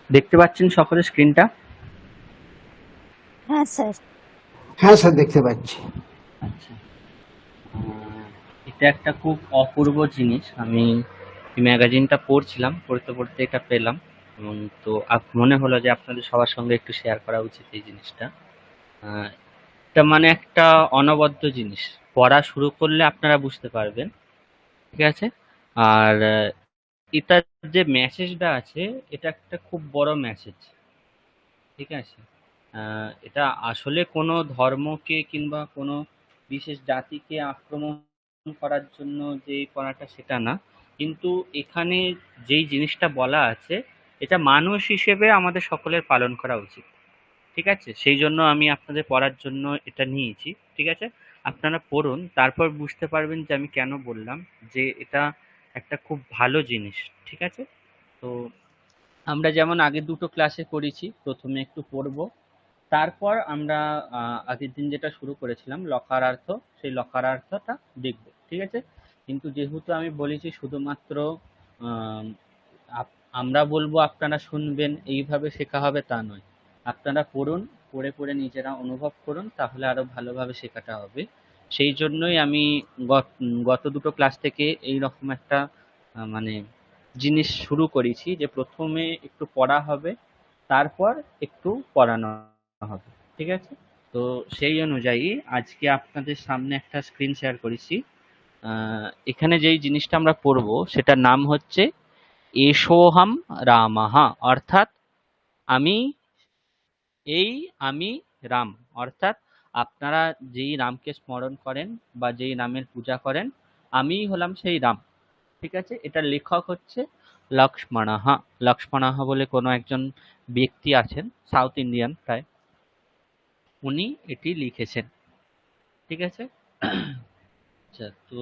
দেখতে পাচ্ছেন সকলে স্ক্রিনটা? হ্যাঁ স্যার। হ্যাঁ স্যার, দেখতে পাচ্ছি। আচ্ছা। এটা একটা খুব অপূর্ব জিনিস। আমি এই ম্যাগাজিনটা পড়ছিলাম, পড়তে পড়তে এটা পেলাম এবং তো মনে হলো যে আপনাদের সবার সঙ্গে একটু শেয়ার করা উচিত এই জিনিসটা। আহ, এটা মানে একটা অনবদ্য জিনিস। পড়া শুরু করলে আপনারা বুঝতে পারবেন। ঠিক আছে? আর এটার যে মেসেজটা আছে, এটা একটা খুব বড় মেসেজ। ঠিক আছে? এটা আসলে কোনো ধর্মকে কিংবা কোনো বিশেষ জাতিকে আক্রমণ করার জন্য যে করাটা সেটা না। কিন্তু এখানে যেই জিনিসটা বলা আছে, এটা মানুষ হিসেবে আমাদের সকলের পালন করা উচিত। ঠিক আছে? সেই জন্য আমি আপনাদের পড়ার জন্য এটা নিয়েছি। ঠিক আছে? আপনারা পড়ুন, তারপর বুঝতে পারবেন যে আমি কেন বললাম যে এটা একটা খুব ভালো জিনিস। ঠিক আছে? তো আমরা যেমন আগের দুটো ক্লাসে করেছি, প্রথমে একটু পড়বো, তারপর আমরা আগের দিন যেটা শুরু করেছিলাম লকারার্থ, সেই লকারার্থটা দেখব। ঠিক আছে? কিন্তু যেহেতু আমি বলেছি শুধুমাত্র আম, আমরা বলবো আপনারা শুনবেন এইভাবে শেখা হবে তা নয়। আপনারা পড়ুন, পড়ে পড়ে নিজেরা অনুভব করুন, তাহলে আরো ভালোভাবে শেখাটা হবে। সেই জন্যই আমি গত দুটো ক্লাস থেকে এই রকম একটা মানে জিনিস শুরু করেছি যে প্রথমে একটু পড়া হবে, তারপর একটু পড়ানো হবে। ঠিক আছে? তো সেই অনুযায়ী আজকে আপনাদের সামনে একটা স্ক্রিন শেয়ার করেছি। এখানে যেই জিনিসটা আমরা পড়বো সেটার নাম হচ্ছে এষোহম রামাহা, অর্থাৎ আমি এই আমি রাম। অর্থাৎ আপনারা যেই রামকে স্মরণ করেন বা যেই রামের পূজা করেন, আমিই হলাম সেই রাম। ঠিক আছে? এটার লেখক হচ্ছে লক্ষ্মণাহা। লক্ষ্মণাহা বলে কোনো একজন ব্যক্তি আছেন, সাউথ ইন্ডিয়ান প্রায়। উনি এটি লিখেছেন। ঠিক আছে? আচ্ছা, তো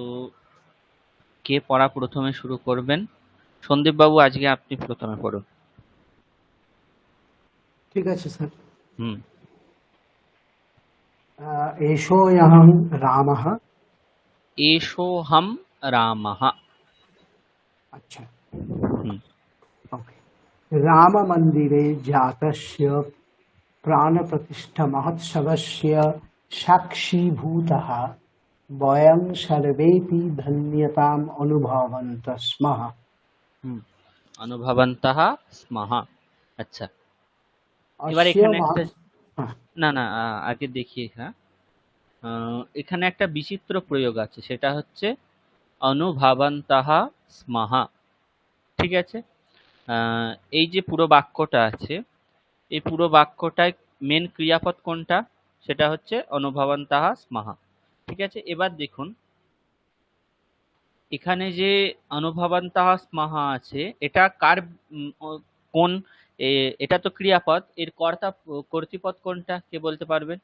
কে পড়া প্রথমে শুরু করবেন? সন্দীপ বাবু, আজকে আপনি প্রথমে পড়ুন। ঠিক আছে স্যার। হুম। এষোऽহং রামः। এষোহম রামः। আচ্ছা, হুম। ওকে। राममन्दिरे जातस्य प्राणप्रतिष्ठमहोत्सवस्य साक्षीभूतः वयं सर्वेऽपि धन्यताम् अनुभवन्तः स्मः। হুম। অনুভবন্তঃ স্মঃ। আচ্ছা, এবার अस्य এখানে একটা, महत् হ্যাঁ, না না, আগে দেখি। হ্যাঁ, এখানে একটা বিচিত্র প্রয়োগ আছে, সেটা হচ্ছে অনুভবন্তঃ স্মঃ। ঠিক আছে? আহ, এই যে পুরো বাক্যটা আছে, এই পুরো বাক্যটায় মেন ক্রিয়াপদ কোনটা? সেটা হচ্ছে অনুভবন্তঃ স্মঃ। ঠিক আছে? এবার দেখুন, এখানে যে অনুভবন্তঃ স্মঃ আছে, এটা কার কোন এটা তো ক্রিয়াপদ, এর কর্তৃপদ কোনটা কে বলতে পারবেন?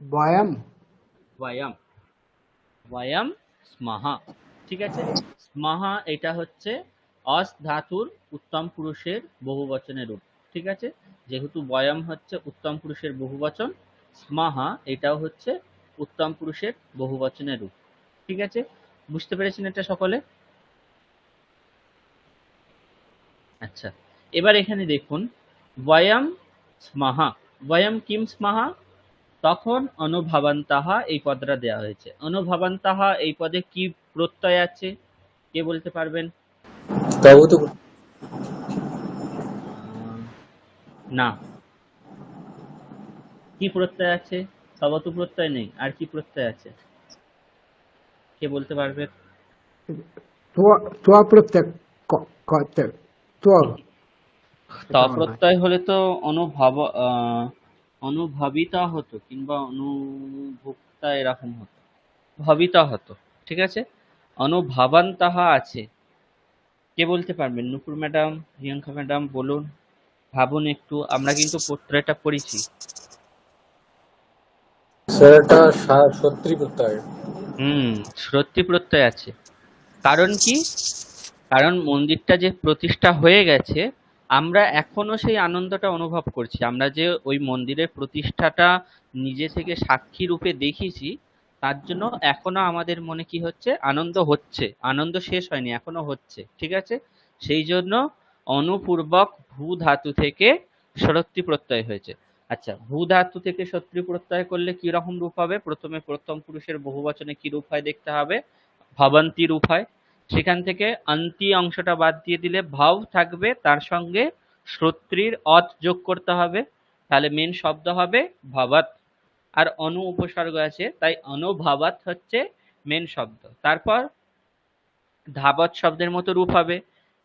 বয়ম। বয়ম। বয়ম স্মঃ। ঠিক আছে? স্মঃ এটা হচ্ছে অস ধাতুর উত্তম পুরুষের বহুবচনের রূপ। ঠিক আছে? যেহেতু বয়ম হচ্ছে উত্তম পুরুষের বহুবচন, স্মঃ এটাও হচ্ছে উত্তম পুরুষের বহুবচনের রূপ। ঠিক আছে? বুঝতে পেরেছেন এটা সকলে? আচ্ছা, এবার এখানে দেখুন, বয়ম স্মঃ। বয়ম কিম স্মঃ? তখন অনুভবন্তঃ এই পদটা দেওয়া হয়েছে। অনুভবন্তঃ এই পদে কি প্রত্যয় আছে? কে বলতে পারবেন? তব তো না। কি প্রত্যয় আছে? সবতু প্রত্যয় নেই, আর কি প্রত্যয় আছে? কে বলতে পারবেন? त्व प्रत्यय त्व ত প্রত্যয় হলে তো অনুভব অনুভবিতা হতো কিংবা অনুভোক্তা এরকম হতো, ভবিতা হতো। ঠিক আছে? অনুভবন্তঃ আছে, কে বলতে পারবেন? নুপুর ম্যাডাম, প্রিয়াঙ্কা ম্যাডাম বলুন, ভাবুন একটু, আমরা কিন্তু প্রত্যয়টা পড়েছি। স্যার এটা সত্যি প্রত্যয়। হুম, শ্রদ্ধি প্রত্যয় আছে। কারণ কি? কারণ মন্দিরটা যে প্রতিষ্ঠা হয়ে গেছে, আমরা এখনো সেই আনন্দটা অনুভব করছি। আমরা যে ওই মন্দিরের প্রতিষ্ঠাটা নিজে থেকে সাক্ষী রূপে দেখেছি, তার জন্য এখনো আমাদের মনে কি হচ্ছে? আনন্দ হচ্ছে। আনন্দ শেষ হয়নি, এখনো হচ্ছে। ঠিক আছে? সেই জন্য অনুপূর্বক ভূ ধাতু থেকে ষরত্রি প্রত্যয় হয়েছে। আচ্ছা, ভূ ধাতু থেকে ষরত্রি প্রত্যয় করলে কি রকম রূপ হবে? প্রথমে প্রথম পুরুষের বহুবচনে কি রূপ হয় দেখতে হবে, ভবন্তি রূপ হয়। সেখান থেকে অন্তি অংশটা বাদ দিয়ে দিলে ভাব থাকবে, তার সঙ্গে শ্রোত্রীর অত যোগ করতে হবে, তাহলে মেন শব্দ হবে ভবৎ। আর অনু উপসর্গ আছে, তাই অনুভবৎ হচ্ছে মেন শব্দ। তারপর ধাবৎ শব্দের মতো রূপ হবে।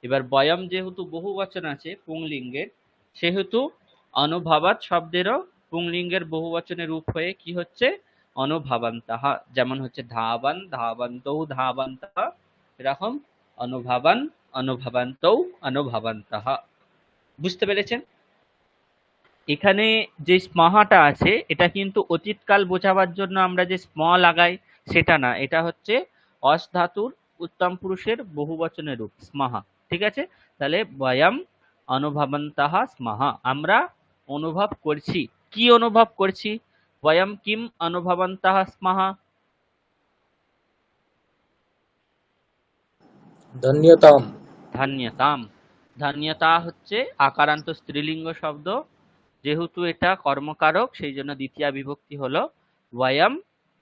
এবার বয়ম যেহেতু বহু বচন আছে পুংলিঙ্গের, সেহেতু অনুভবৎ শব্দেরও পুংলিঙ্গের বহু বচনের রূপ হয়ে কি হচ্ছে, অনুভবন্তঃ। যেমন হচ্ছে ধাবন, ধাবন্তৌ, ধাবন্তঃ, এরকম অনুভবন, অনুভবন্তৌ, অনুভবন্তঃ। বুঝতে পেরেছেন? এখানে যে স্মহাটা আছে এটা কিন্তু অতীতকাল বোঝাবার জন্য আমরা যে স্ম লাগাই সেটা না, এটা হচ্ছে অস ধাতুর উত্তম পুরুষের বহুবচনের রূপ স্মহা। ঠিক আছে, তাহলে বয়ম অনুভবন্তঃ স্মহা, আমরা অনুভব করছি। কি অনুভব করছি? বয়ম কিম অনুভবন্তঃ স্মহা? धन्यताम। ধান্যতাম। ধান্যতা হচ্ছে আকারান্ত স্ত্রীলিঙ্গ শব্দ, যেহেতু এটা কর্মকারক সেই জন্য দ্বিতীয়া বিভক্তি হলো বয়ম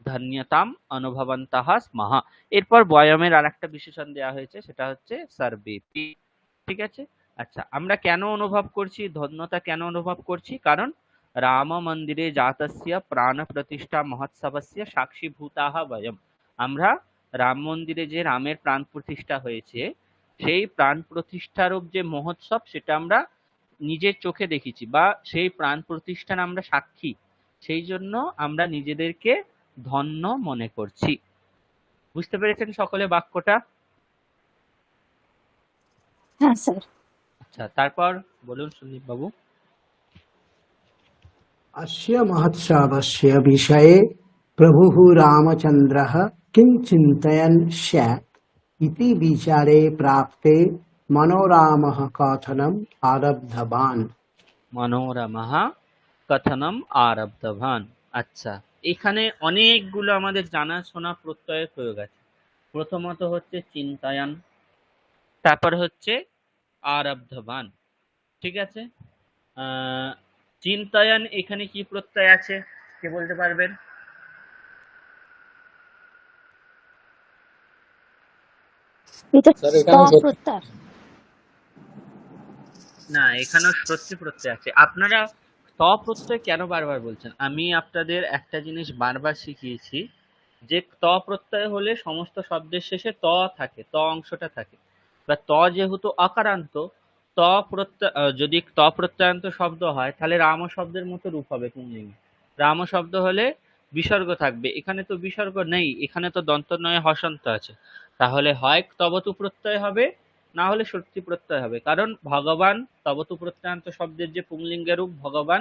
ধন্যতাম অনুভবন্তঃ স্মহা। এরপর বয়মের আর একটা বিশেষণ দেওয়া হয়েছে, সেটা হচ্ছে সর্বেপি। ঠিক আছে। আচ্ছা, আমরা কেন অনুভব করছি, ধন্যতা কেন অনুভব করছি? কারণ রাম মন্দিরে জাতস্য প্রাণ প্রতিষ্ঠা মহোৎসবস্য সাক্ষীভূতাহ বয়ম। আমরা রাম মন্দিরে যে রামের প্রাণ প্রতিষ্ঠা হয়েছে সেই প্রাণ প্রতিষ্ঠারূপ যে মহোৎসব সেটা আমরা নিজের চোখে দেখেছি, বা সেই প্রাণ প্রতিষ্ঠান আমরা সাক্ষী, সেই জন্য আমরা নিজেদেরকে ধন্য মনে করছি। বুঝতে পেরেছেন সকলে বাক্যটা? হ্যাঁ স্যার। আচ্ছা, তারপর বলুন সুদীপ বাবু। अस्य महोत्सवस्य विषये प्रभुः रामचन्द्रः किं चिन्तयन् स्यात् इति विचारे प्राप्ते मनोरामः कथनम् आरब्धवान्। মনোরমः কথনম আরব্ধবান। আচ্ছা, এখানে অনেকগুলো আমাদের জানাশোনা প্রত্যয়ের প্রয়োগ আছে। প্রথমত হচ্ছে চিন্তায়ন, তারপর হচ্ছে আরব্ধবান। ঠিক আছে। চিন্তায়ন এখানে কি প্রত্যয় আছে কে বলতে পারবেন? এটা স্যার ত এখানে প্রত্যয়। না, এখানেও শ্রোত্রী প্রত্যয় আছে। আপনারা ত প্রত্যয় কেন বারবার বলছেন? আমি আপনাদের একটা জিনিস বারবার শিখিয়েছি যে ত প্রত্যয় হলে সমস্ত শব্দের শেষে ত থাকে, ত অংশটা থাকে। বা ত যেহেতু অকারান্ত, ত প্রত্যয় যদি ত প্রত্যয়ান্ত শব্দ হয় তাহলে রাম শব্দের মতো রূপ হবে পুংলিঙ্গে। রাম শব্দ হলে বিসর্গ থাকবে, এখানে তো বিসর্গ নেই, এখানে তো দন্তনয়ে হসন্ত আছে। তাহলে হয় তবতু প্রত্যয় হবে, না হলে ষষ্ঠী প্রত্যয় হবে। কারণ ভগবান তবতু প্রত্যয়ান্ত শব্দের যে পুংলিঙ্গের রূপ ভগবান,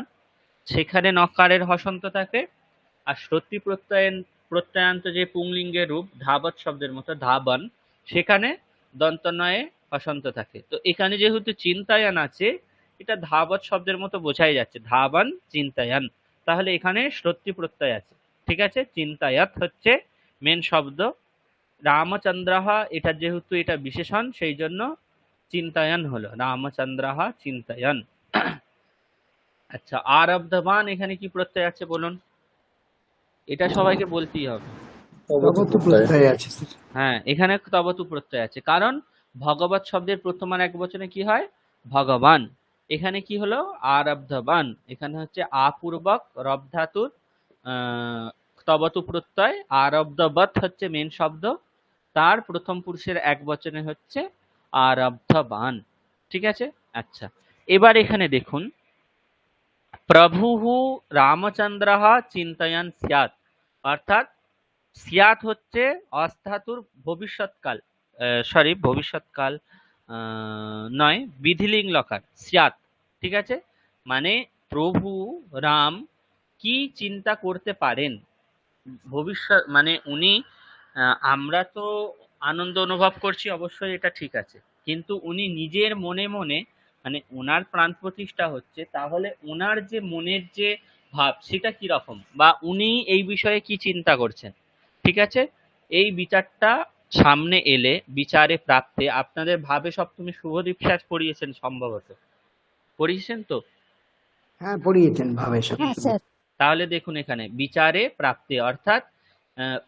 সেখানে নকারের হসন্ত থাকে। আর ষষ্ঠী প্রত্যয়ান্ত যে পুংলিঙ্গের রূপ ধাবত শব্দের মতো ধাবন, সেখানে দন্তনয়ে হসন্ত থাকে। তো এখানে যেহেতু চিন্তায়ন আছে, এটা ধাবত শব্দের মতো বোঝাই যাচ্ছে, ধাবন চিন্তায়ন। তাহলে এখানে ষষ্ঠী প্রত্যয় আছে। ঠিক আছে, চিন্তায়ত হচ্ছে মেন শব্দ। রামচন্দ্রঃ এটা যেহেতু এটা বিশেষণ, সেই জন্য চিন্তায়ন হলো রামচন্দ্রঃ চিন্তায়ন। আচ্ছা, আরব্ধবান এখানে কি প্রত্যয় আছে বলুন? এটা সবাইকে বলতেই হবে। तवतु तव तु प्रत्यय। प्रत्यय আছে। হ্যাঁ, এখানে তবতু প্রত্যয় আছে, কারণ ভগবৎ শব্দের প্রথমান এক বচনে কি হয়? ভগবান। এখানে কি হলো? আরব্ধবান। এখানে হচ্ছে আপূর্বক রব ধাতুর তবতু প্রত্যয়, আরব্ধবৎ হচ্ছে মেন শব্দ, তার প্রথম পুরুষের এক বচনে হচ্ছে আরব্ধবান। ঠিক আছে। আচ্ছা, এবার এখানে দেখুন, প্রভুঃ রামচন্দ্রঃ চিন্তয়ন স্যাৎ, অর্থাৎ স্যাৎ হচ্ছে অস্ধাতুর ভবিষ্যৎকাল, ভবিষ্যৎকাল নয়, বিধিলিঙ্গ লকার স্যাৎ। ঠিক আছে, মানে প্রভু রাম কি চিন্তা করতে পারেন ভবিষ্যৎ, মানে উনি আমরা তো আনন্দ অনুভব করছি অবশ্যই, এটা ঠিক আছে, কিন্তু উনি নিজের মনে মনে, মানে ওনার প্রাণ প্রতিষ্ঠা হচ্ছে, তাহলে ওনার যে মনের যে ভাব সেটা কি রকম, বা উনি এই বিষয়ে কি চিন্তা করছেন। ঠিক আছে, এই বিচারটা সামনে এলে বিচারে প্রাপ্তে, আপনাদের ভাবে সপ্তমী শুভদীপ স্যার পড়িয়েছেন সম্ভবত, পড়িয়েছেন তো? হ্যাঁ, পড়িয়েছেন ভাবে হ্যাঁ সপ্তমী। স্যার। তাহলে দেখুন এখানে বিচারে প্রাপ্তে অর্থাৎ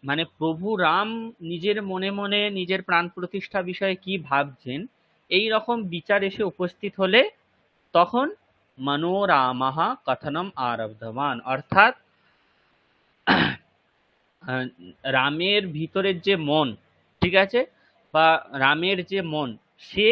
মানে প্রভু রাম নিজের মনে মনে নিজের প্রাণ প্রতিষ্ঠা বিষয়ে কি ভাবছেন, এই রকম বিচার এসে উপস্থিত হলে তখন মনোরামাহা কথনম আরব্ধবান, অর্থাৎ রামের ভিতরের যে মন, ঠিক আছে, বা রামের যে মন, সে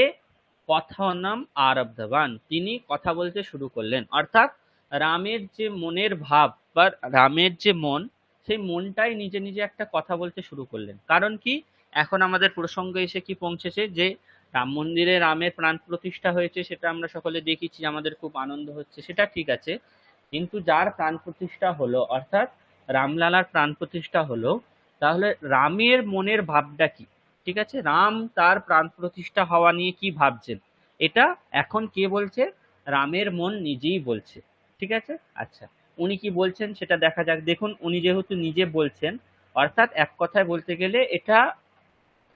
কথনম আরব্ধবান, তিনি কথা বলতে শুরু করলেন। অর্থাৎ রামের যে মনের ভাব বা রামের যে মন, সেই মনটাই নিজে নিজে একটা কথা বলতে শুরু করলেন। কারণ কি, এখন আমাদের প্রসঙ্গ এসে কি পৌঁছেছে যে রাম মন্দিরে রামের প্রাণ প্রতিষ্ঠা হয়েছে, সেটা আমরা সকলে দেখেছি, আমাদের খুব আনন্দ হচ্ছে, সেটা ঠিক আছে। কিন্তু যার প্রাণ প্রতিষ্ঠা হলো, অর্থাৎ রামলালার প্রাণ প্রতিষ্ঠা হলো, তাহলে রামের মনের ভাবটা কি, ঠিক আছে, রাম তার প্রাণ প্রতিষ্ঠা হওয়া নিয়ে কি ভাবছেন, এটা এখন কে বলছে? রামের মন নিজেই বলছে, ঠিক আছে। আচ্ছা, উনি কি বলছেন সেটা দেখা যাক। দেখুন, উনি যেহেতু নিজে বলছেন, অর্থাৎ এক কথায় বলতে গেলে এটা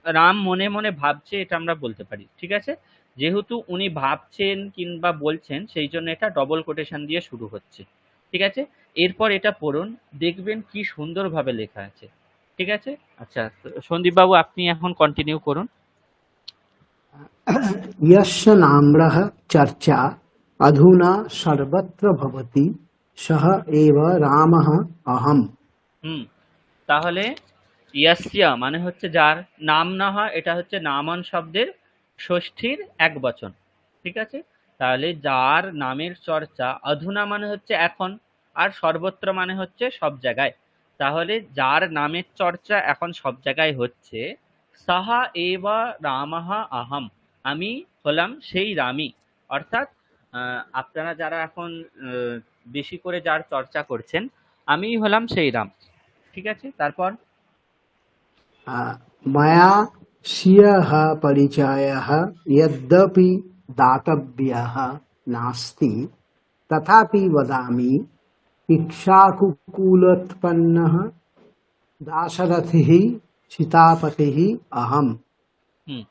রাম মনে মনে ভাবছে, এটা আমরা বলতে পারি, ঠিক আছে। যেহেতু উনি ভাবছেন কিংবা বলছেন, সেই জন্য এটা ডবল কোটেশন দিয়ে শুরু হচ্ছে, ঠিক আছে। এরপর এটা পড়ুন, দেখবেন কি সুন্দরভাবে লেখা আছে, ঠিক আছে। আচ্ছা, সন্দীপ বাবু আপনি এখন কন্টিনিউ করুন। यस्य नाम्रः चर्चा अधुना सर्वत्र भवति सः एव रामः अहम्। হুম, তাহলে ইয়াস্য মানে হচ্ছে যার, নাম নাহা এটা হচ্ছে নামন শব্দের ষষ্ঠীর এক বচন, ঠিক আছে। তাহলে যার নামের চর্চা, অধুনা মানে হচ্ছে এখন, আর সর্বত্র মানে হচ্ছে সব জায়গায়। তাহলে যার নামের চর্চা এখন সব জায়গায় হচ্ছে, সাহা এবা রামাহা আহম, আমি হলাম সেই রামই। অর্থাৎ আপনারা যারা এখন বেশি করে যার চর্চা করছেন, আমি হলাম সেই রাম, ঠিক আছে। তারপর मया स्यः परिचयः यद्यपि दातव्यः नास्ति तथापि वदामि इक्ष्वाकुकुलोत्पन्नः दाशरथिः सीतापतिः अहम्। হুম,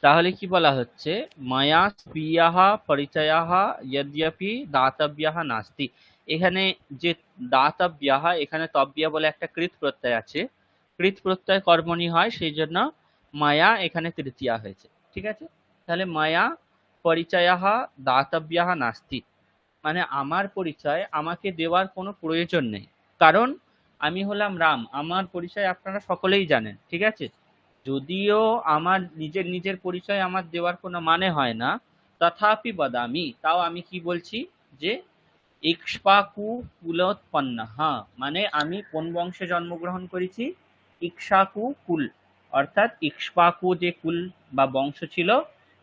তাহলে কি বলা হচ্ছে, মায়া স্বীয়াহ পরিচয়াহ যদ্যপি দাতব্যাহ নাস্তি। এখানে যে দাতব্যাহ, এখানে তব্যা বলে একটা কৃত প্রত্যয় আছে, কৃত প্রত্যয় কর্মণি হয়, সেই জন্য মায়া এখানে তৃতীয়া হয়েছে, ঠিক আছে। তাহলে মায়া পরিচয়াহ দাতব্যাহ নাস্তি, মানে আমার পরিচয় আমাকে দেওয়ার কোনো প্রয়োজন নেই, কারণ আমি হলাম রাম, আমার পরিচয় আপনারা সকলেই জানেন, ঠিক আছে। যদিও আমার নিজের নিজের পরিচয় আমার দেওয়ার কোনো মানে হয় না, তথাপি বদামি, তাও আমি কি বলছি, যে ইক্ষ্বাকু কুলোৎপন্ন, হ্যাঁ, মানে আমি কোন বংশে জন্মগ্রহণ করেছি? ইক্ষ্বাকু কুল, অর্থাৎ ইক্ষ্বাকু যে কুল বা বংশ ছিল,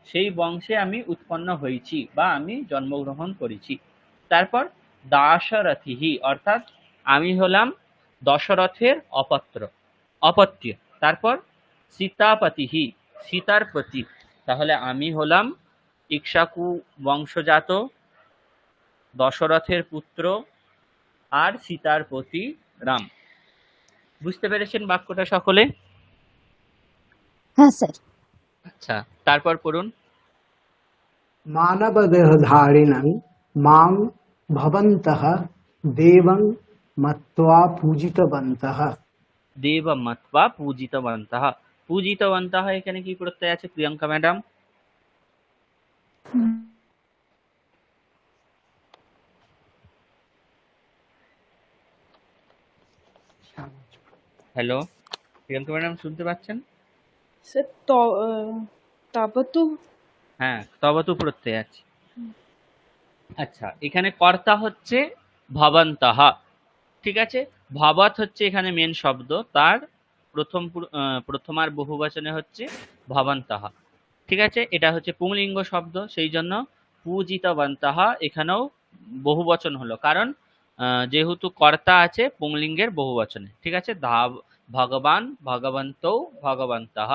সেই বংশে আমি উৎপন্ন হয়েছি বা আমি জন্মগ্রহণ করেছি। তারপর দাশরথিহি, অর্থাৎ আমি হলাম দশরথের অপত্য। তারপর সীতাপতিহি, সীতার পতি, তাহলে আমি হলাম ইক্ষ্বাকু বংশজাত, দশরথের পুত্র, আর সীতার পতি রাম। বুঝতে পেরেছেন বাক্যটা সকলে? হ্যাঁ স্যার। আচ্ছা, তারপর পড়ুন। मानवदेहधारिणं मां भवन्तः देवं मत्वा पूजितवन्तः। দেব মত্বা পূজিতবন্তঃ, পূজিতবন্তঃ এখানে কি প্রত্যয় আছে Priyanka madam? Hello, Priyanka madam শুনতে পাচ্ছেন? স্যার তাবতু। হ্যাঁ, তবতু প্রত্যয় আছে। আচ্ছা, এখানে কর্তা হচ্ছে ভবন্তঃ, ঠিক আছে। ভবৎ হচ্ছে এখানে মেন শব্দ, তার প্রথমার বহুবচনে হচ্ছে ভবন্তঃ, ঠিক আছে। এটা হচ্ছে পুংলিঙ্গ শব্দ, সেই জন্য পূজিতবন্তঃ এখানেও বহুবচন হলো, কারণ যেহেতু কর্তা আছে পুংলিঙ্গের বহুবচনে, ঠিক আছে। ভগবান ভগবন্তৌ ভগবন্তঃ,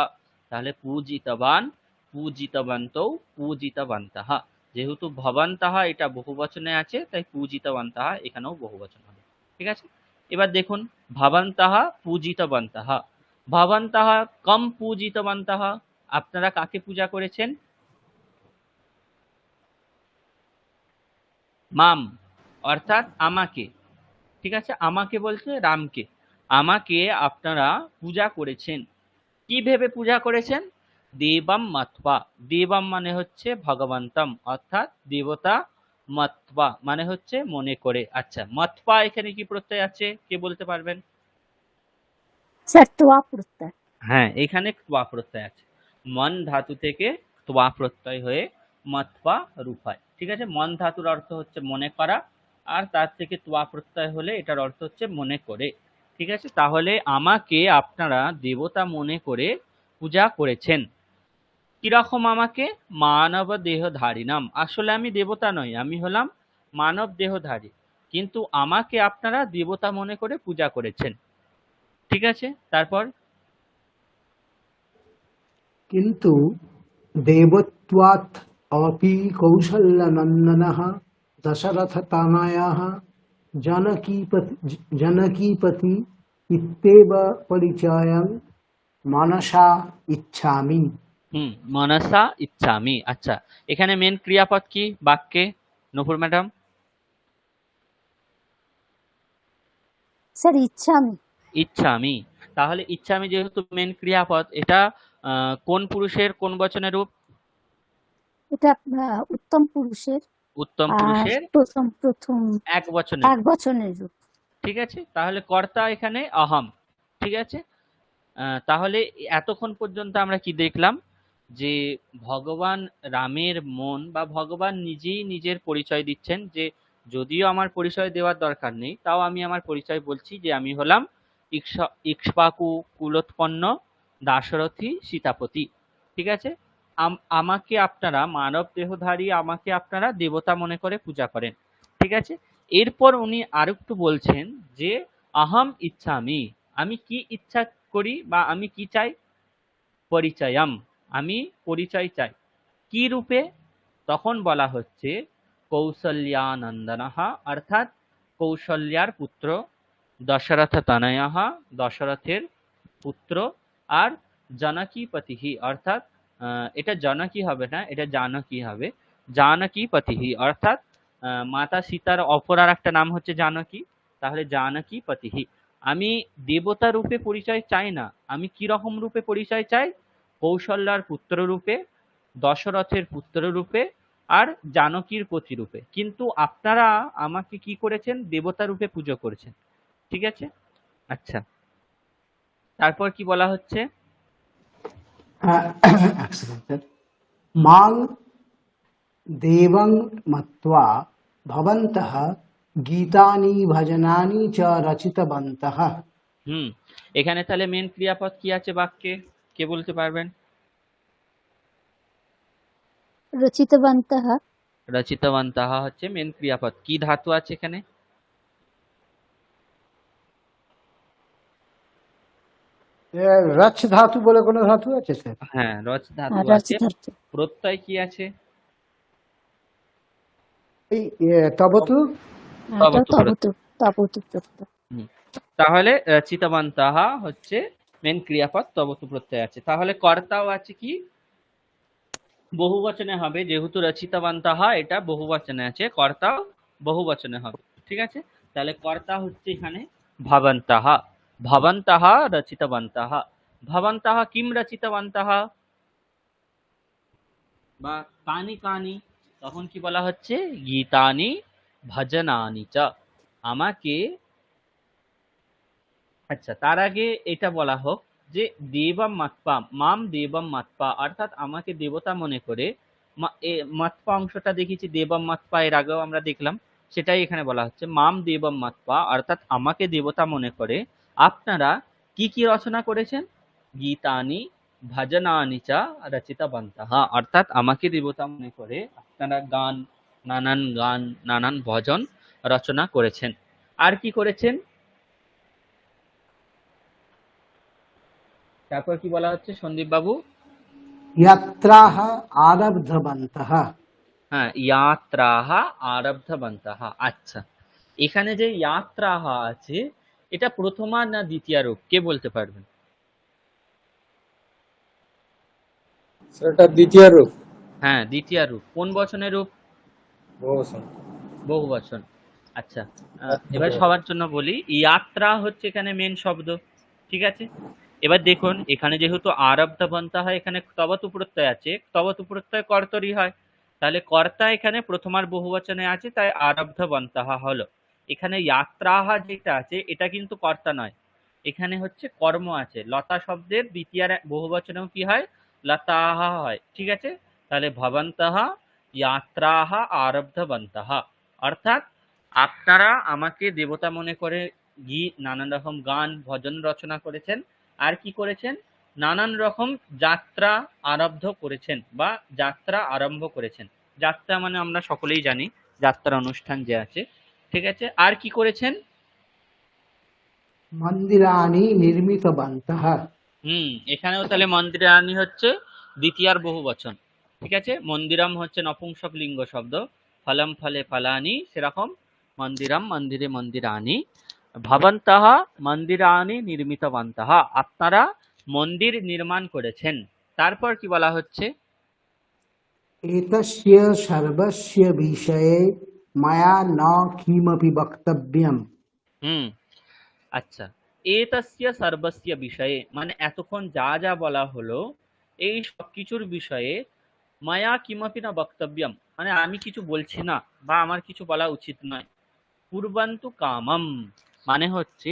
তাহলে পূজিতবান পূজিতবন্তৌ পূজিতবন্তঃ, যেহেতু ভবন্তঃ এটা বহুবচনে আছে, তাই পূজিতবন্তঃ এখানেও বহুবচন হবে, ঠিক আছে। এবার দেখুন, ভবন্তঃ পূজিতবন্তঃ, ভবন্তঃ কম পূজিতবন্তঃ, আপনারা কাকে পূজা করেছেন? মাম অর্থাৎ আমাকে, ঠিক আছে, আমাকে বলছে রামকে, আমাকে আপনারা পূজা করেছেন। কি ভেবে পূজা করেছেন? দেবম মত্বা, দেবম মানে হচ্ছে ভগবন্তম অর্থাৎ দেবতা, মত্বা মানে হচ্ছে মনে করে। আচ্ছা, মত্বা এখানে কি প্রত্যয় আছে কে বলতে পারবেন? স্যার তোয়া প্রত্যয়। হ্যাঁ, এখানে ত্বা প্রত্যয় আছে, মন ধাতু থেকে ত্বা প্রত্যয় হয়ে মত্বা রূপ হয়। ঠিক আছে, মন ধাতুর অর্থ হচ্ছে মনে করা, আর তার থেকে ত্বা প্রত্যয় হলে এটার অর্থ হচ্ছে মনে করে। ঠিক আছে, তাহলে আমাকে আপনারা দেবতা মনে করে পূজা করেছেন। কিরকম আমাকে? মানব দেহধারী নাম, আসলে আমি দেবতা নই, আমি হলাম মানব দেহধারী, কিন্তু আমাকে আপনারা দেবতা মনে করে পূজা করেছেন। ঠিক আছে, তারপর किन्तु देवत्वात् अपि कौसल्यनन्दनः दशरथतनयः जनकीपति इत्येव परिचयं मनसा इच्छामि। মনসা ইচ্ছামি। আচ্ছা, এখানে মেন ক্রিয়াপদ কি বাক্যে, নূপুর ম্যাডাম? স্যার ইচ্ছা আমি। ইচ্ছামি। তাহলে ইচ্ছামি যেহেতু মেন ক্রিয়াপদ, এটা কোন পুরুষের কোন বচনের রূপ? এটা উত্তম পুরুষের উত্তম পুরুষের প্রথম এক বচনের এক বচনের রূপ। ঠিক আছে, তাহলে কর্তা এখানে অহম। ঠিক আছে, তাহলে এতক্ষণ পর্যন্ত আমরা কি দেখলাম? যে ভগবান রামের মন বা ভগবান নিজেই নিজের পরিচয় দিচ্ছেন, যে যদিও আমার পরিচয় দেওয়ার দরকার নেই, তাও আমি আমার পরিচয় বলছি যে আমি হলাম ইক্ষ্বাকু কুলোৎপন্ন দাশরথী সীতাপতি। ঠিক আছে, আমাকে আপনারা মানব দেহধারী, আমাকে আপনারা দেবতা মনে করে পূজা করেন। ঠিক আছে, এরপর উনি আরেকটু বলছেন যে আহম ইচ্ছামি, আমি কি ইচ্ছা করি বা আমি কি চাই? পরিচয়ম, আমি পরিচয় চাই। কি রূপে? তখন বলা হচ্ছে কৌশল্যানন্দনঃ, অর্থাৎ কৌশল্যার পুত্র, দশরথ তনয়ঃ, দশরথের পুত্র, আর জানকীপতিহি, অর্থাৎ এটা জনকী হবে না, এটা জানকী হবে, জানকীপতিহি অর্থাৎ মাতা সীতার অপর আর একটা নাম হচ্ছে জানকী, তাহলে জানকীপতিহি। আমি দেবতা রূপে পরিচয় চাই না, আমি কি রকম রূপে পরিচয় চাই? কৌশল্যার পুত্র রূপে, দশরথের পুত্র রূপে, আর জানকীর পতি রূপে। কিন্তু আপনারা আমাকে কি করেছেন? দেবতা রূপে পুজো করেছেন। ঠিক আছে, আচ্ছা, তারপর কি বলা হচ্ছে? Excellent. मां देवं मत्वा भवन्तः गीतानि भजनानि च रचितवन्तः। এখানে তাহলে মেন ক্রিয়াপদ কি আছে বাক্যে, কে বলতে পারবেন? রচিতবন্তঃ। রচিতবন্তঃ হচ্ছে মেন ক্রিয়াপদ। কি ধাতু আছে এখানে? रच धातु बोले कोनो धातु আছে স্যার? হ্যাঁ, রচ ধাতু আছে। রচিতার্থ। প্রত্যয় কি আছে? এই তবতু তবতু তবতু প্রত্যয়। তাহলে রচিতবন্তঃ হচ্ছে মেন ক্রিয়াপদ, তবতু প্রত্যয় আছে। তাহলে কর্তাও আছে কি? বহুবচনে হবে, যেহেতু রচিতবন্তঃ এটা বহুবচনে আছে, কর্তাও বহুবচনে হবে। ঠিক আছে, তাহলে কর্তা হচ্ছে এখানে ভবন্তঃ, ভবন্তঃ রচিতবন্তঃ। ভবন্তঃ কিম রচিতবন্তঃ বা কানি কানি, তখন কি বলা হচ্ছে? গীতানি ভজনানি চ, আমাকে। আচ্ছা, তার আগে এটা বলা হোক যে দেবম মত্পা, মাম দেবম মত্পা, অর্থাৎ আমাকে দেবতা মনে করে। মত্পা অংশটা দেখেছি দেবম মত্পা, এর আগেও আমরা দেখলাম, সেটাই এখানে বলা হচ্ছে মাম দেবম মত্পা, অর্থাৎ আমাকে দেবতা মনে করে আপনারা কি কি রচনা করেছেন? গীতানি ভজনানি চা রচিতবন্তঃ, অর্থাৎ আমাকে দেবতা মনে করে আপনারা গান, নানান ভজন রচনা করেছেন। আর কি করেছেন? তারপর কি বলা হচ্ছে সন্দীপ বাবু? यात्राः आरब्धवन्तः। হ্যাঁ, ইয়াত্রাহ আরব্ধবন্তঃ। আচ্ছা, এখানে যে ইয়াত্রাহ আছে, এটা প্রথমা না দ্বিতীয় রূপ কে বলতে পারবেন? সেটা দ্বিতীয় রূপ। হ্যাঁ, দ্বিতীয় রূপ। কোন বচনের রূপ? বহুবচন। বহু বচন। আচ্ছা, এবার সবার জন্য বলি, ইয়াত্রা হচ্ছে এখানে মেন শব্দ, ঠিক আছে। এবার দেখুন, এখানে যেহেতু আরব্ধ বন্তা হয়, এখানে তবতু প্রত্যয় আছে, তবতু প্রত্যয় কর্তরি হয়, তাহলে কর্তা এখানে প্রথমার বহুবচনে আছে, তাই আরব্ধ বন্তাহা হলো। এখানে ইয়াত্রাহা যেটা আছে এটা কিন্তু কর্তা নয়, এখানে হচ্ছে কর্ম আছে। লতা শব্দের দ্বিতীয় বহুবচনেও কি হয়? লতাহা হয়, ঠিক আছে। তাহলে ভবন্তহা ইয়াত্রাহা আরব্ধবন্তহা, অর্থাৎ আপনারা আমাকে দেবতা মনে করে গীত, নানান রকম গান ভজন রচনা করেছেন, আর কি করেছেন? নানান রকম যাত্রা আরব্ধ করেছেন বা যাত্রা আরম্ভ করেছেন। যাত্রা মানে আমরা সকলেই জানি যাত্রা অনুষ্ঠান যে আছে, ঠিক আছে। আর কি করেছেন? মন্দিরানি নির্মিতবন্তঃ। এখানেও তাহলে মন্দিরানি হচ্ছে দ্বিতীয়ার বহু বচন, ঠিক আছে। মন্দিরম হচ্ছে নপুংসক লিঙ্গ শব্দ, ফলম ফলে ফলানি, সেরকম মন্দিরম মন্দিরে মন্দিরানি, ভবন্তঃ মন্দিরানি নির্মিতবন্তঃ, আপনারা মন্দির নির্মাণ করেছেন। তারপর কি বলা হচ্ছে? एतस्य सर्वस्य विषये मया न किमपि वक्तव्यम्। হুম, আচ্ছা। এতস্য সর্বস্য বিষয়ে মানে এতক্ষণ যা যা বলা হলো এই সব কিছুর বিষয়ে মায়া কিমপি না বক্তব্যম মানে আমি কিছু বলছি না বা আমার কিছু বলা উচিত নয়। পূর্বান্তু কামম মানে হচ্ছে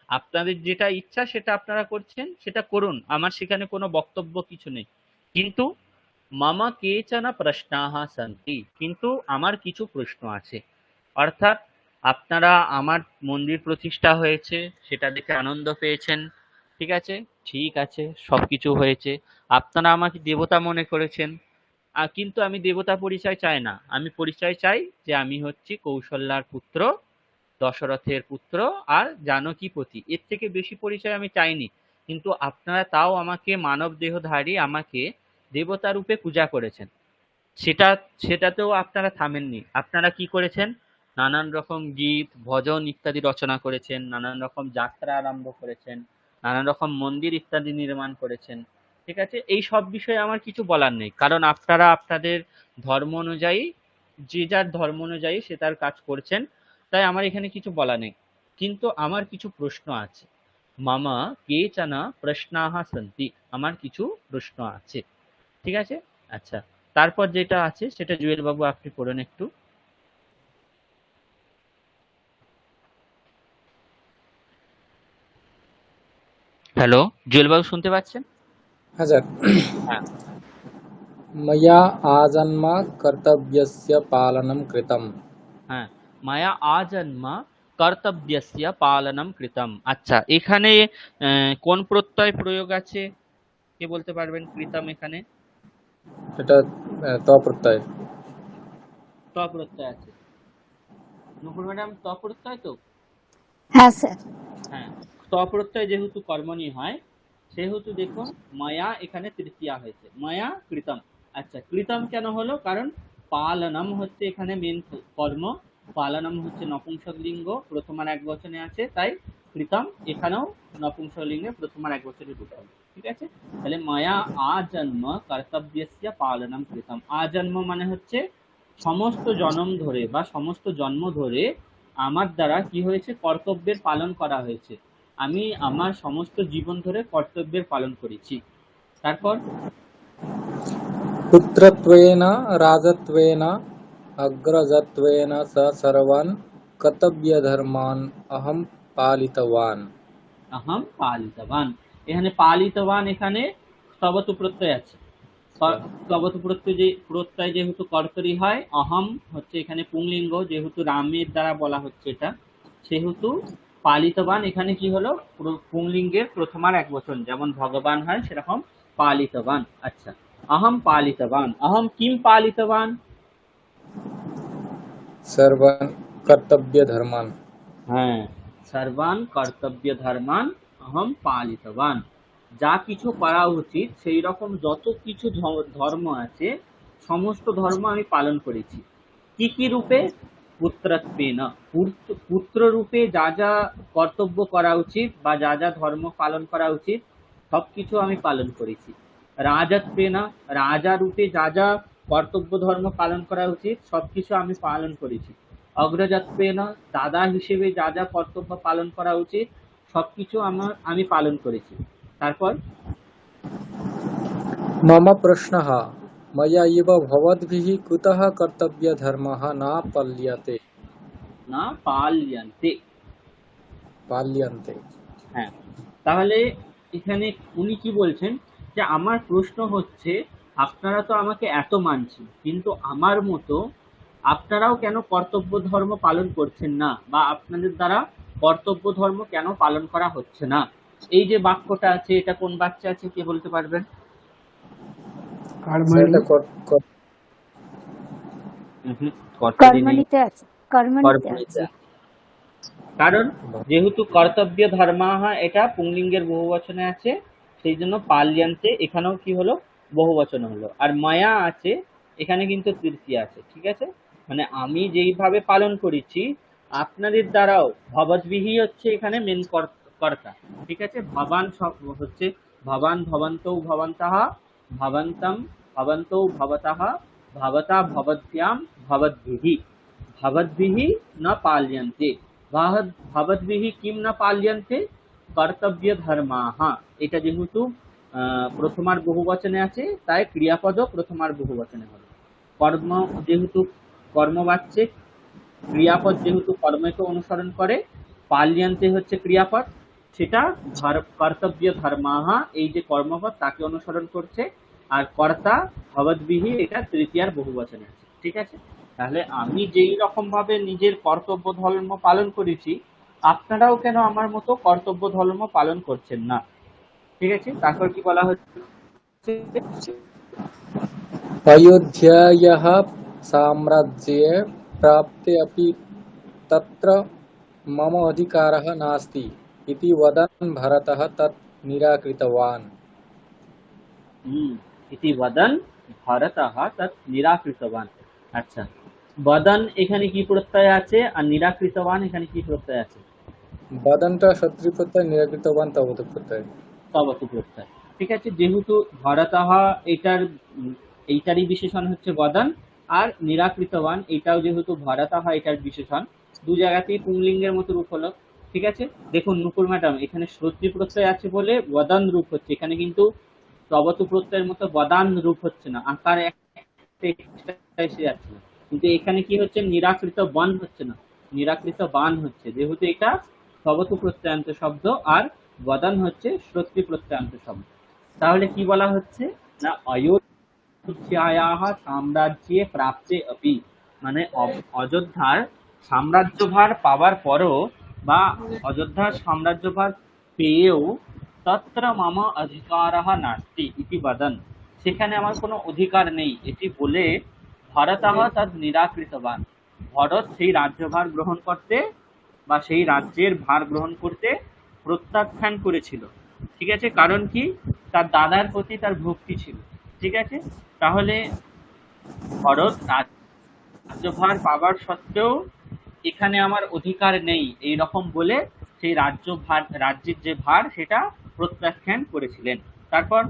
আপনাদের যেটা ইচ্ছা সেটা আপনারা করছেন, সেটা করুন, আমার সেখানে কোনো বক্তব্য কিছু নেই। কিন্তু মামা কেচন প্রশ্নাহ সন্তি, কিন্তু আমার কিছু প্রশ্ন আছে। অর্থাৎ আপনারা আমার মন্দির প্রতিষ্ঠা হয়েছে সেটা দেখে আনন্দ পেয়েছেন, ঠিক আছে, ঠিক আছে, সবকিছু হয়েছে, আপনারা আমাকে দেবতা মনে করেছেন। কিন্তু আমি দেবতা পরিচয় চাই না, আমি পরিচয় চাই যে আমি হচ্ছি কৌশল্যার পুত্র, দশরথের পুত্র আর জানকীপতি, এর থেকে বেশি পরিচয় আমি চাইনি। কিন্তু আপনারা তাও আমাকে মানব দেহধারী আমাকে দেবতা রূপে পূজা করেছেন, সেটা সেটাতেও আপনারা থামেননি। আপনারা কি করেছেন? নানান রকম গীত ভজন ইত্যাদি রচনা করেছেন, নানান রকম যাত্রা আরম্ভ করেছেন, নানান রকম মন্দির ইত্যাদি নির্মাণ করেছেন, ঠিক আছে। এই সব বিষয়ে আমার কিছু বলার নেই, কারণ আপনারা আপনাদের ধর্ম অনুযায়ী, যে যার ধর্ম অনুযায়ী সে তার কাজ করছেন, তাই আমার এখানে কিছু বলা নেই। কিন্তু আমার কিছু প্রশ্ন আছে। মামা কেচনা প্রশ্নাহা সন্তি, আমার কিছু প্রশ্ন আছে, ঠিক আছে। আচ্ছা, তারপর যেটা আছে সেটা জুয়েল বাবু আপনি পড়ুন একটু। হ্যালো, জুয়েল বাবু শুনতে পাচ্ছেন? হ্যাঁ স্যার। হ্যাঁ। मया आजन्म कर्तव्यस्य पालनं कृतम्। হ্যাঁ, মায়া আজন্মা কর্তব্যস্য পালনম কৃতম। আচ্ছা, এখানে কোন প্রত্যয় প্রয়োগ আছে কে বলতে পারবেন? কৃতম এখানে এটা ত প্রত্যয়। ত প্রত্যয় আছে। নুপুর ম্যাডাম ত প্রত্যয় তো? হ্যাঁ স্যার। হ্যাঁ, ত প্রত্যয় যেহেতু কর্মণি হয় সেহেতু দেখুন মায়া এখানে তৃতীয়া হয়েছে, মায়া কৃতম। আচ্ছা, কৃতম কেন হলো? কারণ পালনম হচ্ছে এখানে মেন কর্ম, পালনম হচ্ছে নপুংসক লিঙ্গ, প্রথমার এক বচনে আছে, তাই কৃতম এখানেও নপুংসক লিঙ্গে প্রথমার এক বচনে দুটো হবে, ঠিক আছে। তাহলে মায়া আজন্ম কর্তব্যস্য পালনম কৃতম। আজন্ম মানে হচ্ছে সমস্ত জন্ম ধরে বা সমস্ত জন্ম ধরে আমার দ্বারা কি হয়েছে? কর্তব্যের পালন করা হয়েছে, আমি আমার সমস্ত জীবন ধরে কর্তব্যের পালন করেছি। তারপর पुत्रत्वेन राजत्वेन अग्रजत्वेन स सर्वान् कर्तव्यधर्मान् अहं पालितवान्। अहम पालितवान, এখানে পালিতবান এখানে স্তবতু প্রত্যয় আছে। স্তবতু প্রত্যয় যেহেতু কর্তরি হয়, অহম হচ্ছে এখানে পুংলিঙ্গ, যেহেতু রামের দ্বারা বলা হচ্ছে এটা, সেহেতু পালিতবান এখানে কি হলো? পুংলিঙ্গের প্রথমার এক বচন, যেমন ভগবান হয় সেরকম পালিতবান। আচ্ছা, अहम पालितवान, अहम किम पालितवान? सर्वान् कर्तव्यधर्मान्। হ্যাঁ, সর্বান কর্তব্য ধর্মান অহম পালিতবান, যা কিছু করা উচিত সেই রকম যত কিছু ধর্ম আছে সমস্ত ধর্ম আমি পালন করেছি। কি কি রূপে? পুত্রত্বেন, পুত্র রূপে যা যা কর্তব্য করা উচিত বা যা যা ধর্ম পালন করা উচিত সবকিছু আমি পালন করেছি। রাজত্বেনা, রাজা রূপে যা যা কর্তব্য ধর্ম পালন করা উচিত সবকিছু আমি পালন করেছি। অগ্রজত্বেনা, দাদা হিসেবে যা যা কর্তব্য পালন করা উচিত সবকিছু আমি পালন করেছি। তারপর मम प्रश्नः मया एव भवद्भिः कुतः कर्तव्यधर्मः न पाल्यते না পাল্যান্তে। पाल्यन्ते হ্যাঁ, তাহলে এখানে উনি কি বলছেন যে আমার প্রশ্ন হচ্ছে আপনারা তো আমাকে এত মানছেন, কিন্তু আমার মতো আপনারাও কেন কর্তব্য ধর্ম পালন করছেন না, বা আপনাদের দ্বারা কর্তব্য ধর্ম কেন পালন করা হচ্ছে না। এই যে বাক্যটা আছে এটা কোন বাচ্চা আছে কে বলতে পারবেন? कर्मणि সেটা কর্তরি নেই, কর্মণিতে আছে, কর্মণিতে কর্মণিতে আছে। আছে। কারণ যেহেতু কর্তব্য ধর্মাহ এটা পুংলিঙ্গের বহুবচনে আছে, সেই জন্য পাল্যান্তে এখানেও কি হলো, বহুবচন হলো। আর মায়া আছে এখানে কিন্তু তৃতীয়া আছে, ঠিক আছে। মানে আমি যেইভাবে পালন করেছি আপনাদের দ্বারাও, ভবদ্বিহি হচ্ছে এখানে মেন কর্তা, ঠিক আছে। ভবান সব হচ্ছে ভবান, ভবন্তৌ ভবন্তঃ, ভবন্তম ভবন্তৌ ভবতঃ, ভবতা ভবদ্ভ্যাম ভবদ্ভিহি, ভবদ্ভিহি ন পাল্যন্তে। ভবদ্ভিহি কিম ন পাল্যন্তে, কর্তব্য ধর্মাহ। এটা যেহেতু প্রথমার বহুবচনে আছে তাই ক্রিয়াপদও প্রথমার বহুবচনে হবে। কর্ম যেহেতু কর্মবাচ্যে, ক্রিয়াপদ যেহেতু কর্মকে অনুসরণ করে, পাল্যান্তে হচ্ছে ক্রিয়াপদ, সেটা কর্তব্য ধর্মাহ এই যে কর্মপদ তাকে অনুসরণ করছে। আর কর্তা ভবদ্বিহি এটা তৃতীয়ার বহুবচনে আছে, ঠিক আছে। তাহলে আমি যেই রকম ভাবে নিজের কর্তব্য ধর্ম পালন করেছি আপনারাও কেন আমার মতো কর্তব্য ধর্ম পালন করছেন না, ঠিক আছে। তারপর কি বলা হচ্ছে, अयोध्यायाः साम्राज्ये प्राप्ते अपि तत्र मम अधिकारः नास्ति इति वदन् भरतः तत् निराकृतवान् ইতি বদন ভরতঃ তৎ নিরাকৃতবান। আচ্ছা, বদন এখানে কি প্রত্যয় আছে আর নিরাকৃতবান এখানে কি প্রত্যয় আছে? वदन्ता शत्रु प्रत्यय निराकृतवान् तवतु प्रत्यय তবতু প্রত্যয়, ঠিক আছে। যেহেতু ভরতঃ এইটারই বিশেষণ হচ্ছে বদন, আর নিরাকৃতবান এটাও যেহেতু ভরতঃ এটার বিশেষণ, দু জায়গাতেই পুংলিঙ্গের মতো রূপ হলো, ঠিক আছে। দেখুন নুপুর ম্যাডাম, এখানে শ্রোত্রী প্রত্যয় আছে বলে বদন রূপ হচ্ছে, এখানে কিন্তু তবতু প্রত্যয়ের মতো বদান রূপ হচ্ছে না, আকার একটা এসে যাচ্ছে না। কিন্তু এখানে কি হচ্ছে, নিরাকৃত বান হচ্ছে না, নিরাকৃত বান হচ্ছে, যেহেতু এটা তবতু প্রত্যয়ান্ত শব্দ আর বদান হচ্ছে শ্রোত্রী প্রত্যয়ান্ত শব্দ। তাহলে কি বলা হচ্ছে না, অযোধ্যায়াহ সাম্রাজ্যে প্রাপ্তে অপি, মানে অযোধ্যার সাম্রাজ্যভার পাওয়ার পরও বা অযোধ্যার সাম্রাজ্যভার পেয়েও তত্র মম অধিকারः নাস্তি ইতি বদন, সেখানে আমার কোনো অধিকার নেই এটি বলে ভরতঃ তদ নিরাকৃতবান, ভরত সেই রাজ্যভার গ্রহণ করতে বা সেই রাজ্যের ভার গ্রহণ করতে প্রত্যাখ্যান করেছিল, ঠিক আছে। কারণ কি, তার দাদার প্রতি তার ভক্তি ছিল, ঠিক আছে। তাহলে ভরত রাজ্যভার পাবার সত্ত্বেও এখানে আমার অধিকার নেই এই রকম বলে সেই রাজ্যের যে ভার সেটা প্রত্যাখ্যান করেছিলেন। তারপর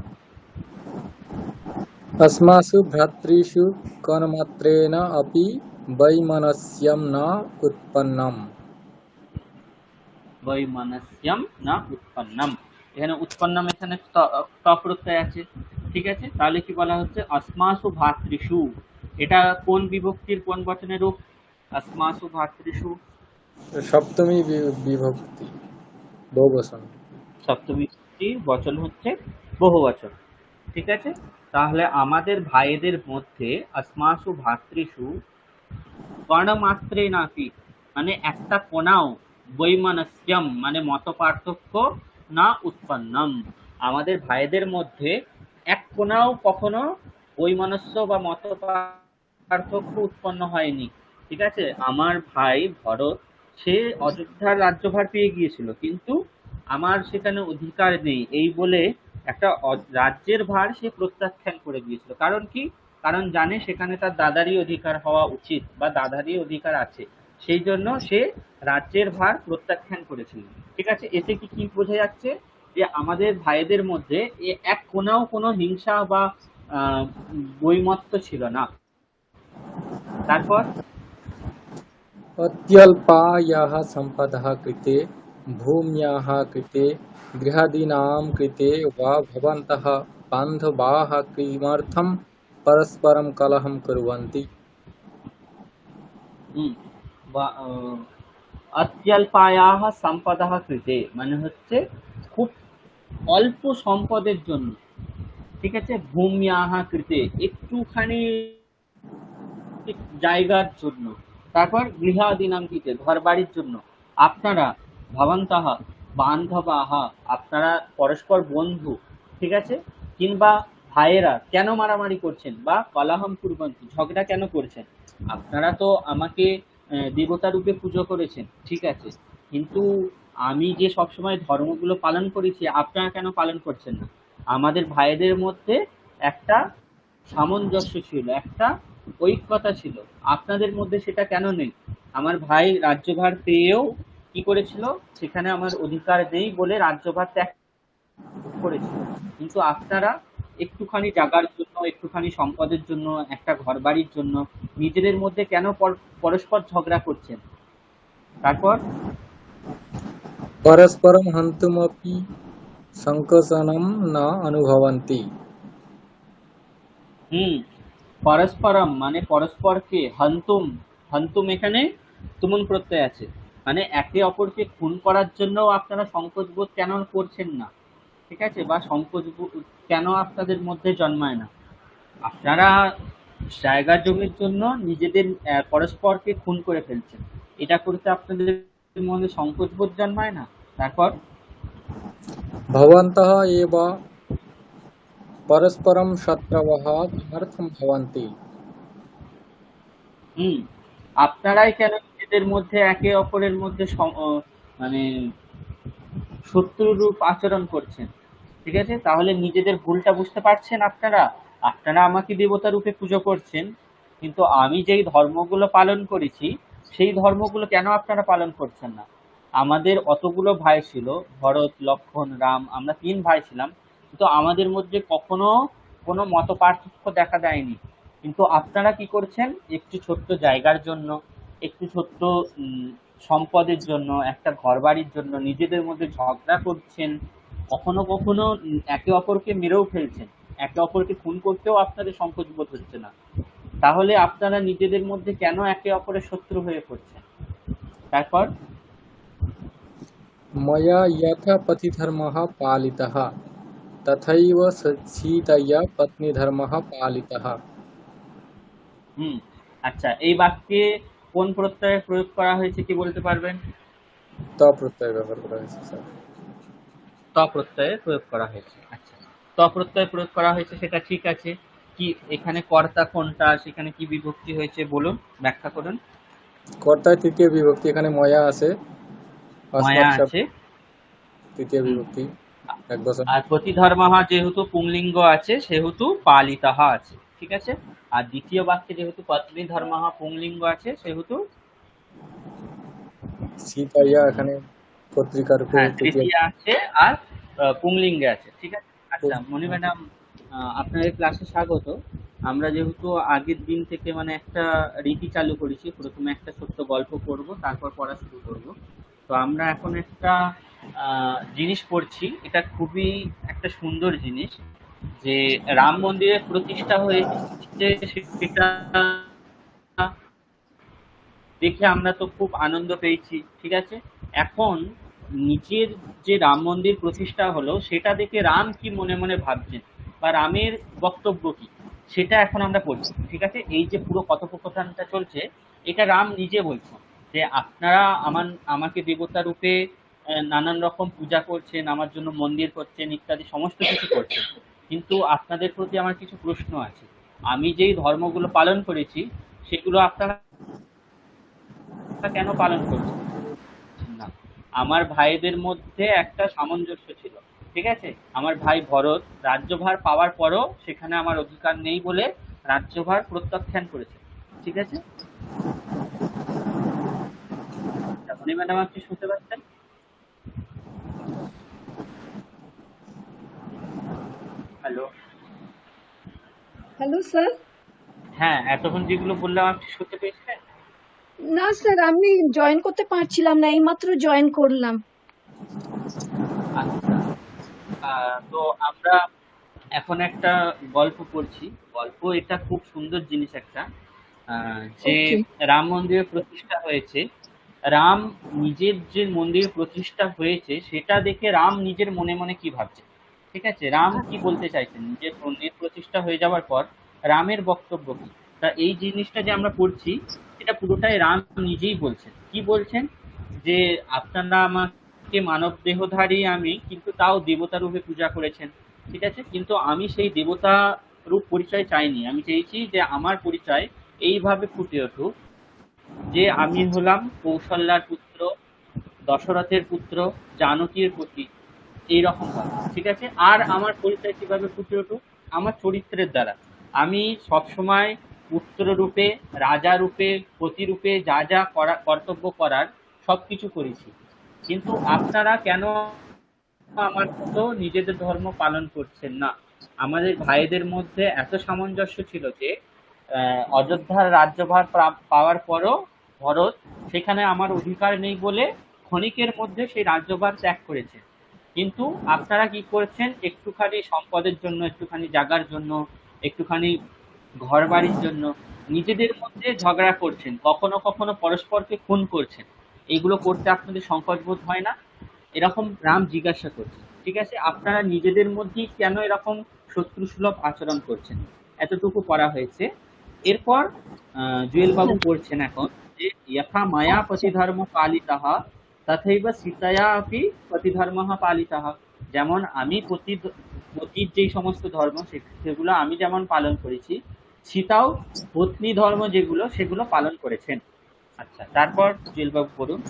अस्मासु भ्रातृषु कणमात्रेण अपि वैमनस्यं न उत्पन्नम् বৈমনস্যম না উৎপন্নম, এখানে উৎপন্নম এখানে ত প্রত্যয় আছে, ঠিক আছে। তাহলে কি বলা হচ্ছে, अस्मासु ভাতৃষু, এটা কোন বিভক্তির কোন বচনের রূপ? अस्मासु ভাতৃষু সপ্তমী বিভক্তি বহুবচন সপ্তমী বচন হচ্ছে বহুবচন, ঠিক আছে। তাহলে আমাদের ভাইদের মধ্যে अस्मासु ভাতৃষু কণমাত্রে নাপি, মানে একটা কোণাও, বৈমনস্যম মানে মত পার্থক্য, না উৎপন্নম, আমাদের ভাইদের মধ্যে এক কোণাও কখনো বৈমনস্য বা মত পার্থক্য উৎপন্ন হয়নি, ঠিক আছে। আমার ভাই ভরত সে অযোধ্যার রাজ্যভার পেয়ে গিয়েছিল, কিন্তু আমার সেখানে অধিকার নেই এই বলে একটা রাজ্যের ভার সে প্রত্যাখ্যান করে দিয়েছিল। কারণ কি, কারণ জানে সেখানে তার দাদারই অধিকার হওয়া উচিত বা দাদারই অধিকার আছে, সেই জন্য সে রাজ্যের ভার প্রত্যাখ্যান করেছিল, ঠিক আছে। এতে কি কি বোঝা যাচ্ছে, যে আমাদের ভাইদের মধ্যে এক কোনাও কোনো হিংসা বা আহ, বৈমত্য ছিল না। তারপর अत्यल्पायाः सम्पदः कृते भूम्याः कृते गृहादीनां कृते वा भवन्तः बान्धवाः किमर्थं परस्परं कलहं कुर्वन्ति। হুম, অত্যল্পায়াহ সম্পদাহ কৃতে মানে হচ্ছে খুব অল্প সম্পদের জন্য, ঠিক আছে, ভূম্যাহা কৃতে একটুখানি জায়গার জন্য, তারপর গৃহাদিনাম কৃতে ঘর বাড়ির জন্য আপনারা ভবন্তঃ বান্ধবাহা আপনারা পরস্পর বন্ধু, ঠিক আছে, কিংবা ভাইয়েরা কেন মারামারি করছেন বা কলাহম কুরবান্তি ঝগড়া কেন করছেন? আপনারা তো আমাকে দেবতা রূপে পুজো করেছেন, ঠিক আছে, কিন্তু আমি যে সবসময় ধর্মগুলো পালন করেছি আপনারা কেন পালন করছেন না? আমাদের ভাইদের মধ্যে একটা সামঞ্জস্য ছিল, একটা ঐক্যতা ছিল, আপনাদের মধ্যে সেটা কেন নেই? আমার ভাই রাজ্যভার পেয়েও কি করেছিল, সেখানে আমার অধিকার নেই বলে রাজ্যভার ত্যাগ করেছিল, কিন্তু আপনারা একটুখানি জায়গার জন্য, একটুখানি সম্পদের জন্য, একটা ঘর বাড়ির জন্য নিজেদের মধ্যে কেন পরস্পর ঝগড়া করছেন? তারপর परस्परं हन्तुमपि सङ्कोचनं न अनुभवन्ति। হুম, পরস্পরম মানে পরস্পরকে, হন্তুম, হন্তুম এখানে তুমুন প্রত্যয় আছে, মানে একে অপরকে খুন করার জন্য আপনারা সংকোচ বোধ কেন করছেন না, ঠিক আছে, বা সংকোচ কেন আপনাদের মধ্যে জন্মায় না? আপনারা জায়গা জমির জন্য নিজেদের পরস্পরকে খুন করে ফেলছেন, এটা করতে আপনাদের মধ্যে সংকোচ বোধ জন্মায় না? তারপর भवन्तः एव परस्परं शत्रवः किमर्थं भवन्ति। হুম, আপনারাই কেন নিজেদের মধ্যে একে অপরের মধ্যে মানে শত্রুরূপ আচরণ করছেন, ঠিক আছে, তাহলে নিজেদের ভুলটা বুঝতে পারছেন আপনারা? আপনারা আমাকে দেবতা রূপে পুজো করছেন, কিন্তু আমি যেই ধর্মগুলো পালন করেছি সেই ধর্মগুলো কেন আপনারা পালন করছেন না? আমাদের অতগুলো ভাই ছিল, ভরত, লক্ষ্মণ, রাম, আমরা 3 ভাই ছিলাম, কিন্তু আমাদের মধ্যে কখনো কোনো মত পার্থক্য দেখা দেয়নি, কিন্তু আপনারা কি করছেন, একটু ছোট্ট জায়গার জন্য, একটু ছোট্ট সম্পদের জন্য, একটা ঘর বাড়ির জন্য নিজেদের মধ্যে ঝগড়া করছেন, কখনো কখনো একে অপরকে মেরেও ফেলছেন, একে অপরকে খুন করতেও আপনাদের সংকোচ বোধ হচ্ছে না, তাহলে আপনারা নিজেদের মধ্যে কেন একে অপরের শত্রু হয়ে পড়ছেন? তারপর मया यथा पतिधर्मः पालितः तथैव सीतया पत्नीधर्मः पालितः। হুম, আচ্ছা, এই বাক্যে কোন প্রত্যয় প্রয়োগ করা হয়েছে কি বলতে পারবেন? त प्रत्यय ব্যবহার করা হয়েছে স্যার। ত প্রত্যয়ে প্রয়োগ করা হয়েছে। আচ্ছা, ত প্রত্যয় প্রয়োগ করা হয়েছে সেটা ঠিক আছে, কি এখানে কর্তা কোনটা, সেখানে কি বিভক্তি হয়েছে বলুন, ব্যাখ্যা করুন। কর্তায় তৃতীয় বিভক্তি, এখানে ময়া আছে, মায়া अस्मत् শব্দ আছে। তৃতীয় হুম, বিভক্তি এক বছর। আর প্রতিধর্মঃ যেহেতু পুংলিঙ্গ আছে সেহেতু পালিতঃ আছে, ঠিক আছে, আর দ্বিতীয় বাক্যে যেহেতু পত্নী ধর্মঃ পুংলিঙ্গ আছে সেহেতু সীতাইয়া এখানে কর্তৃকা রূপে হ্যাঁ তৃতীয়। তৃতীয়া আছে, আর পুংলিঙ্গে আছে, ঠিক আছে। আচ্ছা মনি ম্যাডাম, আপনাদের ক্লাসে স্বাগত। আমরা যেহেতু আগের দিন থেকে মানে একটা রীতি চালু করেছি, প্রথমে একটা ছোট্ট গল্প পড়বো তারপর পড়া শুরু করব। তো আমরা এখন একটা জিনিস পড়ছি, এটা খুবই একটা সুন্দর জিনিস, যে রাম মন্দিরের প্রতিষ্ঠা হয়েছে সেটা দেখে আমরা তো খুব আনন্দ পেয়েছি, ঠিক আছে। এখন নিচের যে রাম মন্দির প্রতিষ্ঠা হলো সেটা দেখে রাম কি মনে মনে ভাবছেন বা রামের বক্তব্য কি, সেটা এখন আমরা পড়ছি, ঠিক আছে। এই যে পুরো কথোপকথনটা চলছে এটা রাম নিজে বলছেন যে আপনারা আমাকে দেবতা রূপে নানান রকম পূজা করছেন, আমার জন্য মন্দির করছেন, ইত্যাদি সমস্ত কিছু করছেন, কিন্তু আপনাদের প্রতি আমার কিছু প্রশ্ন আছে। আমি যেই ধর্মগুলো পালন করেছি সেগুলো আপনারা কেন পালন করছেন না? আমার ভাইদের মধ্যে একটা সামঞ্জস্য ছিল, ঠিক আছে। আমার ভাই ভরত রাজ্যভার পাওয়ার পরও সেখানে আমার অধিকার নেই বলে রাজ্যভার প্রত্যাখ্যান করেছে, ঠিক আছে। ম্যাডাম আপনি শুনতে পাচ্ছেন? হ্যালো। Hello sir. হ্যাঁ, এতক্ষণ যেগুলো বললাম আপনি শুনতে পেয়েছিলেন? না স্যার, আমি জয়েন করতে পারছিলাম না, এইমাত্র জয়েন করলাম। আচ্ছা। তো আমরা এখন একটা গল্প পড়ছি। গল্প এটা খুব সুন্দর জিনিস একটা। যে ওকে। রাম মন্দিরের প্রতিষ্ঠা হয়েছে। রাম নিজের যে মন্দির প্রতিষ্ঠা হয়েছে সেটা দেখে রাম নিজের মনে মনে কি ভাবছে, ঠিক আছে, রাম কি বলতে চাইছেন নিজের মন্দির প্রতিষ্ঠা হয়ে যাওয়ার পর রামের বক্তব্য কি। তা এই জিনিসটা যে আমরা পড়ছি এটা পুরোটাই রাম নিজেই বলছেন। কি বলছেন? যে আপনারা আমাকে মানব দেহধারী আমি, কিন্তু তাও দেবতা রূপে পূজা করেছেন, ঠিক আছে, কিন্তু আমি সেই দেবতা রূপ পরিচয় চাইনি। আমি চেয়েছি যে আমার পরিচয় এইভাবে ফুটে উঠুক যে আমি হলাম কৌশল্যার পুত্র, দশরথের পুত্র, জানকীর পতি, এইরকম ভাবে, ঠিক আছে। আর আমার পরিচয় কিভাবে ফুটে উঠুক? আমার চরিত্রের দ্বারা। আমি সবসময় পুত্র রূপে, রাজা রূপে, পতি রূপে যা যা করা কর্তব্য করার সব কিছু করেছি, কিন্তু আপনারা কেন আমার মতো নিজেদের ধর্ম পালন করছেন না? আমাদের ভাইদের মধ্যে এত সামঞ্জস্য ছিল যে অযোধ্যার রাজ্যভার পাওয়ার পরও ভরত সেখানে আমার অধিকার নেই বলে ক্ষণিকের মধ্যে সেই রাজ্যভার ত্যাগ করেছে। কিন্তু আপনারা কি করছেন? একটুখানি সম্পদের জন্য, একটুখানি জাগার জন্য, একটুখানি ঘর বাড়ির জন্য নিজেদের মধ্যে ঝগড়া করছেন, কখনো কখনো পরস্পরকে খুন করছেন। এগুলো করতে আপনাদের সংকোচ বোধ হয় না? এরকম রাম জিজ্ঞাসা করছে, ঠিক আছে, আপনারা নিজেদের মধ্যেই কেন এরকম শত্রুসুলভ আচরণ করছেন? এতটুকু করা হয়েছে। এরপর জুয়েল বাবু পড়ছেন এখন যে যথা মায়া প্রতিধর্ম পালিতাহা তথৈব সীতায়া আপি প্রতিধর্ম পালিতাহা। যেমন আমি পতির যেই সমস্ত ধর্ম সেগুলো আমি যেমন পালন করেছি, সীতাও পত্নী ধর্ম যেগুলো সেগুলো পালন করেছেন। আচ্ছা, তারপর জুয়েল বাবু পড়ুন।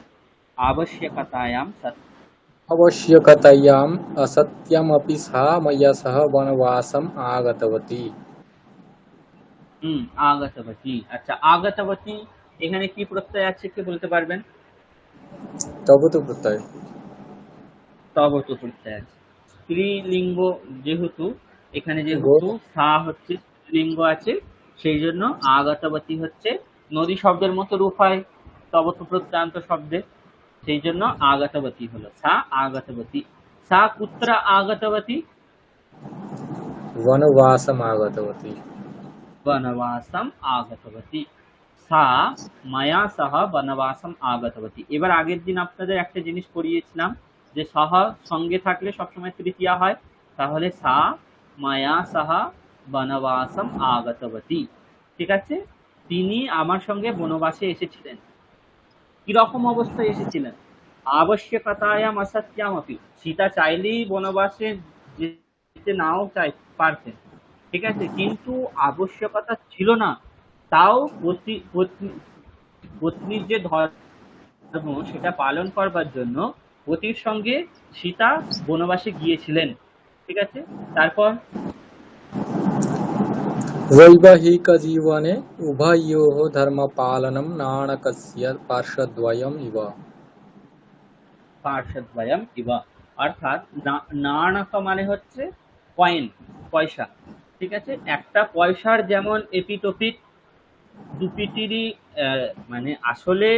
আবশ্যকতায়াম সৎ। आवश्यकतायाम् असत्यमपि सा मया सह वनवासम् आगतवती। আগতবতী। আচ্ছা, আগতবতী এখানে কি প্রত্যয় আছে কি বলতে পারবেন? तब तो प्रत्यय। তবতু প্রত্যয় আছে। স্ত্রীলিঙ্গ যেহেতু, এখানে गो যেহেতু সা হচ্ছে লিঙ্গ আছে, সেই জন্য আগতবতী হচ্ছে নদী শব্দের মতো রূপ হয় তবতু প্রত্যয়ান্ত শব্দে, সেই জন্য আগতবতী হলো। সা আগতবতী। সা কুত্র আগতবতী? वनवासम् आगतवती। বনবাসম আগতবতী। সা মায়া সহ বনবাসম আগতবতী। এবার আগের দিন আপনাদের একটা জিনিস পড়িয়েছিলাম যে সহ সঙ্গে থাকলে সবসময় তৃতীয়া হয়, তাহলে সা মায়া সহ বনবাসম আগতবতী, ঠিক আছে। তিনি আমার সঙ্গে বনবাসে এসেছিলেন। কিরকম অবস্থায় এসেছিলেন? আবশ্যকতায়াম অসত্যামপি। সীতা চাইলেই বনবাসে যেতে নাও পারতেন, ঠিক আছে, কিন্তু আবশ্যকতা ছিল না। তাও পত্নীর যে ধর্ম সেটা পালন করবার জন্য পতির সঙ্গে সীতা বনবাসে গিয়েছিলেন, ঠিক আছে। তারপর वैवाहिकजीवने उभयोः धर्मपालनं नाणकस्य पार्श्वद्वयम् इव। পার্শ্বদ্বয়ম ইবা, অর্থাৎ নাণক মানে হচ্ছে কয়েন, পয়সা, ঠিক আছে। একটা পয়সার যেমন এপিট ওপিট দুপিটিরই মানে আসলে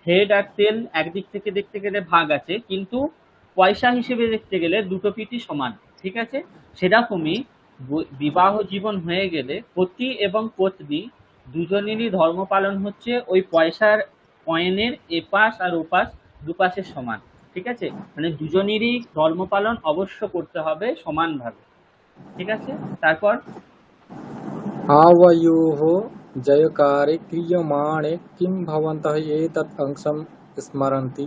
হেড আর টেল একদিক থেকে দেখতে গেলে ভাগ আছে, কিন্তু পয়সা হিসেবে দেখতে গেলে দুটো পিঠই সমান, ঠিক আছে। সেরকমই বিবাহ জীবন হয়ে গেলে পতি এবং পত্নী দুজনেরই ধর্ম পালন হচ্ছে ওই পয়সার কয়েনের এপাশ আর ওপাশ দুপাশের সমান, ঠিক আছে, মানে দুজনেরই ধর্ম পালন অবশ্য করতে হবে সমানভাবে, ঠিক আছে। তারপর आवयोः जयकारे क्रियमाणे किं भवन्तः एतत् अंशं स्मरन्ति?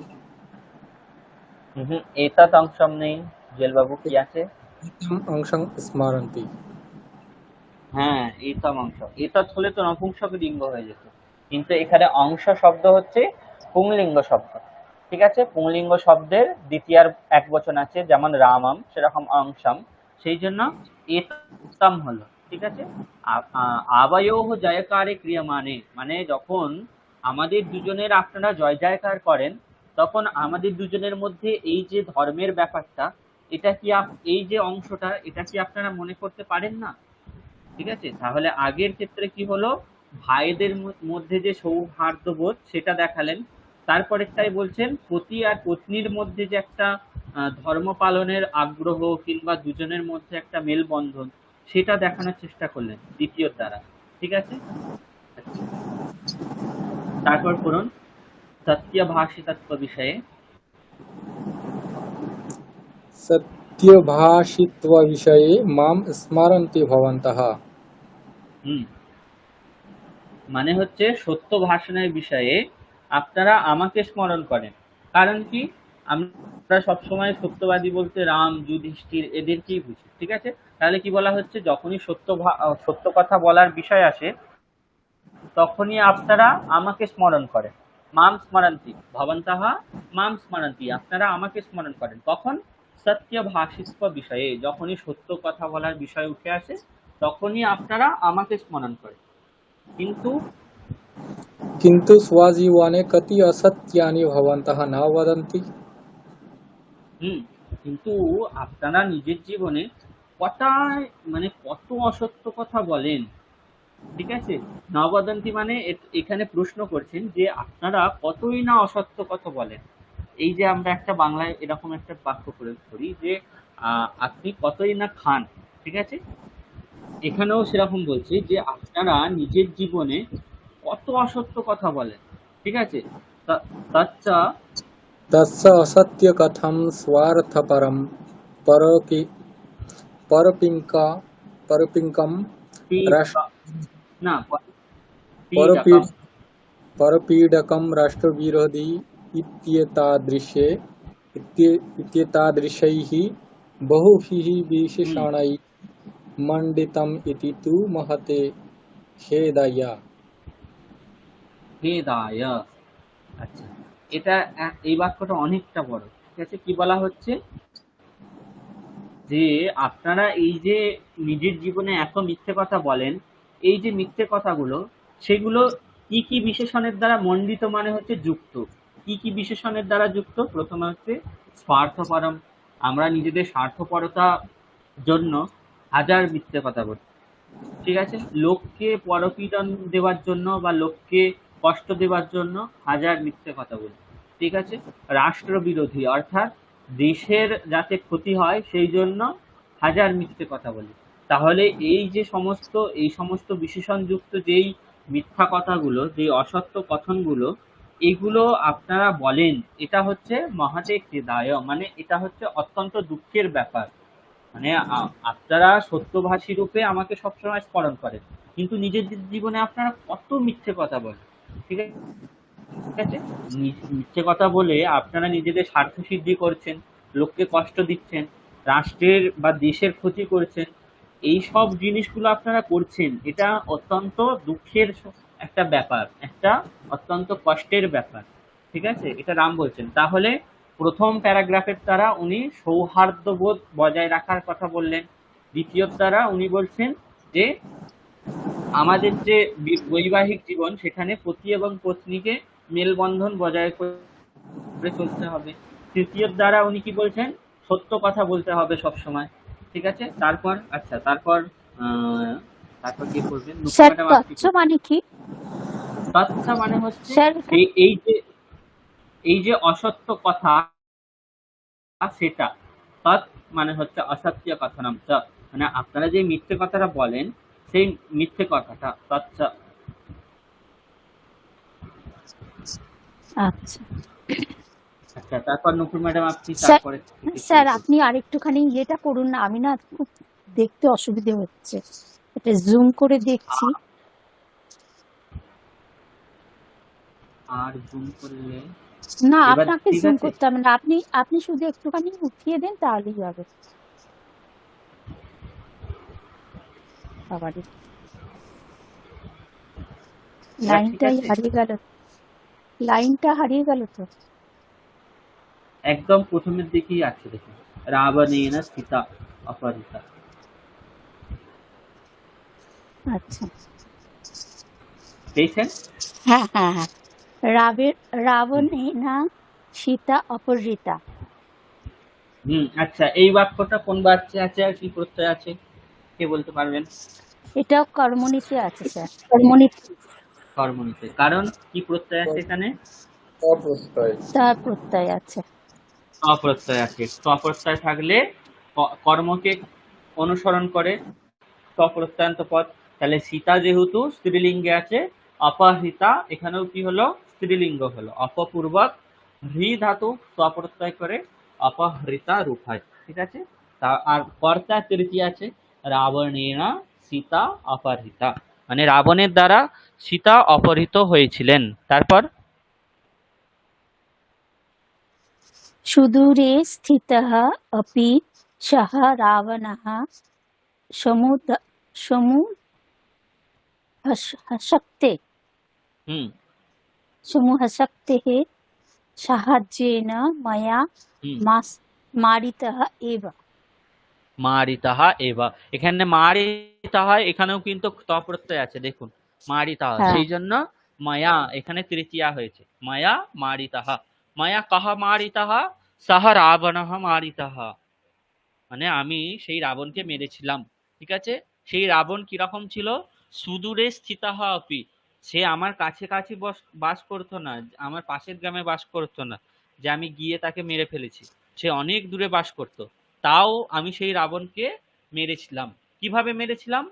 এতৎ অংশম নেই। জেলবাবু কি আছে? एतम् अंशं स्मरन्ति। হ্যাঁ, এতম অংশ। এতৎ হলে তো নপুংসক লিঙ্গ হয়ে যেত, কিন্তু এখানে অংশ শব্দ হচ্ছে পুংলিঙ্গ শব্দ, ঠিক আছে। পুংলিঙ্গ শব্দের দ্বিতীয়ার এক বচন আছে, যেমন রামম সেরকম অংশম, সেই জন্য এতম হলো, ঠিক আছে। আবয়োহ জয়কারে ক্রিয়মানে মানে যখন আমাদের দুজনের আপনারা জয় জয়কার করেন, তখন আমাদের দুজনের মধ্যে এই যে ধর্মের ব্যাপারটা এটা কি এই যে অংশটা, এটা কি আপনারা মনে করতে পারেন না? ঠিক আছে, তাহলে আগের ক্ষেত্রে কি হলো, ভাইদের মধ্যে যে সৌহার্দ্যবোধ সেটা দেখালেন, তারপরেরটাই বলছেন পতি আর পত্নীর মধ্যে যে একটা ধর্ম পালনের আগ্রহ কিংবা দুজনের মধ্যে একটা মেলবন্ধন, সেটা দেখানোর চেষ্টা করলেন দ্বিতীয় দ্বারা। ঠিক আছে, তারপর করুন সত্য ভাষিতত্ব বিষয়ে। सत्यभाषित्व विषये मां स्मरन्ति भवन्तः। হুম, মানে হচ্ছে সত্য ভাষণের বিষয়ে আপনারা আমাকে স্মরণ করেন। কারণ কি, আমরা সবসময় সত্যবাদী বলতে রাম, যুধিষ্ঠির এদেরকেই বুঝি। ঠিক আছে, তাহলে কি বলা হচ্ছে, যখনই সত্য কথা বলার বিষয় আসে তখনই আপনারা আমাকে স্মরণ করেন। মাম স্মরন্তি ভবন্তঃ, মাম স্মরন্তি, আপনারা আমাকে স্মরণ করেন। কখন? সত্য ভাষিত্ব বিষয়ে, যখনই সত্য কথা বলার বিষয় উঠে আসে তখনই আপনারা আমাকে স্মরণ করেন। কিন্তু किन्तु स्वजीवने कति असत्यानि भवन्तः न वदन्ति। কিন্তু আপনারা নিজের জীবনে কত অসত্য কথা বলেন। ঠিক আছে, নবদন্তি মানে এখানে প্রশ্ন করছেন যে আপনারা কতই না অসত্য কথা বলেন। এই যে আমরা একটা বাংলায় এরকম একটা বাক্য প্রয়োগ করি যে আপনি কতই না খান। ঠিক আছে, এখানেও সেরকম বলছে যে আপনারা নিজের জীবনে কত অসত্য কথা বলেন। ঠিক আছে, তাচ্চা तस्य असत्यकथं स्वार्थपरं परोपि परपिङ्कं राष्ट्र না परपीड परपीडकं राष्ट्रविरोधी इत्येतादृशैः बहुभिः विशेषणैः मण्डितम् इति तु महते खेदाय। হেদায়। আচ্ছা, এটা এই বাক্যটা অনেকটা বড়। ঠিক আছে, কি বলা হচ্ছে যে আপনারা এই যে নিজের জীবনে এত মিথ্যে কথা বলেন, এই যে মিথ্যে কথাগুলো সেগুলো কি কি বিশেষণের দ্বারা মণ্ডিত, মানে হচ্ছে যুক্ত। কি কি বিশেষণের দ্বারা যুক্ত? প্রথমে হচ্ছে স্বার্থপরম, আমরা নিজেদের স্বার্থপরতা জন্য হাজার মিথ্যে কথা বলি। ঠিক আছে, লোককে পরপীড়ন দেওয়ার জন্য বা লোককে কষ্ট দেওয়ার জন্য হাজার মিথ্যে কথা বলি। ঠিক আছে, রাষ্ট্রবিরোধী অর্থাৎ দেশের যাতে ক্ষতি হয় সেই জন্য হাজার মিথ্যে কথা বলি। তাহলে এই সমস্ত বিশেষণযুক্ত যেই মিথ্যা কথাগুলো, যেই অসত্য কথনগুলো, এগুলো আপনারা বলেন, এটা হচ্ছে মহাতে খেদায়, মানে এটা হচ্ছে অত্যন্ত দুঃখের ব্যাপার। মানে আপনারা সত্যভাষী রূপে আমাকে সবসময় স্মরণ করেন, কিন্তু নিজের জীবনে আপনারা কত মিথ্যে কথা বলেন। ঠিক আছে, মিথ্যে কথা বলে আপনারা নিজেদের স্বার্থ সিদ্ধি করছেন, লোককে কষ্ট দিচ্ছেন, রাষ্ট্রের বা দেশের ক্ষতি করছেন। এই সব জিনিসগুলো আপনারা করছেন, এটা অত্যন্ত দুঃখের একটা ব্যাপার, একটা অত্যন্ত কষ্টের ব্যাপার। ঠিক আছে, এটা রাম বলছেন। তাহলে প্রথম প্যারাগ্রাফের দ্বারা উনি সৌহার্দ্যবোধ বজায় রাখার কথা বললেন, দ্বিতীয় দ্বারা উনি বলছেন যে আমাদের যে বৈবাহিক জীবন সেখানে পতি এবং পত্নীকে মেলবন্ধন বজায় করে চলতে হবে। তৃতীয় দ্বারা উনি কি বলছেন, সত্য কথা বলতে হবে সব সময়। ঠিক আছে, তারপর তারপর কি করবেন স্যার ম্যাডাম? তথ্য মানে কি তথ্য মানে হচ্ছে স্যার? এই যে অসত্য কথা, সেটা তৎ মানে হচ্ছে অসত্য কথনম চ, মানে আপনারা যে মিথ্যে কথাটা বলেন সেই মিথ্যে কথাটা তৎ। আচ্ছা আচ্ছা, তারপর নকুল ম্যাডাম আপনি স্যার, তারপরে স্যার আপনি আরেকটুখানি ইয়েটা করুন না, আমি না খুব দেখতে অসুবিধে হচ্ছে, এটা জুম করে দেখছি। আর জুম করলে না, এবার আপনাকে ঠিক জুম আছে? করতে হবে না, আপনি শুধু একটুখানি উঠিয়ে দেন তাহলেই হবে। বাবারে, এবার ঠিক লাইনটাই আছে? হারিয়ে গেল, লাইনটা হারিয়ে গেল তো। একদম প্রথমের দিকেই আছে, দেখুন, রাবণেন সীতা অপহৃতা। আচ্ছা, পেয়েছেন? হ্যাঁ হ্যাঁ হ্যাঁ, রাবণেনা সীতা অপহৃতা। আচ্ছা, এই বাক্যটা কোন বাচ্চা আছে আর কি প্রত্যয় আছে কে বলতে পারবেন? এটাও কর্মণীতে আছে স্যার, কর্মণীতে কর্মণীতে। কারণ কি প্রত্যয় আছে এখানে? অপ্রত্যয়। তার প্রত্যয় আছে। অপ্রত্যয় আছে। স্বপ্রত্যয় থাকলে কর্মকে অনুসরণ করে স্বপ্রত্যয়ান্ত পদ। তাহলে সীতা যেহেতু স্ত্রীলিঙ্গে আছে, অপহৃতা এখানেও কি হলো? স্ত্রীলিঙ্গ হলো। অপপূর্বক হ্রি ধাতু স্বপ্রত্যয় করে অপহৃতা রূপ হয়। ঠিক আছে। তা আর কর্তা তৃতীয় আছে, রাবণেনা সীতা অপহৃতা, মানে রাবণের দ্বারা সীতা অপহৃত হয়েছিলেন। তারপর সুদূরে স্থিতः अपि सः रावणः समूहशक्ते হুম समूहशक्तेः साहाय्येन मया হুম मारितः एव। মারিতাহা এবা, এখানে মারিতাহা এখানেও কিন্তু তপ্রত্যয় আছে, দেখুন মারিতাহা, হ্যাঁ, সেই জন্য মায়া এখানে তৃতীয়া হয়েছে। মায়া মারিতাহা, মায়া কাহা মারিতাহা, সাহা রাবণঃ মারিতাহা, মানে আমি সেই রাবণকে মেরেছিলাম। ঠিক আছে। সেই রাবণ কিরকম ছিল? সুদূরে স্থিতাহা অপি, সে আমার কাছে কাছে বাস করতো না, আমার পাশের গ্রামে বাস করতো না, যে আমি গিয়ে তাকে মেরে ফেলেছি। সে অনেক দূরে বাস করতো, তাও আমি সেই রাবণকে মেরেছিলাম। কিভাবে মেরেছিলাম?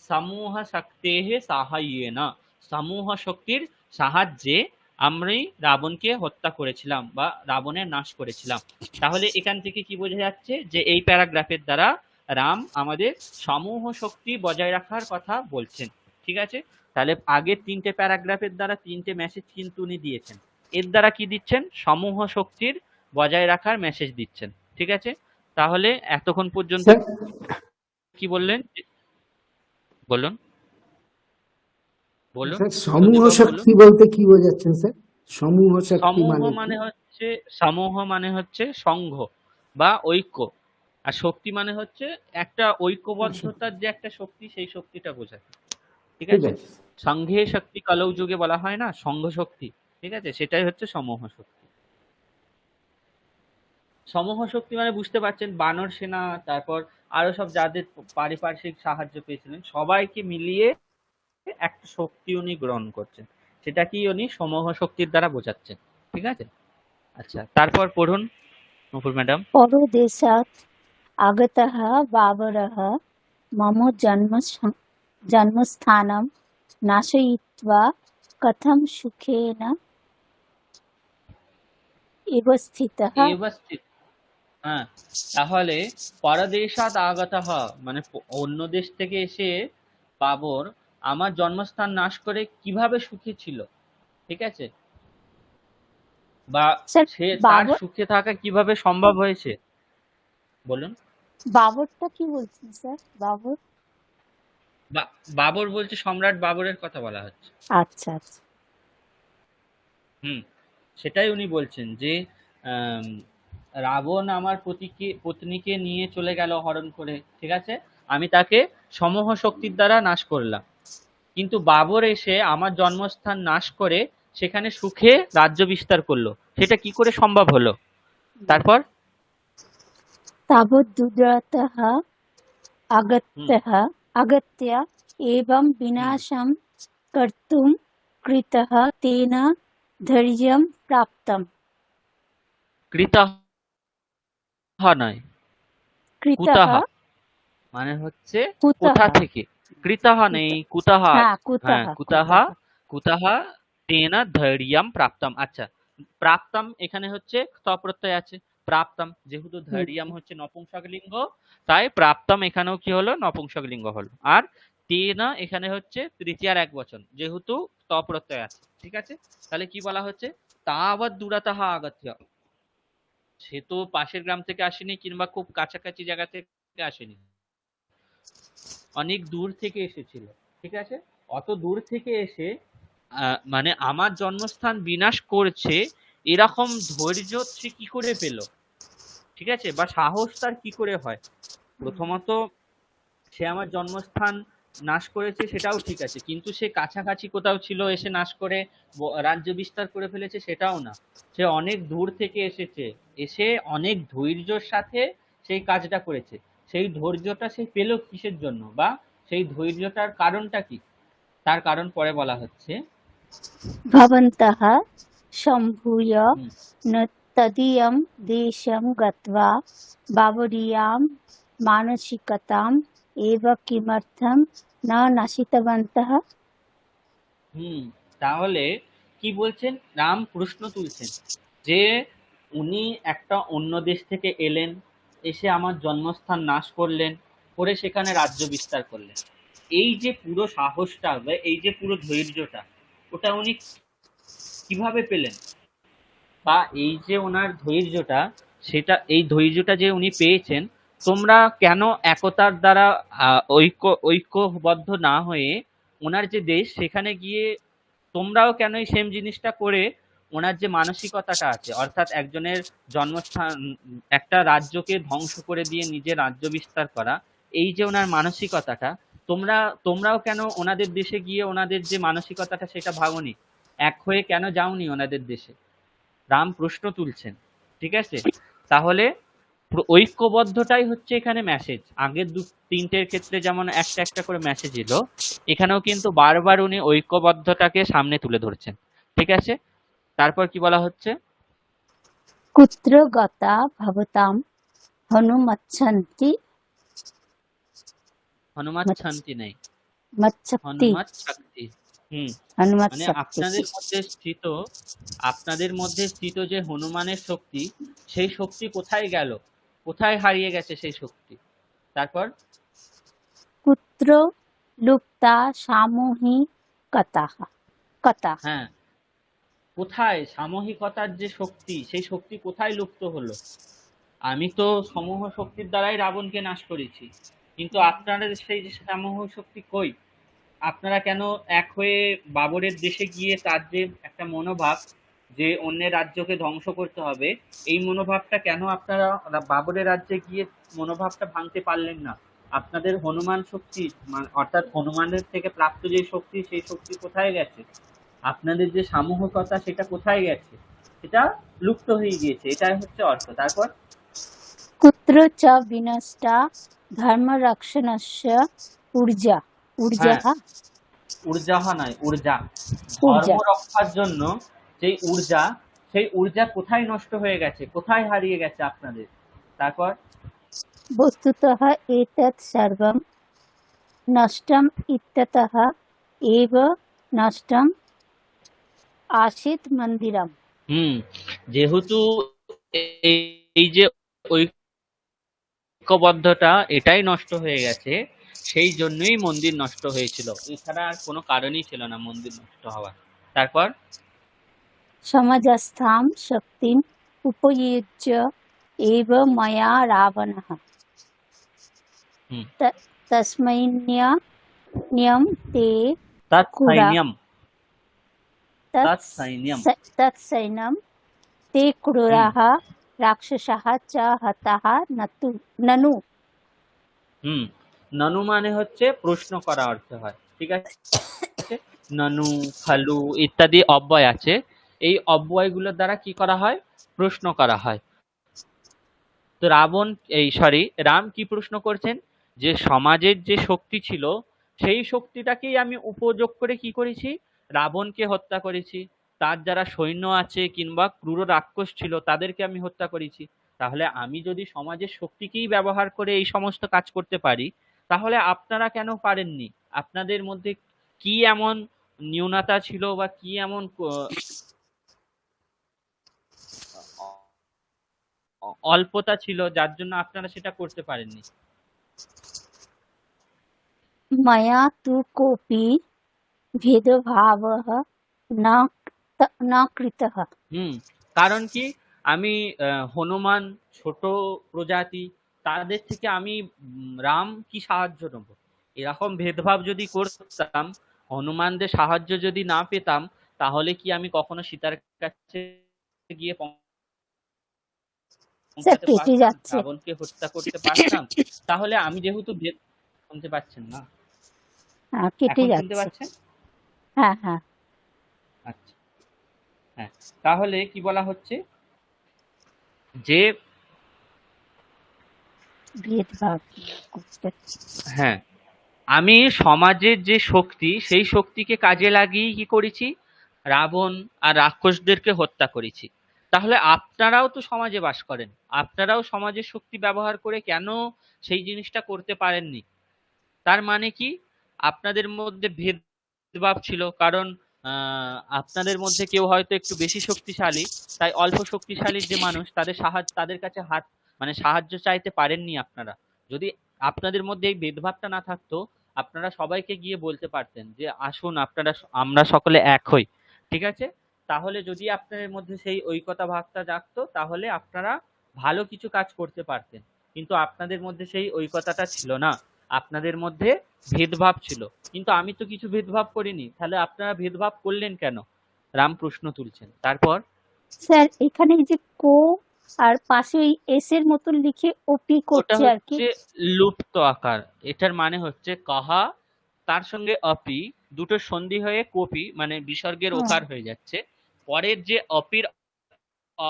সমূহ শক্তেহে সাহায্যেনা, সমূহ শক্তির সাহায্যে আমি রাবণকে হত্যা করেছিলাম বা রাবণের নাশ করেছিলাম। তাহলে এখান থেকে কি বোঝা যাচ্ছে? যে এই প্যারাগ্রাফের দ্বারা রাম আমাদের সমূহ শক্তি বজায় রাখার কথা বলছেন। ঠিক আছে। তাহলে আগের তিনটে প্যারাগ্রাফের দ্বারা তিনটে মেসেজ কিন্তু উনি দিয়েছেন, এর দ্বারা কি দিচ্ছেন? সমূহ শক্তির বজায় রাখার মেসেজ দিচ্ছেন। ঠিক আছে। তাহলে এতক্ষণ পর্যন্ত স্যার কি বললেন? বলুন বলুন স্যার সমূহ জ্যোতিবাবু বলুন। শক্তি বলতে কি বোঝাচ্ছেন স্যার? সমূহ শক্তি সমূহ মানে কি? মানে হচ্ছে, সমূহ মানে হচ্ছে সংঘ বা ঐক্য, আর শক্তি মানে হচ্ছে একটা ঐক্যবদ্ধতার যে একটা শক্তি, সেই শক্তিটা বোঝায়। ঠিক ঠিক আছে। আছে। সংঘে শক্তি কলৌ যুগে বলা হয় না, সংঘ শক্তি। ঠিক আছে, সেটাই হচ্ছে সমূহ শক্তি। সমূহ শক্তি মানে বুঝতে পারছেন, বানর সেনা, তারপর আরো সব যাদের পারিপার্শ্বিক সাহায্য পেয়েছিলেন, সবাইকে মিলিয়ে একটা শক্তি উনি গ্রহণ করছেন, সেটা কি উনি সমূহ শক্তির দ্বারা বোঝাচ্ছেন। ঠিক আছে। আচ্ছা, তারপর পড়ুন নুপুর ম্যাডাম। পরদেशात् आगतः बाबरः मम जन्मस्थानं नाशयित्वा कथं सुखेन एव स्थितः। এবাস্থিত, হ্যাঁ। তাহলে পরদেশাৎ আগতঃ মানে অন্য দেশ থেকে এসে বাবর আমার জন্মস্থান নাশ করে কিভাবে সুখী ছিল। ঠিক আছে। বা স্যার সে তার বাবর, সুখে থাকা কিভাবে সম্ভব হয়েছে, বলুন। বাবরটা কি বলছেন স্যার? বাবর, বাবর বলছে, সম্রাট বাবরের কথা বলা হচ্ছে। আচ্ছা আচ্ছা। হুম, সেটাই উনি বলছেন যে আম, রাবণ আমার পত্নীকে নিয়ে চলে গেল হরণ করে। ঠিক আছে। আমি তাকে সমূহ শক্তির দ্বারা নাশ করলাম, কিন্তু বাবর এসে আমার জন্মস্থান নাশ করে সেখানে সুখে রাজ্য বিস্তার করলো, সেটা কি করে সম্ভব হলো? তারপর तावद्दुर्दतः হুম आगत्य एवं विनाशं कर्तुं कृतः तेन धैर्यं प्राप्तम्। কৃতः নয়, कृतः কুতः মানে হচ্ছে कुतः, কোথা থেকে। কৃতः নেই, কুতः। হ্যাঁ কুতः, হ্যাঁ, কুতः কুতः তেন ধৈর্যম প্রাপ্তম। আচ্ছা, প্রাপ্তম এখানে হচ্ছে তপ্রত্যয় আছে, প্রাপ্তম যেহেতু ধৈর্যম হচ্ছে নপুংসকলিঙ্গ, তাই প্রাপ্তম এখানেও কি হলো? নপুংসকলিঙ্গ হলো। আর তেন এখানে হচ্ছে তৃতীয়ার এক বচন, যেহেতু তপ্রত্যয় আছে। ঠিক আছে। তাহলে কি বলা হচ্ছে? তাবৎ দূরতঃ আগত্য, সে তো পাশের গ্রাম থেকে আসেনি কিংবা খুব কাছাকাছি জায়গা থেকে আসেনি, অনেক দূর থেকে এসেছিল। ঠিক আছে। অত দূর থেকে এসে মানে আমার জন্মস্থান বিনাশ করছে, এরকম ধৈর্য সে কি করে পেল? ঠিক আছে, বা সাহস তার কি করে হয়? প্রথমত সে আমার জন্মস্থান নাশ করেছে সেটাও ঠিক আছে, কিন্তু সে কাছাকাছি কোথাও ছিল এসে নাশ করে রাজ্য বিস্তার করে ফেলেছে সেটাও না। সে অনেক দূর থেকে এসেছে, এসে অনেক ধৈর্যের সাথে সেই কাজটা করেছে। সেই ধৈর্যটা সে পেল কিসের জন্য, বা সেই ধৈর্যটার কারণটা কি, তার কারণ পরে বলা হচ্ছে। भवन्तः सम्भूय হুম, न तदीयं देशं गत्वा बावरीयां मानसिकताम् एव किमर्थं न नाशितवन्तः। হুম, তাহলে কি বলছেন, রাম প্রশ্ন তুলছেন যে উনি একটা অন্য দেশ থেকে এলেন, এসে আমার জন্মস্থান নাশ করলেন, করে সেখানে রাজ্য বিস্তার করলেন। এই যে পুরো সাহসটা বা এই যে পুরো ধৈর্যটা, ওটা উনি কিভাবে পেলেন, বা এই যে ওনার ধৈর্যটা, সেটা এই ধৈর্যটা যে উনি পেয়েছেন, তোমরা কেন একতার দ্বারা ঐক্যবদ্ধ না হয়ে ওনার যে দেশ সেখানে গিয়ে তোমরাও কেন এই সেম জিনিসটা করে ওনার যে মানসিকতাটা আছে, অর্থাৎ একজনের জন্মস্থান, একটা রাজ্যকে ধ্বংস করে দিয়ে নিজের রাজ্য বিস্তার করা, এই যে ওনার মানসিকতাটা, তোমরাও কেন ওনাদের দেশে গিয়ে ওনাদের যে মানসিকতাটা সেটা ভাঙনি, এক হয়ে কেন যাওনি ওনাদের দেশে? রাম প্রশ্ন তুলছেন, ঠিক আছে? তাহলে ঐক্যবদ্ধটাই হচ্ছে এখানে মেসেজ। আগের তিনটের ক্ষেত্রে যেমন একটা একটা করে মেসেজ এলো, এখানেও কিন্তু বারবার উনি ঐক্যবদ্ধটাকে সামনে তুলে ধরছেন, ঠিক আছে? তারপর কি বলা হচ্ছে? कुत्र गता भवतां हनुमत्सन्ति হনুমাত मत्- শান্তি নেই, मत्सक्ति হনুমাত শক্তি। হুম, মানে हनुमत्सक्ति। আপনাদের মধ্যে স্থিত যে হনুমানের শক্তি, সেই শক্তি কোথায় গেল, কোথায় হারিয়ে গেছে সেই শক্তি? তারপর कुत्र लुप्ता सामूहिकता कथा। হ্যাঁ, কোথায় সামূহিকতার যে শক্তি, সেই শক্তি কোথায় লুপ্ত হলো? আমি তো সমূহ শক্তির দ্বারাই রাবণকে নাশ করেছি, কিন্তু আপনাদের সেই যে সমূহ শক্তি কই? আপনারা কেন এক হয়ে বাবরের দেশে গিয়ে তার যে একটা মনোভাব যে অন্যের রাজ্যকে ধ্বংস করতে হবে, এই মনোভাবটা কেন আপনারা বাবরের রাজ্যে গিয়ে মনোভাবটা ভাঙতে পারলেন না? আপনাদের হনুমান শক্তি, অর্থাৎ হনুমানের থেকে প্রাপ্ত যে শক্তি, সেই শক্তি কোথায় গেছে? আপনাদের যে সামূহিকতা সেটা কোথায় গেছে? এটা লুপ্ত হয়ে গিয়েছে, এটাই হচ্ছে অর্থ। তারপর कुत्र च विनष्टा धर्मरक्षणस्य ऊर्जा ऊर्जा হ্যাঁ, ঊর্জাহা নয়, ঊর্জা। ऊर्जा ধর্ম রক্ষার জন্য যেই ঊর্জা, সেই ঊর্জা কোথায় নষ্ট হয়ে গেছে, কোথায় হারিয়ে গেছে আপনাদের? তারপর वस्तुतः एतत् सर्वं नष्टम् इत्यतः एव नष्टम् आसीत् मन्दिरम्। হুম, যেহেতু এই এই যে ঐক্যবদ্ধতা এটাই নষ্ট হয়ে গেছে, সেই জন্যই মন্দির নষ্ট হয়েছিল, এছাড়া আর কোনো কারণই ছিল না মন্দির নষ্ট হওয়ার। তারপর समजस्थां शक्तिम् उपयुज्य एव मया रावणः হুম, तस्मैन्यं ते তৎ कुरा সৈন্যম, तत् तत्सैन्यं। तत्सैन्यं ते क्रूराः राक्षसाः च हताः ननु। হুম, ননু মানে হচ্ছে প্রশ্ন করা অর্থ হয়, ঠিক আছে? ননু, খালু ইত্যাদি অব্যয় আছে, এই অব্যয়গুলোর দ্বারা কি করা হয়? প্রশ্ন করা হয়। তো রাম কি প্রশ্ন করছেন? যে সমাজের যে শক্তি ছিল, সেই শক্তিটাকেই আমি উপযোগ করে কি করেছি? রাবণকে হত্যা করেছি। তার যারা সৈন্য আছে কিংবা ক্রূর রাক্ষস ছিল তাদেরকে আমি হত্যা করেছি। তাহলে আমি যদি সমাজের শক্তিকেই ব্যবহার করে এই সমস্ত কাজ করতে পারি, তাহলে আপনারা কেন পারেননি? আপনাদের মধ্যে কি এমন ন্যূনতা ছিল, বা কি এমন অল্পতা ছিল যার জন্য আপনারা সেটা করতে পারেননি? मया तु कोऽपि भेदभावः न न कृतः। হুম, কারণ কি? আমি হনুমান ছোট প্রজাতি, তাদের থেকে আমি রাম কি সাহায্য নেব? এরকম ভেদভাব যদি করতাম, হনুমানদের সাহায্য যদি না পেতাম, তাহলে কি আমি কখনো সীতার কাছে গিয়ে স্যার পৌঁছাতে কেটে পারতাম, যাচ্ছে। রাবণকে হত্যা করতে পারতাম? তাহলে আমি যেহেতু শুনতে পাচ্ছেন না, হ্যাঁ, কেটে এখন শুনতে যাচ্ছে। পাচ্ছেন? হ্যাঁ হ্যাঁ। আচ্ছা, হ্যাঁ। তাহলে কি বলা হচ্ছে যে ভেদভাব করতে। হ্যাঁ, আমি সমাজের যে শক্তি সেই শক্তিকে কাজে লাগিয়ে কি করেছি, রাবণ আর রাক্ষসদেরকে হত্যা করেছি। তাহলে আপনারাও তো সমাজে বাস করেন, আপনারাও সমাজের শক্তি ব্যবহার করে কেন সেই জিনিসটা করতে পারেননি? তার মানে কি, আপনাদের মধ্যে ভেদভাব ছিল, কারণ আপনাদের মধ্যে কেউ হয়তো একটু বেশি শক্তিশালী, তাই অল্প শক্তিশালী যে মানুষ তাদের কাছে হাত মানে সাহায্য চাইতে পারেননি আপনারা। যদি আপনাদের মধ্যে এই ভেদভাবটা না থাকতো, আপনারা সবাইকে গিয়ে বলতে পারতেন যে আসুন আমরা সকলে এক হই, ঠিক আছে? তাহলে যদি আপনাদের মধ্যে সেই ঐকতা ভাবটা জাগতো, তাহলে আপনারা ভালো কিছু কাজ করতে পারতেন। কিন্তু আপনাদের মধ্যে সেই ঐকতাটা ছিল না, আপনাদের মধ্যে ভেদভাব ছিল। কিন্তু আমি তো কিছু ভেদভাব করিনি, তাহলে আপনারা ভেদভাব করলেন কেন? রাম প্রশ্ন তুলছেন। তারপর স্যার এখানে এই যে কো আর পাশে ওই এস এর মতন লিখে ওপি ওটা করছে আর কি। হচ্ছে লুপ্ত আকার। এটার মানে হচ্ছে কাহা, তার সঙ্গে অপি দুটো সন্ধি হয়ে কপি মানে বিসর্গের হুম, ওকার হয়ে যাচ্ছে। পরের যে অপির অটা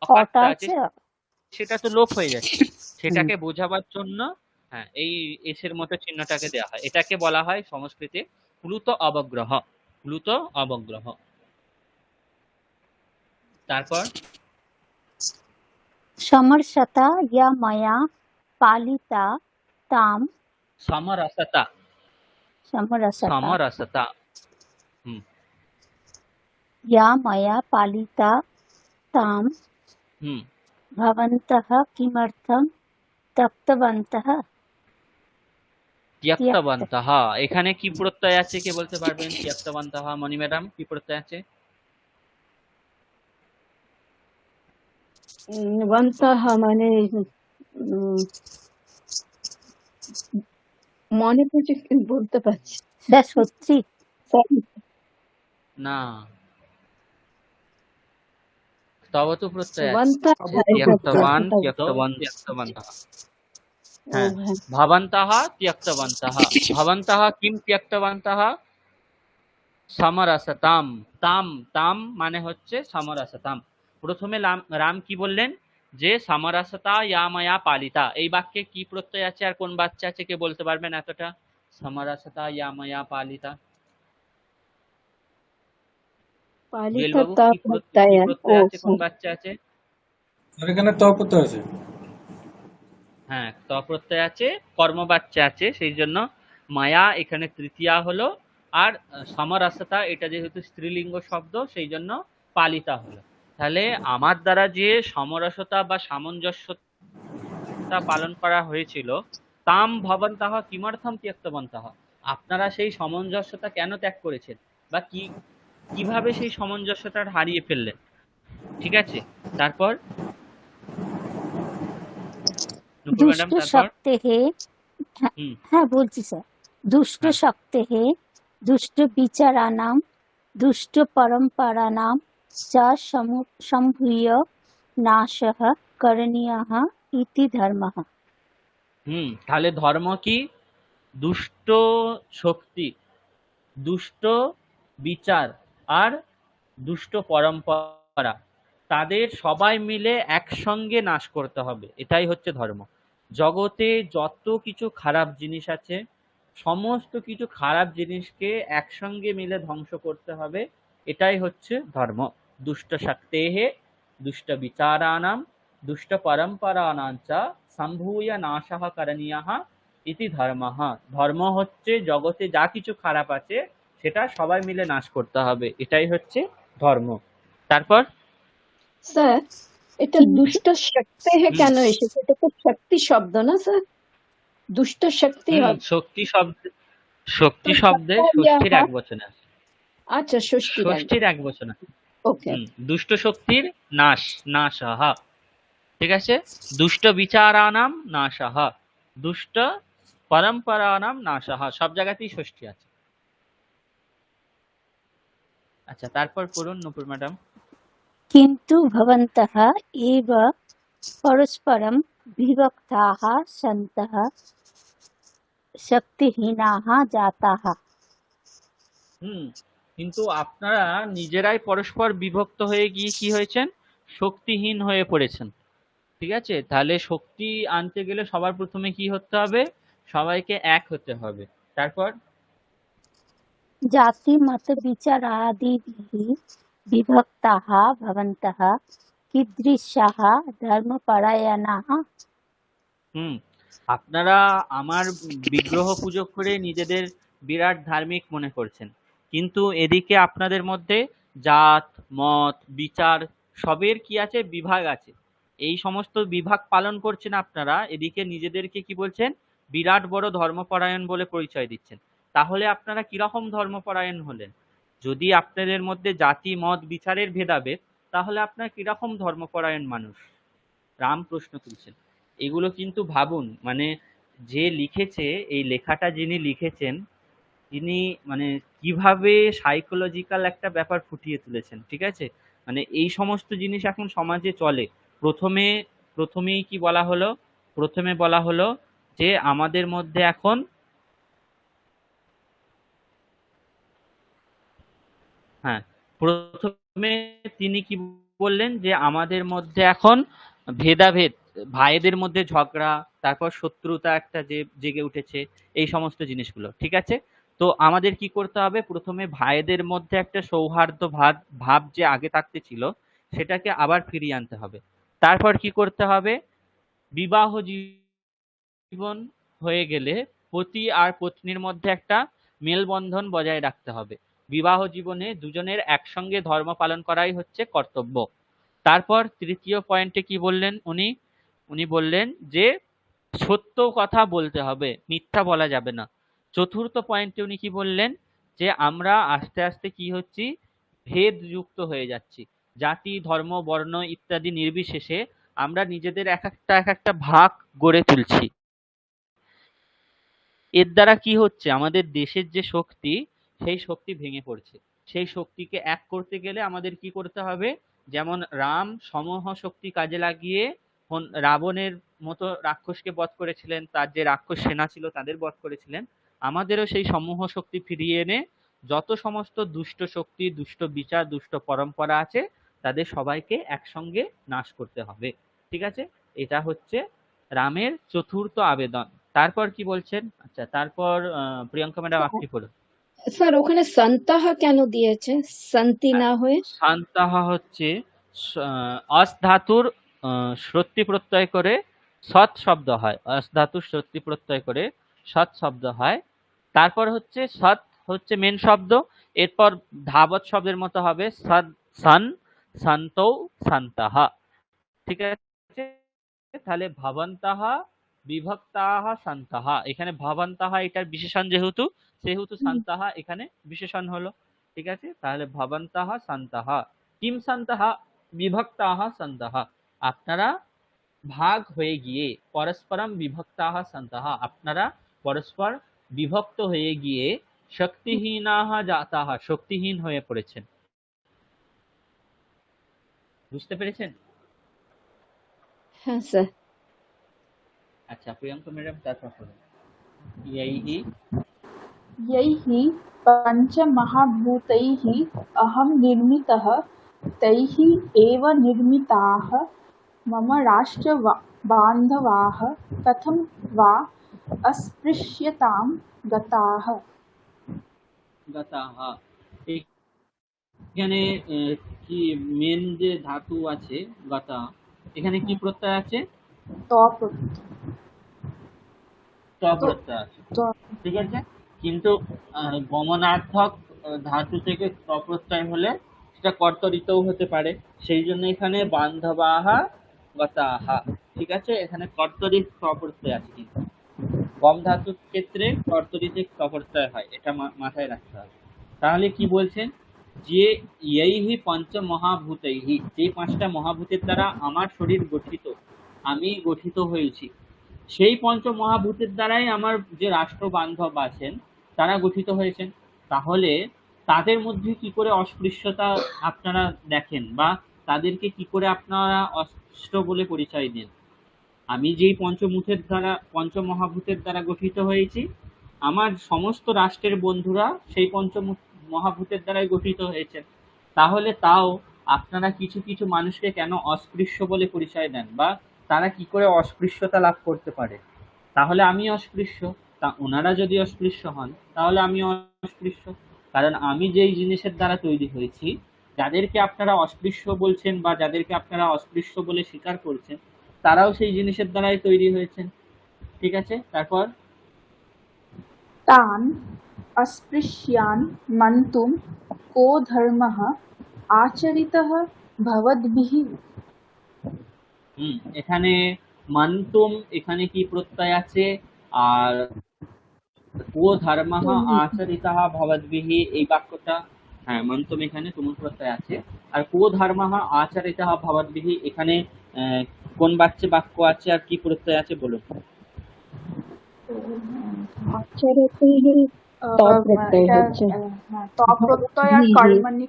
অকারটা আছে আছে। সেটা তো লোপ হয়ে যাচ্ছে। হুম, সেটাকে বোঝাবার জন্য হ্যাঁ এই এসের মতো চিহ্নটাকে দেওয়া হয়। এটাকে বলা হয় সংস্কৃতে প্লুত অবগ্রহ। প্লুত অবগ্রহ। তারপর সমর্ষতা ইয়া মায়া পালিতা তাম সমরসতা। সমরসতা সমরসতা। হুম या मया पालिता तां হুম भवन्तः किमर्थं त्यक्तवन्तः। त्यक्त ত্যক্তবন্তঃ। এখানে কি প্রত্যয় আছে কে বলতে পারবেন? ত্যক্তবন্তঃ মণি ম্যাডাম কি প্রত্যয় আছে? वन्तः মানে মনে পড়ছে কিন্তু বলতে পারছি না। এটা সত্যি? Sorry, না, তবতু প্রত্যয় আছে। वन्तः ত্যক্তবান ওটাই। ত্যক্তবন্তঃ। ও হ্যাঁ, হ্যাঁ, ভবন্তঃ ত্যক্তবন্তঃ। ভবন্তঃ কিম ত্যক্তবন্তঃ? সমরসতাম। তাম তাম মানে হচ্ছে সমরসতাম। প্রথমে রাম কি বললেন যে সমরসতা ইয়া মায়া পালিতা। এই বাক্যে কি প্রত্যয় আছে আর কোন বাচ্চা আছে কে বলতে পারবেন এতটা? সমরসতা ইয়া মায়া পালিতা। জুয়েল পালিতা বাবু তা কি কি প্রত্যয়ন। ও প্রত্যয় আছে, কোন sorry, বাচ্চা আছে? আর এখানে ত প্রত্যয় আছে। হ্যাঁ, ত প্রত্যয় আছে, কর্মবাচ্চা আছে, সেই জন্য মায়া এখানে তৃতীয়া হলো। আর সমরসতা এটা যেহেতু স্ত্রীলিঙ্গ শব্দ সেই জন্য পালিতা হলো। তাহলে আমার দ্বারা যে সমরসতা বা সামঞ্জস্যতা পালন করা হয়েছিল, তাম ভবন্তঃ কিমর্থম ত্যক্তবন্তঃ। আপনারা সেই সামঞ্জস্যতা কেন ত্যাগ করেছেন, বা কিভাবে সেই সামঞ্জস্যতা হারিয়ে ফেললেন? ঠিক আছে, তারপর নুপুর ম্যাডাম দুষ্ট তারপর শক্তেः হ্যাঁ হুম হ্যাঁ, বলছি স্যার। দুষ্ট হ্যাঁ শক্তেः দুষ্ট বিচারাणां দুষ্ট परम्पराणां च सम्भूय नाशः करणीयः इति धर्मः। তাহলে ধর্ম কি? দুষ্ট শক্তি, দুষ্ট বিচার আর দুষ্ট পরম্পরা, তাদের সবাই মিলে একসঙ্গে নাশ করতে হবে, এটাই হচ্ছে ধর্ম। জগতে যত কিছু খারাপ জিনিস আছে, সমস্ত কিছু খারাপ জিনিসকে একসঙ্গে মিলে ধ্বংস করতে হবে, এটাই হচ্ছে ধর্ম। দুষ্ট শক্তেহে দুষ্ট বিচারানাম দুষ্ট পরম্পরানাম চ সম্ভূয় নাশঃ করণীয়ঃ ইতি ধর্মঃ। ধর্ম হচ্ছে জগতে যা কিছু খারাপ আছে সেটা সবাই মিলে নাশ করতে হবে, এটাই হচ্ছে ধর্ম। তারপর স্যার এটা কিন্তু দুষ্ট শক্তি হুম কেন এসেছে? এটা তো শক্তি শব্দ না স্যার? দুষ্ট শক্তি হুম হবে শক্তি তো শব্দে ষষ্ঠীর এক বচনে আছে। আচ্ছা, ষষ্ঠীর এক। ষষ্ঠীর এক বচনে আছে। ওকে, দুষ্ট শক্তির নাশ, নাশঃ, ঠিক আছে? দুষ্ট বিচারানাম নাশঃ, দুষ্ট পরম্পরানাম নাশঃ, সব জায়গাতেই ষষ্ঠী আছে। আচ্ছা, তারপর পড়ুন নুপুর ম্যাডাম। किन्तु भवन्तः एव परस्परं विभक्ताः सन्तः शक्तिहीनाः जाताः। হুম, কিন্তু আপনারা নিজেরাই পরস্পর বিভক্ত হয়ে গিয়ে কি হয়েছেন? শক্তিহীন হয়ে পড়েছেন। ঠিক আছে? তাহলে শক্তি আনতে গেলে সবার প্রথমে কি হতে হবে? সবাইকে এক হতে হবে। তারপর जातिमतविचारादिभिः विभक्ताः भवन्तः कीदृशाः धर्मपरायणाः। হুম, আপনারা আমার বিগ্রহ পুজো করে নিজেদের বিরাট ধার্মিক মনে করছেন, কিন্তু এদিকে আপনাদের মধ্যে জাত মত বিচার সবের কি আছে? বিভাগ আছে। এই সমস্ত বিভাগ পালন করছেন আপনারা, এদিকে নিজেদেরকে কি বলছেন? বিরাট বড় ধর্মপরায়ণ বলে পরিচয় দিচ্ছেন। তাহলে আপনারা কিরকম ধর্মপরায়ণ হলেন? যদি আপনাদের মধ্যে জাতি মত বিচারের ভেদাভেদ, তাহলে আপনারা কিরকম ধর্মপরায়ণ মানুষ? রাম প্রশ্ন তুলছেন। এগুলো কিন্তু ভাবুন, মানে যে লিখেছে, এই লেখাটা যিনি লিখেছেন, তিনি মানে কিভাবে সাইকোলজিক্যাল একটা ব্যাপার ফুটিয়ে তুলেছেন। ঠিক আছে? মানে এই সমস্ত জিনিস এখন সমাজে চলে। প্রথমেই কি বলা হলো? প্রথমে বলা হলো যে আমাদের মধ্যে এখন, হ্যাঁ, প্রথমে তিনি কি বললেন? যে আমাদের মধ্যে এখন ভেদাভেদ, ভাইদের মধ্যে ঝগড়া, তারপর শত্রুতা একটা যে জেগে উঠেছে, এই সমস্ত জিনিসগুলো। ঠিক আছে? তো আমাদের কি করতে হবে? প্রথমে ভাইদের মধ্যে একটা সৌহার্দ্য ভাব ভাব যে আগে থাকতে ছিল, সেটাকে আবার ফিরিয়ে আনতে হবে। তারপর কি করতে হবে? বিবাহ জীবন হয়ে গেলে পতি আর পত্নীর মধ্যে একটা মেলবন্ধন বজায় রাখতে হবে। বিবাহ জীবনে দুজনের একসঙ্গে ধর্ম পালন করাই হচ্ছে কর্তব্য। তারপর তৃতীয় পয়েন্টে কি বললেন উনি? উনি বললেন যে সত্য কথা বলতে হবে, মিথ্যা বলা যাবে না। চতুর্থ পয়েন্টে উনি কি বললেন? যে আমরা আস্তে আস্তে কি হচ্ছি? ভেদ যুক্ত হয়ে যাচ্ছি। জাতি ধর্ম বর্ণ ইত্যাদি নির্বিশেষে আমরা নিজেদের এক একটা ভাগ গড়ে তুলছি। এর দ্বারা কি হচ্ছে? আমাদের দেশের যে শক্তি, সেই শক্তি ভেঙে পড়ছে। সেই শক্তিকে এক করতে গেলে আমাদের কি করতে হবে? যেমন রাম সমূহ শক্তি কাজে লাগিয়ে রাবণের মতো রাক্ষসকে বধ করেছিলেন, তার যে রাক্ষস সেনা ছিল তাদের বধ করেছিলেন, আমাদেরও সেই সমূহ শক্তি ফিরিয়ে এনে যত সমস্ত দুষ্ট শক্তি, দুষ্ট বিচার, দুষ্ট পরম্পরা আছে, তাদের সবাইকে একসঙ্গে নাশ করতে হবে। ঠিক আছে? এটা হচ্ছে রামের চতুর্থ আবেদন। তারপর কি বলছেন? আচ্ছা, তারপর প্রিয়াঙ্কা ম্যাডাম আপনি বলুন। স্যার ওখানে সন্তাহ কেন দিয়েছে, শান্তি না হয়ে? শান্তাহ হচ্ছে অস ধাতুর শ্রুতি প্রত্যয় করে সৎ শব্দ হয়। অস ধাতুর শ্রুতি প্রত্যয় করে সৎ শব্দ হয়। তারপর হচ্ছে সৎ হচ্ছে মেন শব্দ, এরপর ধাবত শব্দের মতো হবে সদ সন সন্তৌ সন্তাহা। ঠিক আছে? তাহলে ভবন্তাহা বিভক্তাহা সন্তাহা, এখানে ভবন্তাহা এটার বিশেষণ যেহেতু, সেহেতু সন্তাহা এখানে বিশেষণ হলো। ঠিক আছে? তাহলে ভবন্তাহা সন্তাহা কিম সন্তাহা বিভক্তাহা সন্তাহা, আপনারা ভাগ হয়ে গিয়ে, পরস্পরম বিভক্তাহা সন্তাহা, আপনারা পরস্পর বিভক্ত হয়ে গিয়ে শক্তিহীনাহা জাতাহা, শক্তিহীন হয়ে পড়েছেন। বুঝতে পেরেছেন? হ্যাঁ স্যার। আচ্ছা, প্রিয়াঙ্কা ম্যাডাম তারপর বলুন। यैहि यैः पञ्चमहाभूतैः अहं निर्मितः तैः एव निर्मिताः मम राष्ट्रबान्धवाः कथं वा अस्पृश्यतां गताः। গতাহা, এখানে কি মেন যে ধাতু আছে গতা, এখানে কি প্রত্যয় আছে? ত প্রত্যয়। ত প্রত্যয় আছে। ত- ঠিক আছে? কিন্তু গমনার্থক ধাতু থেকে ত প্রত্যয় হলে সেটা কর্তরিতও হতে পারে। সেই জন্য এখানে বান্ধবাহা গতাহা। ঠিক আছে? এখানে কর্তরিত ত প্রত্যয় আছে, কিন্তু গম ধাতুর ক্ষেত্রে কর্তরিতে ত প্রত্যয় হয়, এটা মাথায় রাখতে হবে। তাহলে কি বলছেন? যে ইয়ৈহি পঞ্চ মহাভূতৈহি, যে পাঁচটা মহাভূতের দ্বারা আমার শরীর গঠিত, আমি গঠিত হয়েছি, সেই পঞ্চ মহাভূতের দ্বারাই আমার যে রাষ্ট্র বান্ধব আছেন তারা গঠিত হয়েছেন। তাহলে তাদের মধ্যে কি করে অস্পৃশ্যতা আপনারা দেখেন, বা তাদেরকে কি করে আপনারা অস্পৃশ্য বলে পরিচয় দেন? আমি যেই পঞ্চমহাভূতের দ্বারা গঠিত হয়েছি, আমার সমস্ত রাষ্ট্রের বন্ধুরা সেই পঞ্চ মহাভূতের দ্বারাই গঠিত হয়েছে। তাহলে তাও আপনারা কিছু কিছু মানুষকে কেন অস্পৃশ্য বলে পরিচয় দেন, বা তারা কি করে অস্পৃশ্যতা লাভ করতে পারে? তাহলে আমি অস্পৃশ্য, তা ওনারা যদি অস্পৃশ্য হন তাহলে আমি অস্পৃশ্য, কারণ আমি যেই জিনিসের দ্বারা তৈরি হয়েছি, যাদেরকে আপনারা অস্পৃশ্য বলছেন বা যাদেরকে আপনারা অস্পৃশ্য বলে স্বীকার করছেন, তারাও সেই জিনিসের দ্বারাই তৈরি হয়েছেন। ঠিক আছে, তারপর तान् अस्पृश्यान् मन्तुं को धर्मः आचरितः भवद्भिः। এখানে মান্তুম, এখানে কি প্রত্যয় আছে? আর কো ধর্মঃ আচরিতঃ ভবদ্ভিঃ, এই বাক্যটা, হ্যাঁ মান্তুম এখানে তুমুল প্রত্যয় আছে। আর কো ধর্মঃ আচরিতঃ ভবদ্ভিঃ, এখানে কোন বাক্য আছে আর কি প্রত্যয় আছে বলুন। प्रत्यय कर्मणि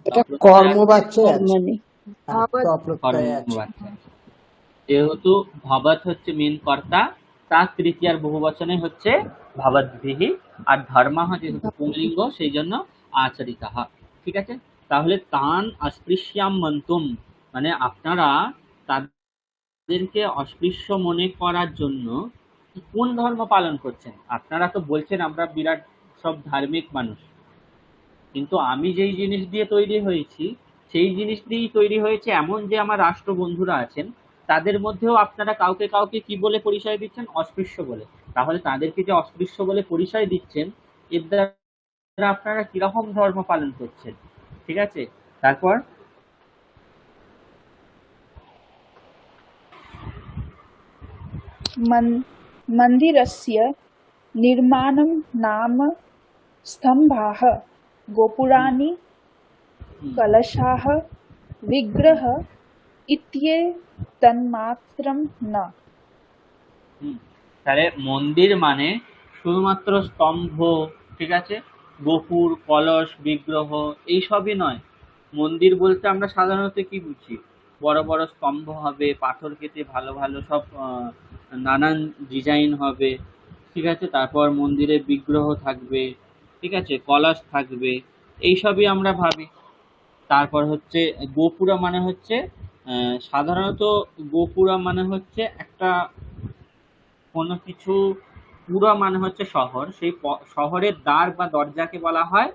এটা কর্মবাচ্যে আছে। भवद् প্রত্যয় আছে। কর্মবাচ্য আছে। যেহেতু ভবৎ হচ্ছে মেন কর্তা, তার তৃতীয়ার বহুবচনে হচ্ছে ভবদ্ভিঃ, আর ধর্মঃ যেহেতু পুংলিঙ্গ সেই জন্য আচরিতঃ। ঠিক আছে, তাহলে তান অস্পৃশ্যাম মন্তুম, মানে আপনারা তাদেরকে অস্পৃশ্য মনে করার জন্য কোন ধর্ম পালন করছেন? আপনারা তো বলছেন আমরা বিরাট সব ধার্মিক মানুষ, কিন্তু আমি যেই জিনিস দিয়ে তৈরি হয়েছি সেই জিনিস দিয়েই তৈরি হয়েছে এমন যে আমার রাষ্ট্র বন্ধুরা আছেন, তাদের মধ্যেও আপনারা কাউকে কাউকে কি বলে পরিচয় দিচ্ছেন? অস্পৃশ্য বলে। তাহলে তাদেরকে যে অস্পৃশ্য বলে পরিচয় দিচ্ছেন, এর দ্বারা আপনারা কিরকম ধর্ম পালন করছেন? ঠিক আছে, তারপর मन्दिरस्य निर्माणं नाम स्तम्भाः, गोपुराणि, कलशाः, विग्रह इत्येतन्मात्रं न। তাহলে মন্দির মানে শুধুমাত্র স্তম্ভ, ঠিক আছে, গোপুর, কলস, বিগ্রহ এইসবই নয়। মন্দির বলতে আমরা সাধারণত কি বুঝি? বড় বড় স্তম্ভ হবে, পাথর কেটে ভালো ভালো সব নানান ডিজাইন হবে, ঠিক আছে, তারপর মন্দিরে বিগ্রহ থাকবে, ঠিক আছে, কলস থাকবে, এইসবই আমরা ভাবি। তারপর হচ্ছে গোপুরা মানে হচ্ছে সাধারণত গোপুরা মানে হচ্ছে একটা কোনো কিছু, পুরা মানে হচ্ছে শহর, সেই শহরের দ্বার বা দরজাকে বলা হয়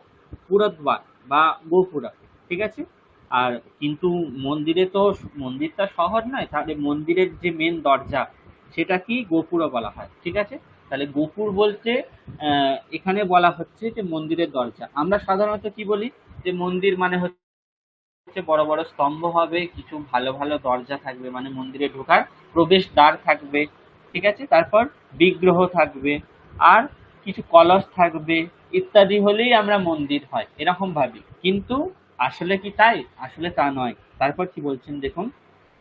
পুরদ্বার বা গোপুরা। ঠিক আছে, আর কিন্তু মন্দিরটা শহর নয়, তাহলে মন্দিরের যে মেন দরজা সেটা কি গোপুরা বলা হয়। ঠিক আছে, তাহলে গোপুর বলতে এখানে বলা হচ্ছে যে মন্দিরের দরজা। আমরা সাধারণত কি বলি যে মন্দির মানে হচ্ছে বড় বড় স্তম্ভ হবে, কিছু ভালো ভালো দরজা থাকবে, মানে মন্দিরে ঢোকার প্রবেশ দ্বার থাকবে, ঠিক আছে, তারপর বিগ্রহ থাকবে, আর কিছু কলস থাকবে, ইত্যাদি হলেই আমরা মন্দির হয় এরকম ভাবি। কিন্তু আসলে কি তাই? আসলে তা নয়। তারপর কি বলছেন দেখুন,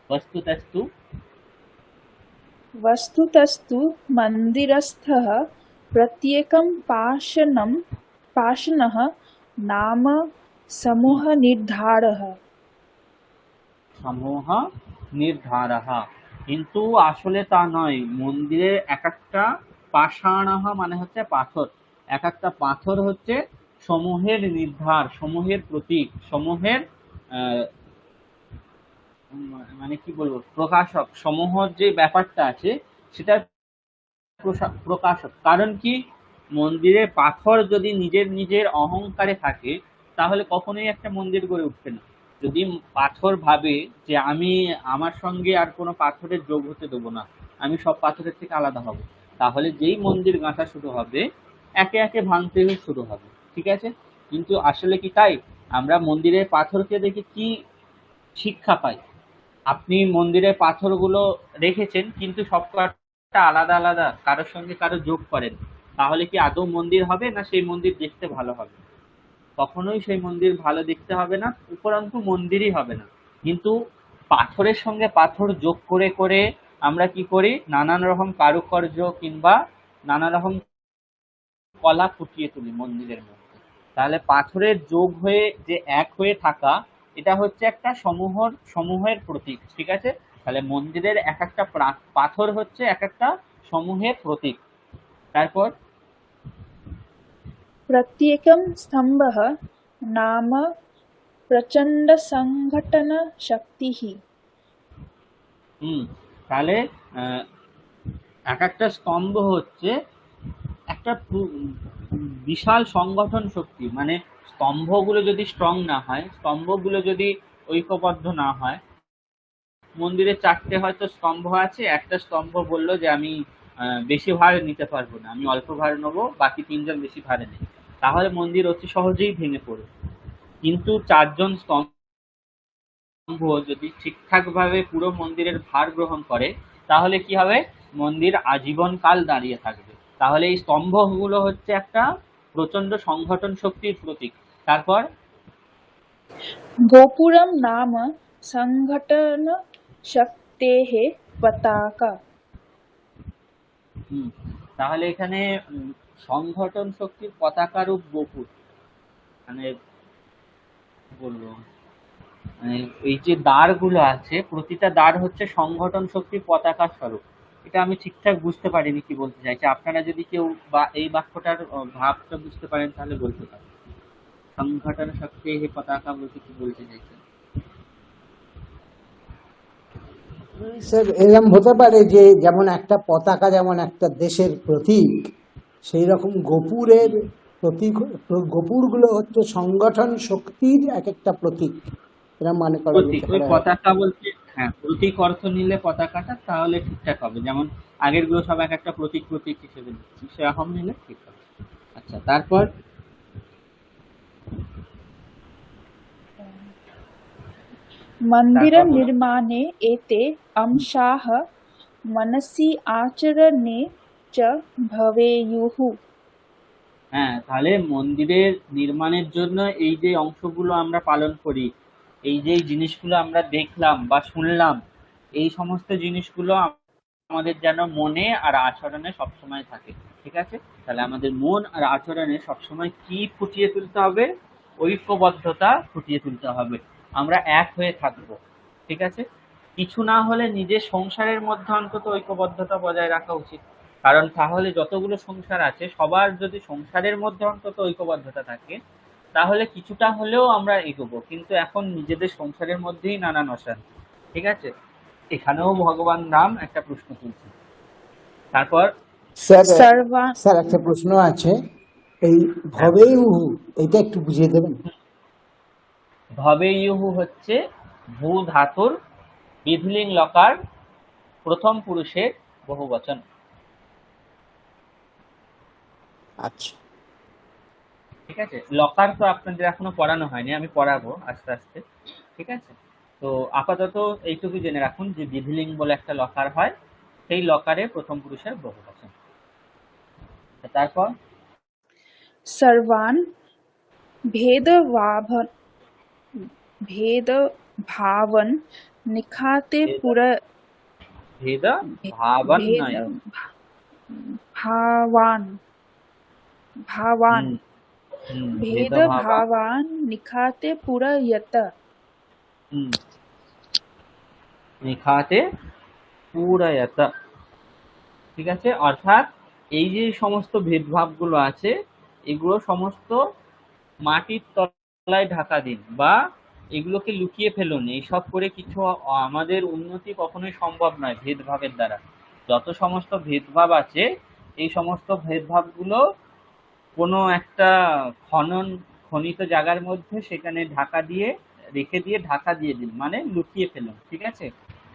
বস্তুতস্তু वस्तुतस्तु मन्दिरस्थः प्रत्येकं पाषाणः नाम समूहनिर्धारः। সমূহ নির্ধারः, কিন্তু আসলে তা নয়। মন্দিরের এক একটা পাষাণः মানে হচ্ছে পাথর, এক একটা পাথর হচ্ছে সমূহের নির্ধার, সমূহের প্রতীক, সমূহের মানে কি বলবো, প্রকাশক। সমূহর যে ব্যাপারটা আছে সেটা প্রকাশক। কারণ কি, মন্দিরে পাথর যদি নিজের নিজের অহংকারে থাকে তাহলে কখনোই একটা মন্দির গড়ে উঠবে না। যদি পাথর ভাবে যে আমি আমার সঙ্গে আর কোনো পাথরের যোগ হতে দেবো না, আমি সব পাথরের থেকে আলাদা হব, তাহলে যেই মন্দির গাঁথা শুরু হবে একে একে ভাঙতে শুরু হবে। ঠিক আছে, কিন্তু আসলে কি তাই? আমরা মন্দিরের পাথরকে দেখে কি শিক্ষা পাই? আপনি মন্দিরের পাথরগুলো রেখেছেন কিন্তু সবকটা আলাদা আলাদা, কারোর সঙ্গে কারো যোগ করেন, তাহলে কি আদৌ মন্দির হবে? না সেই মন্দির দেখতে ভালো হবে? কখনোই সেই মন্দির ভালো দেখতে হবে না, উপরন্তু মন্দিরই হবে না। কিন্তু পাথরের সঙ্গে পাথর যোগ করে করে আমরা কি করি, নানান রকম কারুকার্য কিংবা নানা রকম কলা ফুটিয়ে তুলি মন্দিরের মধ্যে। তাহলে পাথরের যোগ হয়ে যে এক হয়ে থাকা, এটা হচ্ছে একটা সমূহের প্রতীক। ঠিক আছে, তাহলে মন্দিরের এক একটা পাথর হচ্ছে এক একটা সমূহের প্রতীক। তারপর प्रत्येकं स्तम्भः नाम प्रचण्डसङ्घटनशक्तिः। তাহলে এক একটা স্তম্ভ হচ্ছে একটা বিশাল সংগঠন শক্তি। মানে স্তম্ভগুলো যদি স্ট্রং না হয়, স্তম্ভগুলো যদি ঐক্যবদ্ধ না হয়, মন্দিরে 4টে হয়তো স্তম্ভ আছে, একটা স্তম্ভ বললো যে আমি বেশি ভার নিতে পারবো না, আমি অল্প ভার নেবো, বাকি 3জন বেশি ভারে নেই, তাহলে মন্দির অতি সহজেই ভেঙে পড়বে। কিন্তু 4জন স্তম্ভ যদি ঠিকঠাক ভাবে পুরো মন্দিরের ভার গ্রহণ করে, তাহলে কি হবে? মন্দির আজীবন কাল দাঁড়িয়ে থাকবে। তাহলে এই স্তম্ভগুলো হচ্ছে একটা প্রচন্ড সংগঠন শক্তির প্রতীক। তারপর गोपुरं नाम सङ्घटनशक्तेः पताका। তাহলে এখানে সংগঠন শক্তির পতাকা রূপ গোপুর, মানে বলবো মানে এই যে দ্বারগুলো আছে, প্রতিটা দ্বার হচ্ছে সংগঠন শক্তির পতাকা স্বরূপ। এটা আমি ঠিকঠাক বুঝতে পারিনি কি বলতে চাইছে। আপনারা যদি কেউ বা এই বাক্যটার ভাবটা বুঝতে পারেন তাহলে বলতে পারেন। সংগঠন শক্তি এই পতাকা বলতে কি বলতে চাইছেন? স্যার এরকম হতে পারে যে যেমন একটা পতাকা যেমন একটা দেশের প্রতীক, সেই রকম গোপুরের প্রতীক, গোপুরগুলো হচ্ছে সংগঠন শক্তির এক একটা প্রতীক, এরা মনে করা প্রতীক, যেতে ওই পারে। পতাকা বলতে হ্যাঁ প্রতীক অর্থ নিলে পতাকাটা তাহলে ঠিকঠাক হবে। যেমন আগের গুলো সব এক একটা প্রতীক প্রতীক হিসেবে নিচ্ছি, সেরকম নিলে ঠিক হবে। আচ্ছা, তারপর मन्दिरनिर्माणे एते अंशाः मनसि आचरणे च भवेयुः। হ্যাঁ, তাহলে মন্দিরের নির্মাণের জন্য এই যে অংশগুলো আমরা পালন করি, এই যে জিনিসগুলো আমরা দেখলাম বা শুনলাম, এই সমস্ত জিনিসগুলো আমাদের যেন মনে আর আচরণে সবসময় থাকে। ঠিক আছে? তাহলে আমাদের মন আর আচরণে সবসময় কি ফুটিয়ে তুলতে হবে? ঐক্যবদ্ধতা ফুটিয়ে তুলতে হবে। আমরা এক হয়ে থাকবো। ঠিক আছে? কিছু না হলে নিজের সংসারের মধ্যে অন্তত ঐক্যবদ্ধতা বজায় রাখা উচিত। কারণ তাহলে যতগুলো সংসার আছে সবার যদি সংসারের মধ্যে অন্তত ঐক্যবদ্ধতা থাকে, তাহলে কিছুটা হলেও আমরা এগোবো। কিন্তু এখন নিজেদের সংসারের মধ্যেই নানান অশান্তি। ঠিক আছে? এখানেও ভগবান রাম একটা প্রশ্ন তুলছে। তারপর স্যার सर्वा স্যার একটা প্রশ্ন আছে, এই ভবেয়ুহু এটা একটু বুঝিয়ে দেবেন? ভবেয়ুহু হচ্ছে ভূ ধাতুর বিধিলিং লকার, প্রথম পুরুষের বহুবচন। আচ্ছা, ঠিক আছে? লকার তো আপনাদের এখনো পড়ানো হয়নি, আমি পড়াবো আস্তে আস্তে। ঠিক আছে? তো আপাতত এইটুকু জেনে রাখুন যে বিধিলিং বলে একটা লকার হয়, সেই লকারে প্রথম পুরুষের বহুবচন। তারপর सर्वान् भेदभावन भेदभावन निखाते पुर ভেদ ভাবন भेद নয়। भावान् भावान् ভেদ ভাবা भेदभावान् निखाते पुरयत। নিখাতে পুরায়ত। ঠিক আছে? অর্থাৎ এই যে সমস্ত ভেদভাবগুলো আছে, এগুলো সমস্ত মাটির তলায় ঢাকা দিন বা এগুলোকে লুকিয়ে ফেলুন। এইসব করে কিছু আমাদের উন্নতি কখনোই সম্ভব নয় ভেদভাবের দ্বারা। যত সমস্ত ভেদভাব আছে, এই সমস্ত ভেদভাবগুলো কোনো একটা খনিত জায়গার মধ্যে সেখানে ঢাকা দিয়ে রেখে দিয়ে ঢাকা দিয়ে দিন, মানে লুকিয়ে ফেলুন। ঠিক আছে?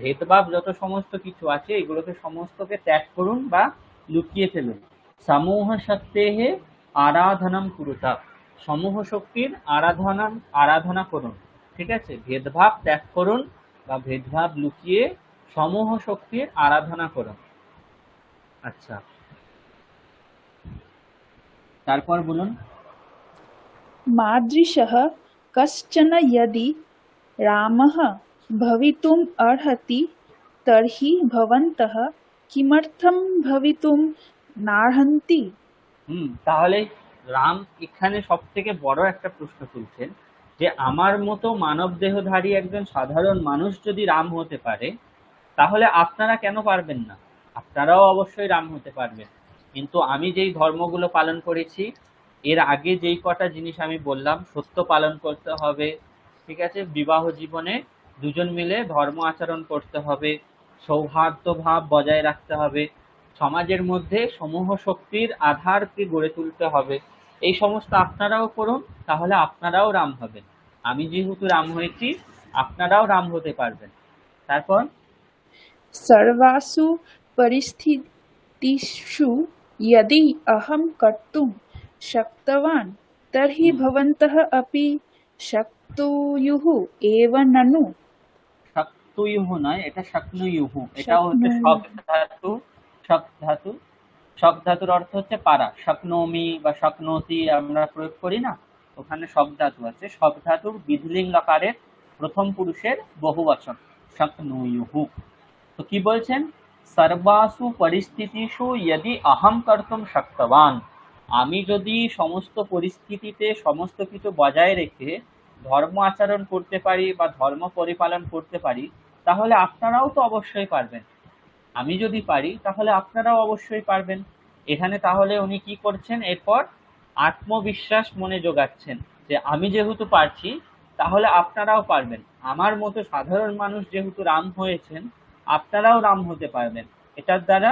ভেদভাব যত সমস্ত কিছু আছে এগুলোকে সমস্তকে ত্যাগ করুন বা লুকিয়ে ফেলুন। সমূহ শক্তেহে আরাধনম কুরুতা, সমূহ শক্তির আরাধনা করুন। ঠিক আছে? ভেদভাব ত্যাগ করুন বা ভেদভাব লুকিয়ে সমূহ শক্তির আরাধনা করুন। আচ্ছা, তারপর বলুন। मादृशः कश्चन यदि रामः भवितुम् अर्हति तर्हि भवन्तः किमर्थं भवितुं नार्हन्ति। তাহলে রাম এখানে সব থেকে বড় একটা প্রশ্ন তুলছেন যে আমার মতো মানব দেহধারী একজন সাধারণ মানুষ যদি রাম হতে পারে, তাহলে আপনারা কেন পারবেন না? আপনারাও অবশ্যই রাম হতে পারবেন। কিন্তু আমি যেই ধর্মগুলো পালন করেছি, এর আগে যেই কটা জিনিস আমি বললাম, সত্য পালন করতে হবে, ঠিক আছে, বিবাহ জীবনে দুজন মিলে ধর্ম আচরণ করতে হবে, সৌহার্দ্য ভাব বজায় রাখতে হবে, সমাজের মধ্যে সমূহ শক্তির আধারকে গড়ে তুলতে হবে, এই সমস্ত আপনারাও করুন, তাহলে আপনারাও রাম হবেন। আমি যেহেতু রাম হয়েছি, আপনারাও রাম হতে পারবেন। তারপর सर्वासु परिस्थितिषु यदि अहं कर्तुं शक्तवान् तर्हि भवन्तः अपि शक्नुयुः एव ननु। শক্তুয়ুহ নয়, এটা শক্নুয়ুহ, এটাও হচ্ছে শক ধাতু। শক ধাতুর অর্থ হচ্ছে পারা। শক্নোমি বা শক্নোতি আমরা প্রয়োগ করি না, ওখানে শক ধাতু আছে। শক ধাতুর বিধিলিঙ্গ আকারের প্রথম পুরুষের বহুবচন শক্নুয়ুহ। তো কি বলছেন, সর্বাসু পরিস্থিতিষু यदि अहम कर्तुम शक्तवान, আমি যদি সমস্ত পরিস্থিতিতে সমস্ত কিছু বজায় রেখে ধর্ম আচরণ করতে পারি বা ধর্ম পরিপালন করতে পারি, তাহলে আপনারাও তো অবশ্যই পারবেন। আমি যদি পারি তাহলে আপনারাও অবশ্যই পারবেন। এখানে তাহলে উনি কি করছেন, এরপর আত্মবিশ্বাস মনে যোগাচ্ছেন যে আমি যেহেতু পারছি তাহলে আপনারাও পারবেন। আমার মতো সাধারণ মানুষ যেহেতু রাম হয়েছেন, আপনারাও রাম হতে পারবেন, এটার দ্বারা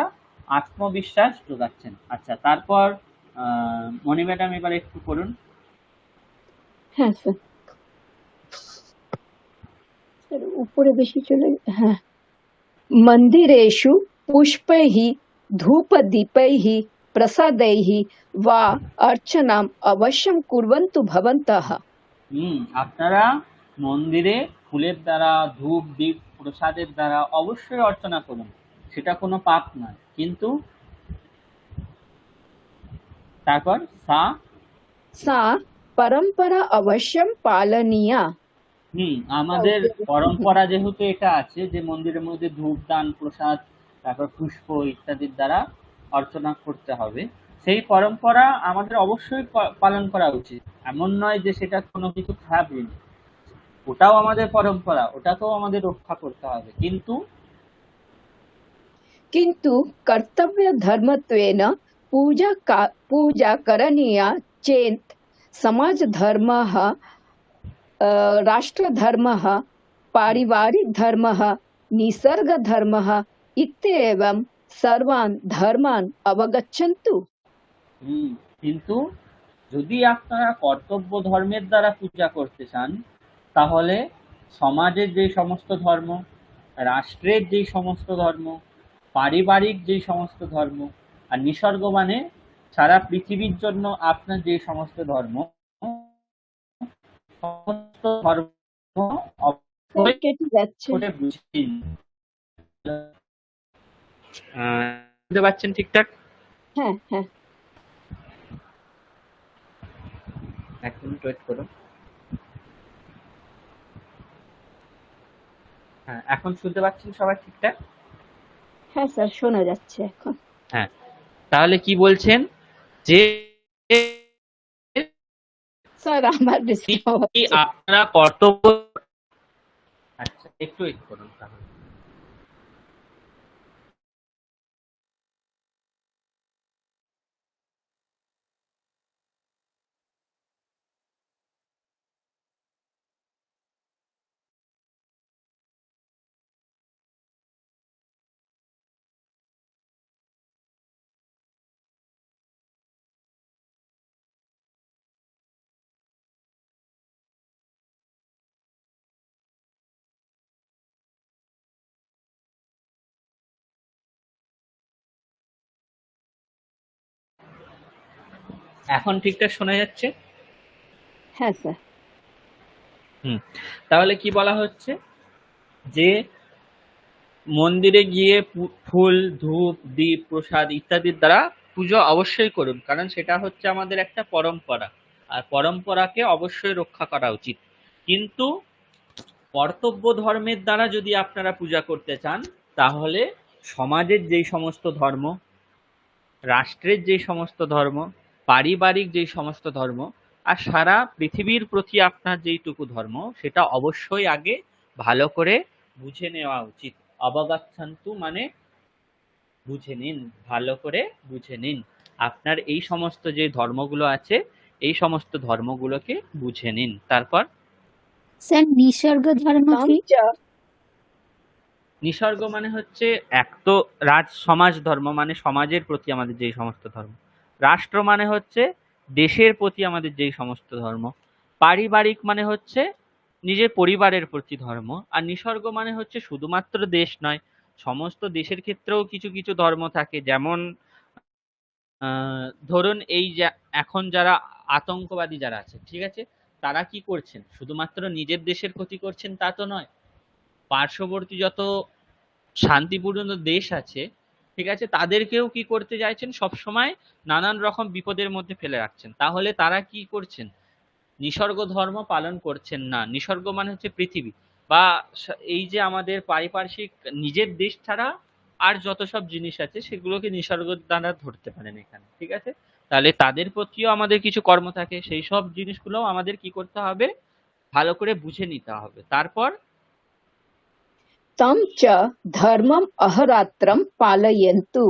আত্মবিশ্বাস যোগাচ্ছেন। আচ্ছা, তারপর মণি ম্যাডাম এবার একটু করুন। হ্যাঁ স্যার, স্যার উপরে বেশি চলে, হ্যাঁ। মন্দিরেষু পুষ্পैः धूपदीपैः प्रसादैः वा अर्चनाम् अवश्यं कुर्वन्तु भवन्तः। আপনারা মন্দিরে ফুলের দ্বারা, ধূপ দীপ প্রসাদের দ্বারা অবশ্যই অর্চনা করুন, সেটা কোনো পাপ নয়। কিন্তু তারপর सा परम्परा अवश्यं पालनीया। আমাদের পরম্পরা যেহেতু এটা আছে যে মন্দিরের মধ্যে ধূপ দান প্রসাদ তারপর পুষ্প ইত্যাদির দ্বারা অর্চনা করতে হবে, সেই পরম্পরা আমাদের অবশ্যই পালন করা উচিত। এমন নয় যে সেটা কোনো কিছু খারাপ জিনিস, ওটাও আমাদের পরম্পরা, ওটাকেও আমাদের রক্ষা করতে হবে। किन्तु कर्तव्यधर्मत्वेन पूजा करणीया चेत् समाजधर्मः, राष्ट्रधर्मः, पारिवारिकधर्मः, निसर्गधर्मः इत्येवं सर्वान् धर्मान् अवगच्छन्तु। কিন্তু যদি আপনারা কর্তব্য ধর্মের দ্বারা পূজা করতে চান, তাহলে সমাজের যে সমস্ত ধর্ম, রাষ্ট্রের যে সমস্ত ধর্ম, পারিবারিক যে সমস্ত ধর্ম, আর নিসর্গ মানে সারা পৃথিবীর জন্য আপনার যে সমস্ত ধর্ম, সমস্ত ধর্ম অবশ্যই কেটে যাচ্ছে। করে বুঝিয়ে বুঝতে পারছেন ঠিকঠাক? হ্যাঁ হ্যাঁ, এক মিনিট ওয়েট করুন। হ্যাঁ, এখন শুনতে পাচ্ছেন সবাই ঠিকঠাক? হ্যাঁ স্যার, শোনা যাচ্ছে এখন। হ্যাঁ, তাহলে কি বলছেন যে স্যার আমার ডিস্টার্ব কি হচ্ছে। আপনারা কর্তব্য, আচ্ছা একটু ওয়েট করুন তাহলে। এখন ঠিকঠাক শোনা যাচ্ছে? হ্যাঁ স্যার। তাহলে কি বলা হচ্ছে যে মন্দিরে গিয়ে ফুল ধূপ দীপ প্রসাদ ইত্যাদির দ্বারা পুজো অবশ্যই করুন, কারণ সেটা হচ্ছে আমাদের একটা পরম্পরা, আর পরম্পরাকে অবশ্যই রক্ষা করা উচিত। কিন্তু কর্তব্য ধর্মের দ্বারা যদি আপনারা পূজা করতে চান, তাহলে সমাজের যেই সমস্ত ধর্ম, রাষ্ট্রের যেই সমস্ত ধর্ম, পারিবারিক যেই সমস্ত ধর্ম, আর সারা পৃথিবীর প্রতি আপনার যেইটুকু ধর্ম, সেটা অবশ্যই আগে ভালো করে বুঝে নেওয়া উচিত। অবগচ্ছন্তু মানে বুঝে নিন, ভালো করে বুঝে নিন। আপনার এই সমস্ত যে ধর্মগুলো আছে এই সমস্ত ধর্মগুলোকে বুঝে নিন। তারপর স্যার নিসর্গ ধর্ম तं কি? च নিসর্গ মানে হচ্ছে এক তো রাজ সমাজ ধর্ম, মানে সমাজের প্রতি আমাদের যেই সমস্ত ধর্ম। রাষ্ট্র মানে হচ্ছে দেশের প্রতি আমাদের যেই সমস্ত ধর্ম। পারিবারিক মানে হচ্ছে নিজের পরিবারের প্রতি ধর্ম। আর নিসর্গ মানে হচ্ছে শুধুমাত্র দেশ নয়, সমস্ত দেশের ক্ষেত্রেও কিছু কিছু ধর্ম থাকে। যেমন ধরুন এই যে এখন যারা আতঙ্কবাদী যারা আছে, ঠিক আছে, তারা কি করছেন? শুধুমাত্র নিজের দেশের ক্ষতি করছেন তা তো নয়, পার্শ্ববর্তী যত শান্তিপূর্ণ দেশ আছে, ঠিক আছে, তাদেরকেও কি করতে চাইছেন? সবসময় নানান রকম বিপদের মধ্যে ফেলে রাখছেন। তাহলে তারা কি করছেন? নিসর্গ ধর্ম পালন করছেন না। নিসর্গ মানে হচ্ছে পৃথিবী বা এই যে আমাদের পারিপার্শ্বিক নিজের দেশ ছাড়া আর যত সব জিনিস আছে সেগুলোকে নিসর্গ দ্বারা ধরতে পারেন এখানে, ঠিক আছে। তাহলে তাদের প্রতিও আমাদের কিছু কর্ম থাকে, সেই সব জিনিসগুলো আমাদের কি করতে হবে? ভালো করে বুঝে নিতে হবে। তারপর तं च धर्मम् अहरात्रं पालयन्तु।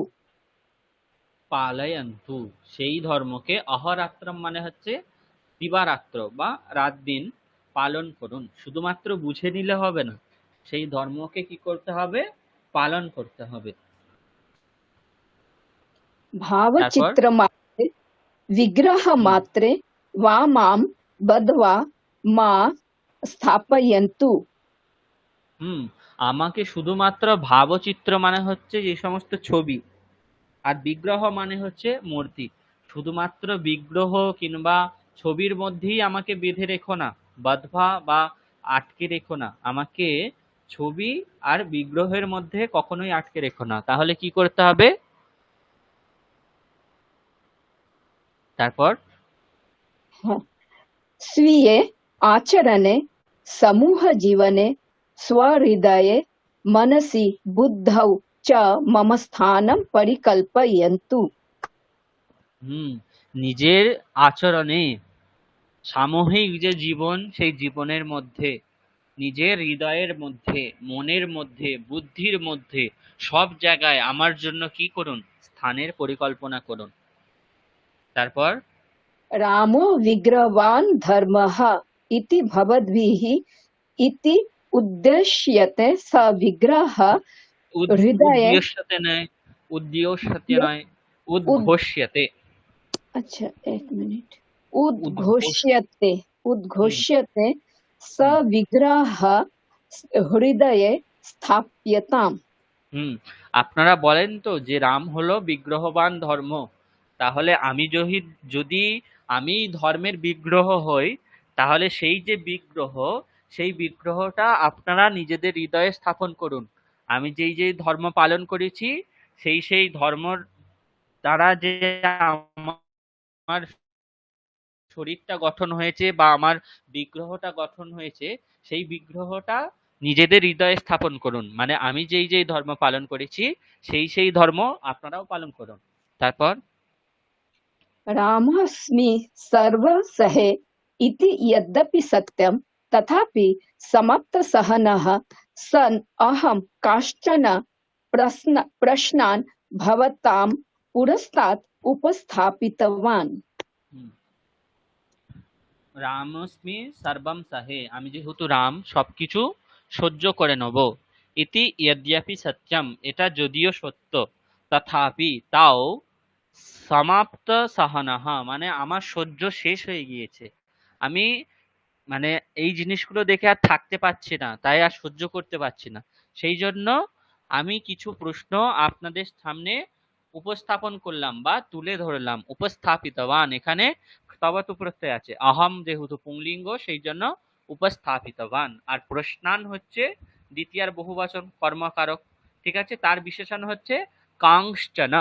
পালয়ন্তু, সেই ধর্মকে, অহরাত্রম মানে হচ্ছে দিবারাত্র বা রাত দিন পালন করুন। শুধুমাত্র বুঝে নিলে হবে না, সেই ধর্মকে কি করতে হবে? পালন করতে হবে। তারপর भावचित्रमात्रे হুম विग्रहमात्रे वा मां बध्वा मा स्थापयन्तु। হুম আমাকে শুধুমাত্র ভাবচিত্র মানে হচ্ছে যে সমস্ত ছবি, আর বিগ্রহ মানে হচ্ছে মূর্তি। শুধুমাত্র বিগ্রহ কিংবা ছবির মধ্যেই আমাকে বেঁধে রেখো না, বাঁধবা বা আটকে রেখো না। আমাকে ছবি আর বিগ্রহের মধ্যে কখনোই আটকে রেখো না। তাহলে কি করতে হবে? তারপর स्वीये आचरणे समूहजीवने स्वहृदये मनसि बुद्धौ च मम स्थानं परिकल्पयन्तु। হুম নিজের আচরণে, সামূহিক যে জীবন, সেই জীবনের মধ্যে, নিজের হৃদয়ের মধ্যে, মনের মধ্যে, বুদ্ধির মধ্যে, সব জায়গায় আমার জন্য কি করুন? স্থানের পরিকল্পনা করুন। তারপর रामो विग्रहवान् धर्मः इति भवद्भिः इति उद्देश्यते स विग्रहः हृदये উদ্দেশ্যতে নয়, উদ্দেশ্যতে নয়, उद् উদ্ঘোষ্যতে। अच्छा एक मिनट উদ্ঘোষ उद्घोष्यते হুম उद्घोष्यते स হুম विग्रहः हृदये स्थाप्यताम्। হুম আপনারা বলেন তো যে রাম হলো বিগ্রহবান ধর্ম। তাহলে আমি যদি যদি আমি ধর্মের বিগ্রহ হই, তাহলে সেই যে বিগ্রহ, সেই বিগ্রহটা আপনারা নিজেদের হৃদয়ে স্থাপন করুন। আমি যেই যেই ধর্ম পালন করেছি, সেই সেই ধর্মর দ্বারা যে আমার শরীরটা গঠন হয়েছে বা আমার বিগ্রহটা গঠন হয়েছে, সেই বিগ্রহটা নিজেদের হৃদয়ে স্থাপন করুন। মানে আমি যেই যেই ধর্ম পালন করেছি, সেই সেই ধর্ম আপনারাও পালন করুন। তারপর रामस्मि सर्वसहे इति यद्यपि सत्यं तथापि समाप्तसहनः सन् अहं काश्चन प्रश्नान् भवतां पुरस्तात् उपस्थापितवान्। হুম, রামস্মি সর্বম সাহে, আমি যেহেতু রাম সবকিছু সহ্য করে নেব। ইতি যদ্যপি সত্যম, এটা যদিও সত্য। তথাপি তাও, সমাপ্ত সহনঃ মানে আমার সহ্য শেষ হয়ে গিয়েছে। আমি মানে এই জিনিসগুলো দেখে আর থাকতে পারছি না, তাই আর সহ্য করতে পারছি না। সেই জন্য আমি কিছু প্রশ্ন আপনাদের সামনে উপস্থাপন করলাম বা তুলে ধরলাম। উপস্থাপিতবান, এখানে তবতু প্রত্যয় আছে, অহম যেহেতু পুংলিঙ্গ সেই জন্য উপস্থাপিতবান। আর প্রশ্নান হচ্ছে দ্বিতীয়ার বহুবচন কর্মকারক, ঠিক আছে। তার বিশেষণ হচ্ছে কাংশ্চন।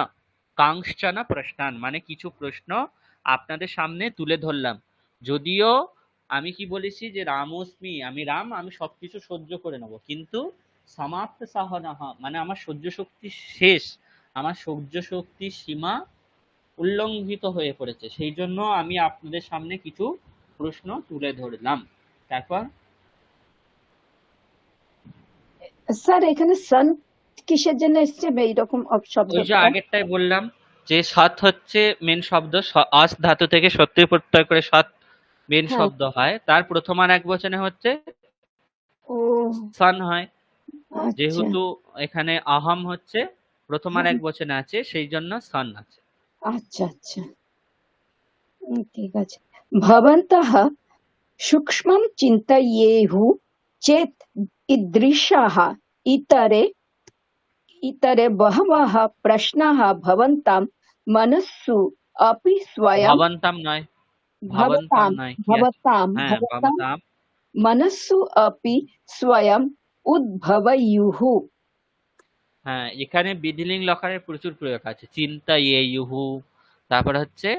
কাংশ্চন প্রশ্নান মানে কিছু প্রশ্ন আপনাদের সামনে তুলে ধরলাম। যদিও আমি কি বলেছি যে রামোস্মি, আমি রাম, আমি সবকিছু সহ্য করে নেব, কিন্তু সমাপ্ত সহনঃ মানে আমার সহ্য শক্তি শেষ, আমার সহ্য শক্তির সীমা উল্লঙ্ঘিত হয়ে পড়েছে। সেই জন্য আমি আপনাদের সামনে কিছু প্রশ্ন তুলে ধরলাম। তারপর স্যার এখানে সন কিসের জন্য এসছে বা এইরকম ওই যে শব্দটা? আগেরটাই বললাম, যে সৎ হচ্ছে মেন শব্দ, অস ধাতু থেকে সত্যি প্রত্যয় করে সৎ মেন হ্যাঁ। শব্দ হয়, তার প্রথম আর এক বচনে হচ্ছে ও সন হয়। আচ্ছা। যেহেতু এখানে আহম হচ্ছে প্রথম আর এক বচনে আছে, সেই জন্য সন আছে। আচ্ছা আচ্ছা, ঠিক আছে। ভবন্তঃ সূক্ষ্মং চিন্তয়েয়ুঃ চেত ঈদৃশাः ইতরে ইতরে বহবः প্রশ্নাः ভবন্তাং মনস্সু अपि स्वयं ভবন্তাম নয়, ভবন্তাম भवतां নয়, কি আছে? भवतां হ্যাঁ, भवतां ভবতাম। मनस्सु अपि स्वयं उद्भवयुः। হ্যাঁ, এখানে বিধিলিঙ্গ লকারের প্রচুর প্রয়োগ আছে। চিন্তা ইউহু, তারপর হচ্ছে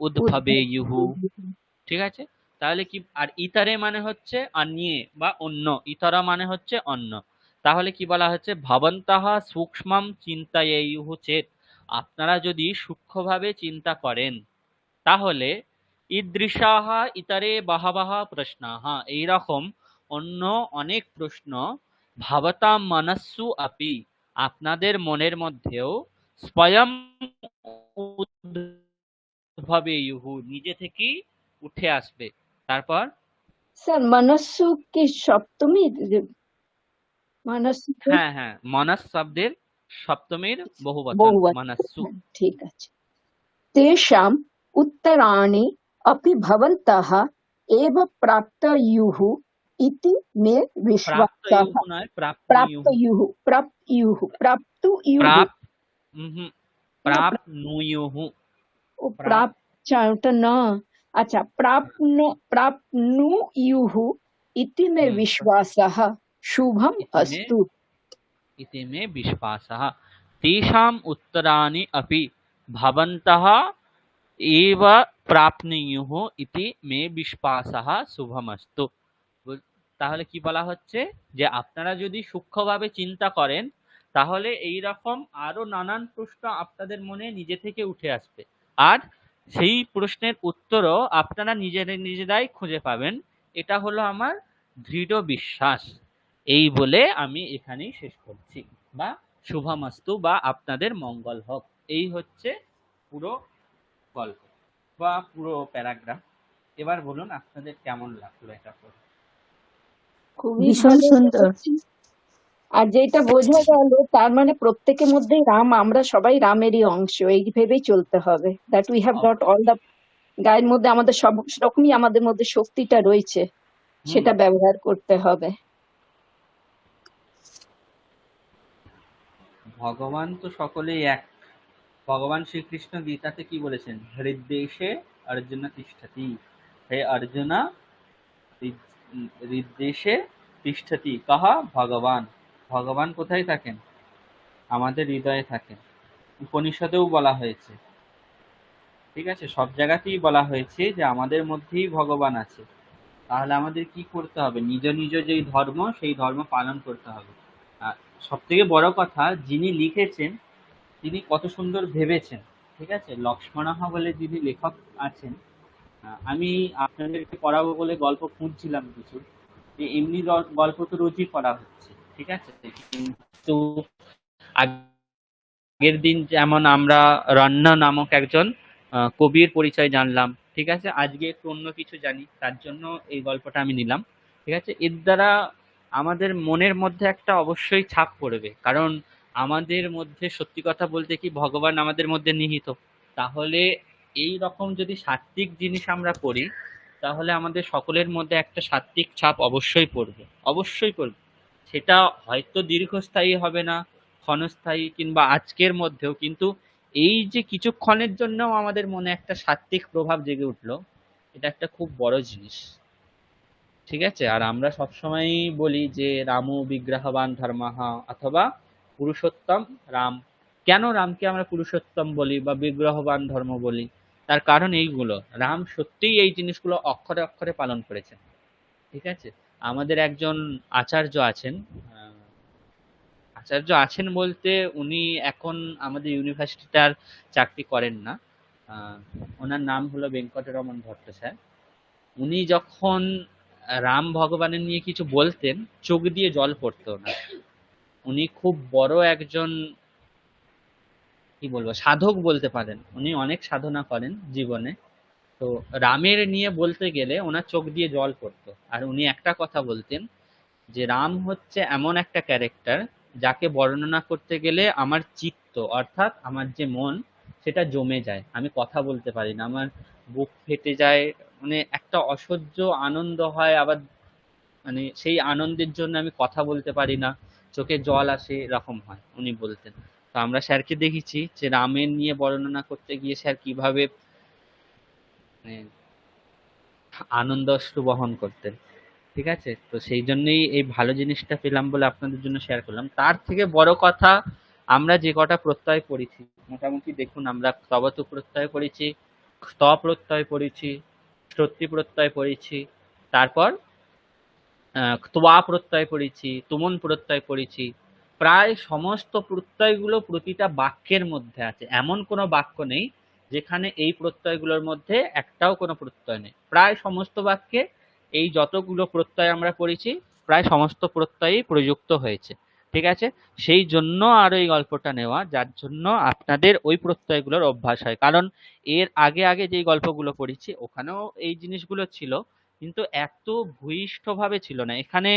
উদ্ভবে ইউহু। उद्भवयुः। ঠিক আছে? তাহলে কি, আর ইতারে মানে হচ্ছে অন্যে বা অন্য, ইতরা মানে হচ্ছে অন্য। তাহলে কি বলা হচ্ছে, ভবন্তঃ সূক্ষ্মম চিন্তায়েয়ুঃ চেত, আপনারা যদি সূক্ষ্মভাবে চিন্তা করেন, তাহলে ঈদৃশাঃ ইতরে বহবঃ প্রশ্নাঃ, এইরকম অন্য অনেক প্রশ্ন, ভবতাম মনস্সু আপি, আপনাদের মনের মধ্যেও, স্বয়ং উদ্ভবেয়ুঃ, নিজে থেকেই উঠে আসবে। তারপর স্যার মনস্সু কি সপ্তমী? মনস্সু কি হ্যাঁ হ্যাঁ, মনস শব্দের সপ্তমীর বহুবচন বহুবচন? মনস্সু। হ্যাঁ, ঠিক আছে। तेषाम् उत्तराणि अपि भवन्तः एव प्राप्तयुः इति मे প্রাপ্ত विश्वासः। ইউহু নয়, প্রাপ্নুয়ুহু। प्राप्तयुः। প্রাপ উহুম, প্রাপ্নুয়ুহু। প্রাপ ওটা না। আচ্ছা, प्राप्नुयुः इति मे হুম, विश्वासः। शुभम् इति मे अस्तु। इति मे विश्वासः। तेषाम् उत्तराणि अपि भवन्तः एव प्राप्नुयुः इति मे विश्वासः शुभमस्तु। তাহলে কি বলা হচ্ছে, যে আপনারা যদি সূক্ষ্মভাবে চিন্তা করেন, তাহলে এই রকম আরো নানান প্রশ্ন আপনাদের মনে নিজে থেকে উঠে আসবে, আর সেই প্রশ্নের উত্তরও আপনারা নিজেরাই খুঁজে পাবেন। এটা হলো আমার দৃঢ় বিশ্বাস। এই বলে আমি এখানেই শেষ করছি, বা শুভমস্তু, বা আপনাদের মঙ্গল হোক। এই হচ্ছে পুরো গল্প বা পুরো প্যারাগ্রাফ। এবার বলুন আপনাদের কেমন লাগলো এটা পড়ে? খুবই ভীষণ ভালো সুন্দর। লেগেছে। আর যেটা বোঝা গেল, তার মানে প্রত্যেকের মধ্যেই রাম, আমরা সবাই রামেরই অংশ, এই ভেবেই চলতে হবে। That we have got all the, গায়ের মধ্যে আমাদের সব রকমই আমাদের মধ্যে শক্তিটা রয়েছে, হুম, সেটা ব্যবহার করতে হবে। ভগবান তো সকলেই এক। ভগবান শ্রীকৃষ্ণ গীতাতে কি বলেছেন, হৃদ্দেশে অর্জুন তিষ্ঠতি। হে অর্জুনা, হৃদ্দেশে তিষ্ঠতি কহ ভগবান। ভগবান কোথায় থাকেন? আমাদের হৃদয়ে থাকেন। উপনিষদেও বলা হয়েছে, ঠিক আছে, সব জায়গাতেই বলা হয়েছে যে আমাদের মধ্যেই ভগবান আছে। তাহলে আমাদের কি করতে হবে, নিজ নিজ যেই ধর্ম, সেই ধর্ম পালন করতে হবে। আর সব থেকে বড় কথা, যিনি লিখেছেন তিনি কত সুন্দর ভেবেছেন। ঠিক আছে, লক্ষ্মণাহা বলে যিনি লেখক আছেন, আমি আপনাদেরকে পড়াবো বলে গল্প খুঁজছিলাম কিছু, যে এমনি গল্প তো রোজই পড়া হচ্ছে, ঠিক আছে, কিন্তু আগের দিন যেমন আমরা রন্না নামক একজন কবির পরিচয় জানলাম, ঠিক আছে, আজকে একটু অন্য কিছু জানি, তার জন্য এই গল্পটা আমি নিলাম। ঠিক আছে, এর দ্বারা আমাদের মনের মধ্যে একটা অবশ্যই ছাপ পড়বে, কারণ আমাদের মধ্যে সত্যি কথা বলতে কি ভগবান আমাদের মধ্যে নিহিত। তাহলে এই রকম যদি সাত্ত্বিক জিনিস আমরা করি, তাহলে আমাদের সকলের মধ্যে একটা সাত্ত্বিক ছাপ অবশ্যই পড়বে, অবশ্যই পড়বে। সেটা হয়তো দীর্ঘস্থায়ী হবে না, ক্ষণস্থায়ী কিংবা আজকের মধ্যেও, কিন্তু এই যে কিছুক্ষণের জন্যও আমাদের মনে একটা সাত্ত্বিক প্রভাব জেগে উঠলো, এটা একটা খুব বড় জিনিস। ঠিক আছে, আর আমরা সবসময়ই বলি যে রামো বিগ্রহবান ধর্মঃ, অথবা পুরুষোত্তম রাম। কেন রামকে আমরা পুরুষোত্তম বলি বা বিগ্রহবান ধর্ম বলি? তার কারণ এইগুলো, রাম সত্যিই এই জিনিসগুলো অক্ষরে অক্ষরে পালন করেছেন। ঠিক আছে, আমাদের একজন আচার্য আছেন, আচার্য আছেন বলতে উনি এখন আমাদের ইউনিভার্সিটিতে আর চাকরি করেন না। আহ, ওনার নাম হলো বেঙ্কটরমন ভট্ট স্যার। উনি যখন রাম ভগবানের নিয়ে কিছু বলতেন, চোখ দিয়ে জল পড়তো না। উনি খুব বড় একজন কি বলবো, সাধক বলতে পারেন, উনি অনেক সাধনা করেন জীবনে। তো রামের নিয়ে বলতে গেলে ওনার চোখ দিয়ে জল পড়তো। আর উনি একটা কথা বলতেন যে রাম হচ্ছে এমন একটা ক্যারেক্টার যাকে বর্ণনা করতে গেলে আমার চিত্ত অর্থাৎ আমার যে মন সেটা জমে যায়, আমি কথা বলতে পারি না, আমার বুক ফেটে যায়, মানে একটা অসহ্য আনন্দ হয়, আবার মানে সেই আনন্দের জন্য আমি কথা বলতে পারি না, চোখে জল আসে, এরকম হয় উনি বলতেন। তো আমরা স্যারকে দেখেছি যে রামের নিয়ে বর্ণনা করতে গিয়ে স্যার কিভাবে মানে আনন্দ অশ্রু বহন করতেন। ঠিক আছে, তো সেই জন্যই এই ভালো জিনিসটা পেলাম বলে আপনাদের জন্য শেয়ার করলাম। তার থেকে বড় কথা, আমরা যে কটা প্রত্যয় পড়েছি মোটামুটি দেখুন, আমরা স্তবত প্রত্যয় পড়েছি, স্থ প্রত্যয় পড়েছি, শ্রোত্রী প্রত্যয় পড়েছি, তারপর ত্বয়া প্রত্যয় পড়েছি, তুমন প্রত্যয় পড়েছি। প্রায় সমস্ত প্রত্যয়গুলো প্রতিটা বাক্যের মধ্যে আছে, এমন কোনো বাক্য নেই যেখানে এই প্রত্যয়গুলোর মধ্যে একটাও কোনো প্রত্যয় নেই। প্রায় সমস্ত বাক্যে এই যতগুলো প্রত্যয় আমরা পড়েছি প্রায় সমস্ত প্রত্যয়ই প্রযুক্ত হয়েছে। ঠিক আছে, সেই জন্য আরো এই গল্পটা নেওয়া, যার জন্য আপনাদের ওই প্রত্যয়গুলোর অভ্যাস হয়। কারণ এর আগে আগে যেই গল্পগুলো পড়েছি ওখানেও এই জিনিসগুলো ছিল, কিন্তু এত ভূয়িষ্ঠভাবে ছিল না। এখানে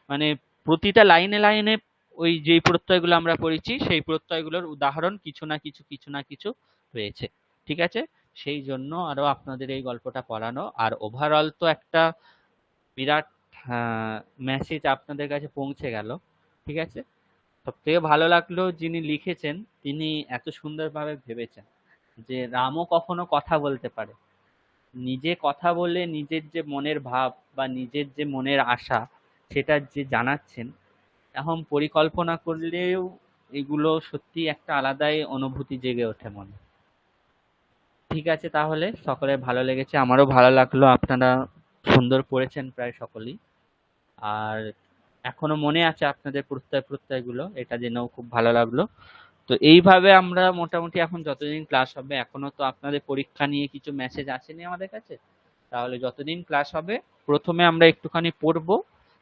মানে প্রতিটা লাইনে লাইনে ওই যেই প্রত্যয়গুলো আমরা পড়েছি সেই প্রত্যয়গুলোর উদাহরণ কিছু না কিছু কিছু না কিছু রয়েছে। ঠিক আছে, সেই জন্য আরো আপনাদের এই গল্পটা পড়ানো। আর ওভারঅল তো একটা বিরাট মেসেজ আপনাদের কাছে পৌঁছে গেল। ঠিক আছে, সব থেকে ভালো লাগলো যিনি লিখেছেন তিনি এত সুন্দরভাবে ভেবেছেন যে রামও কখনো কথা বলতে পারে, নিজে কথা বলে নিজের যে মনের ভাব বা নিজের যে মনের আশা সেটা যে জানাচ্ছেন, এখন পরিকল্পনা করলেও এগুলো সত্যি একটা আলাদাই অনুভূতি জেগে ওঠে মনে। ঠিক আছে, তাহলে সকলের ভালো লেগেছে, আমারও ভালো লাগলো, আপনারা সুন্দর পড়েছেন প্রায় সকলেই। আর এখনো মনে আছে আপনাদের প্রত্যয়গুলো, এটা জেনেও খুব ভালো লাগলো। তো এইভাবে আমরা মোটামুটি এখন যতদিন ক্লাস হবে, এখনো তো আপনাদের পরীক্ষা নিয়ে কিছু মেসেজ আসেনি আমাদের কাছে, তাহলে যতদিন ক্লাস হবে প্রথমে আমরা একটুখানি পড়বো,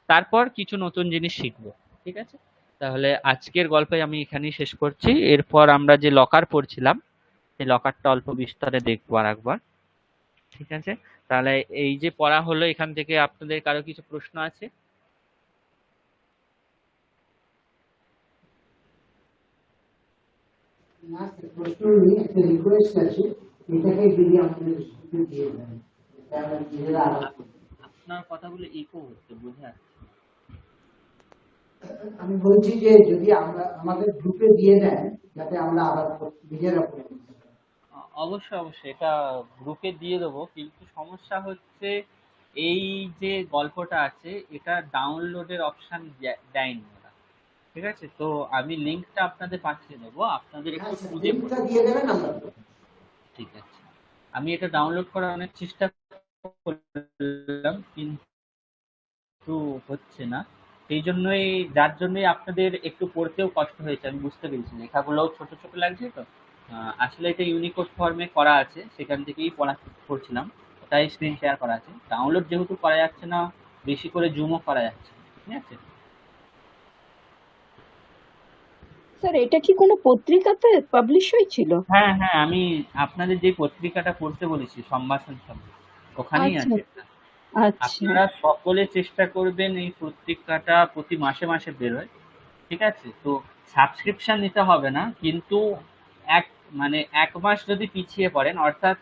তারপর কিছু নতুন জিনিস শিখবো। ঠিক আছে, তাহলে আজকের গল্পে আমি এখানেই শেষ করছি। এরপর আমরা যে লকার পড়ছিলাম সেই লকারটা অল্প বিস্তারে দেখবো আর একবার। ঠিক আছে, তাহলে এই যে পড়া হলো এখান থেকে আপনাদের কারো কিছু প্রশ্ন আছে? না স্যার, প্রশ্ন নেই, একটা রিকোয়েস্ট আছে, এটাকে যদি আমাদের স্কুলে দিয়ে দেন, এটা আমরা নিজেরা আলাদা করব। আপনার কথাগুলো ইকো হচ্ছে, বুঝে আসছে। আমি বলছি যে যদি আমরা আমাদের গ্রুপে দিয়ে দেন, যাতে আমরা আবার নিজেরা পড়ে নিতে পারি। অবশ্যই অবশ্যই এটা গ্রুপে দিয়ে দেবো, কিন্তু সমস্যা হচ্ছে এই যে গল্পটা আছে এটা ডাউনলোডের অপশন দেয়নি ওরা। ঠিক আছে, তো আমি লিঙ্কটা আপনাদের পাঠিয়ে দেবো, আপনাদের একটু হ্যাঁ স্যার, খুঁজে লিঙ্কটা দিয়ে দেবেন, আমরা পড়ব। ঠিক আছে, আমি এটা ডাউনলোড করার অনেক চেষ্টা করলাম কিন্তু হচ্ছে না। সেই জন্যই, যার জন্যই আপনাদের একটু পড়তেও কষ্ট হয়েছে, আমি বুঝতে পেরেছি, লেখাগুলোও ছোট ছোট লাগছে তো। আসলে এটা ইউনিকোড ফর্মে করা আছে, সেখান থেকেই পড়ছিলাম, ওটাই স্ক্রিন শেয়ার করা আছে। ডাউনলোড যেহেতু করা যাচ্ছে না, বেশি করে জুমও করা যাচ্ছে না। ঠিক আছে, স্যার এটা কি কোনো পত্রিকাতে পাবলিশ হয়েছিল? হ্যাঁ হ্যাঁ, আমি আপনাদের যে পত্রিকাটা পড়তে বলেছি সম্ভাষণ শব্দ, ওখানেই আচ্ছা আছে এটা। আচ্ছা আপনারা সকলে চেষ্টা করবেন এই পত্রিকাটা প্রতি মাসে মাসে বেরোয়। ঠিক আছে, তো সাবস্ক্রিপশন নিতে হবে না, কিন্তু এক মানে এক মাস যদি পিছিয়ে পড়েন, অর্থাৎ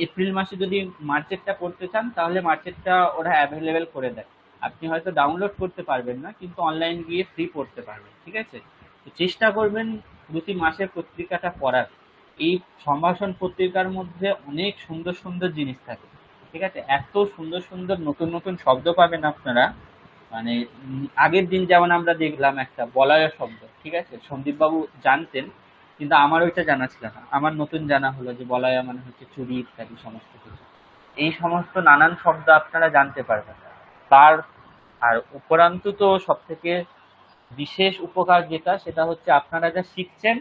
এপ্রিল মাসে যদি মার্চেরটা পড়তে চান তাহলে মার্চেরটা ওরা অ্যাভেলেবেল করে দেয়। আপনি হয়তো ডাউনলোড করতে পারবেন না, কিন্তু অনলাইন গিয়ে ফ্রি পড়তে পারবেন। ঠিক আছে, তো চেষ্টা করবেন প্রতি মাসের পত্রিকাটা পড়ার। এই সম্ভাষণ পত্রিকার মধ্যে অনেক সুন্দর সুন্দর জিনিস থাকে। ঠিক আছে, এত সুন্দর সুন্দর নতুন নতুন শব্দ পাবেন আপনারা, মানে আগের দিন যেমন আমরা দেখলাম একটা বলয় শব্দ, ঠিক আছে, সন্দীপ বাবু জানতেন কিন্তু আমার ওইটা জানা ছিল না, আমার নতুন জানা হলো যে বলয় মানে হচ্ছে চুরি ইত্যাদি সমস্ত কিছু। এই সমস্ত নানান শব্দ আপনারা জানতে পারবেন। তার আর উপরান্তু তো সব থেকে বিশেষ উপকার যেটা, সেটা হচ্ছে আপনারা যা শিখছেন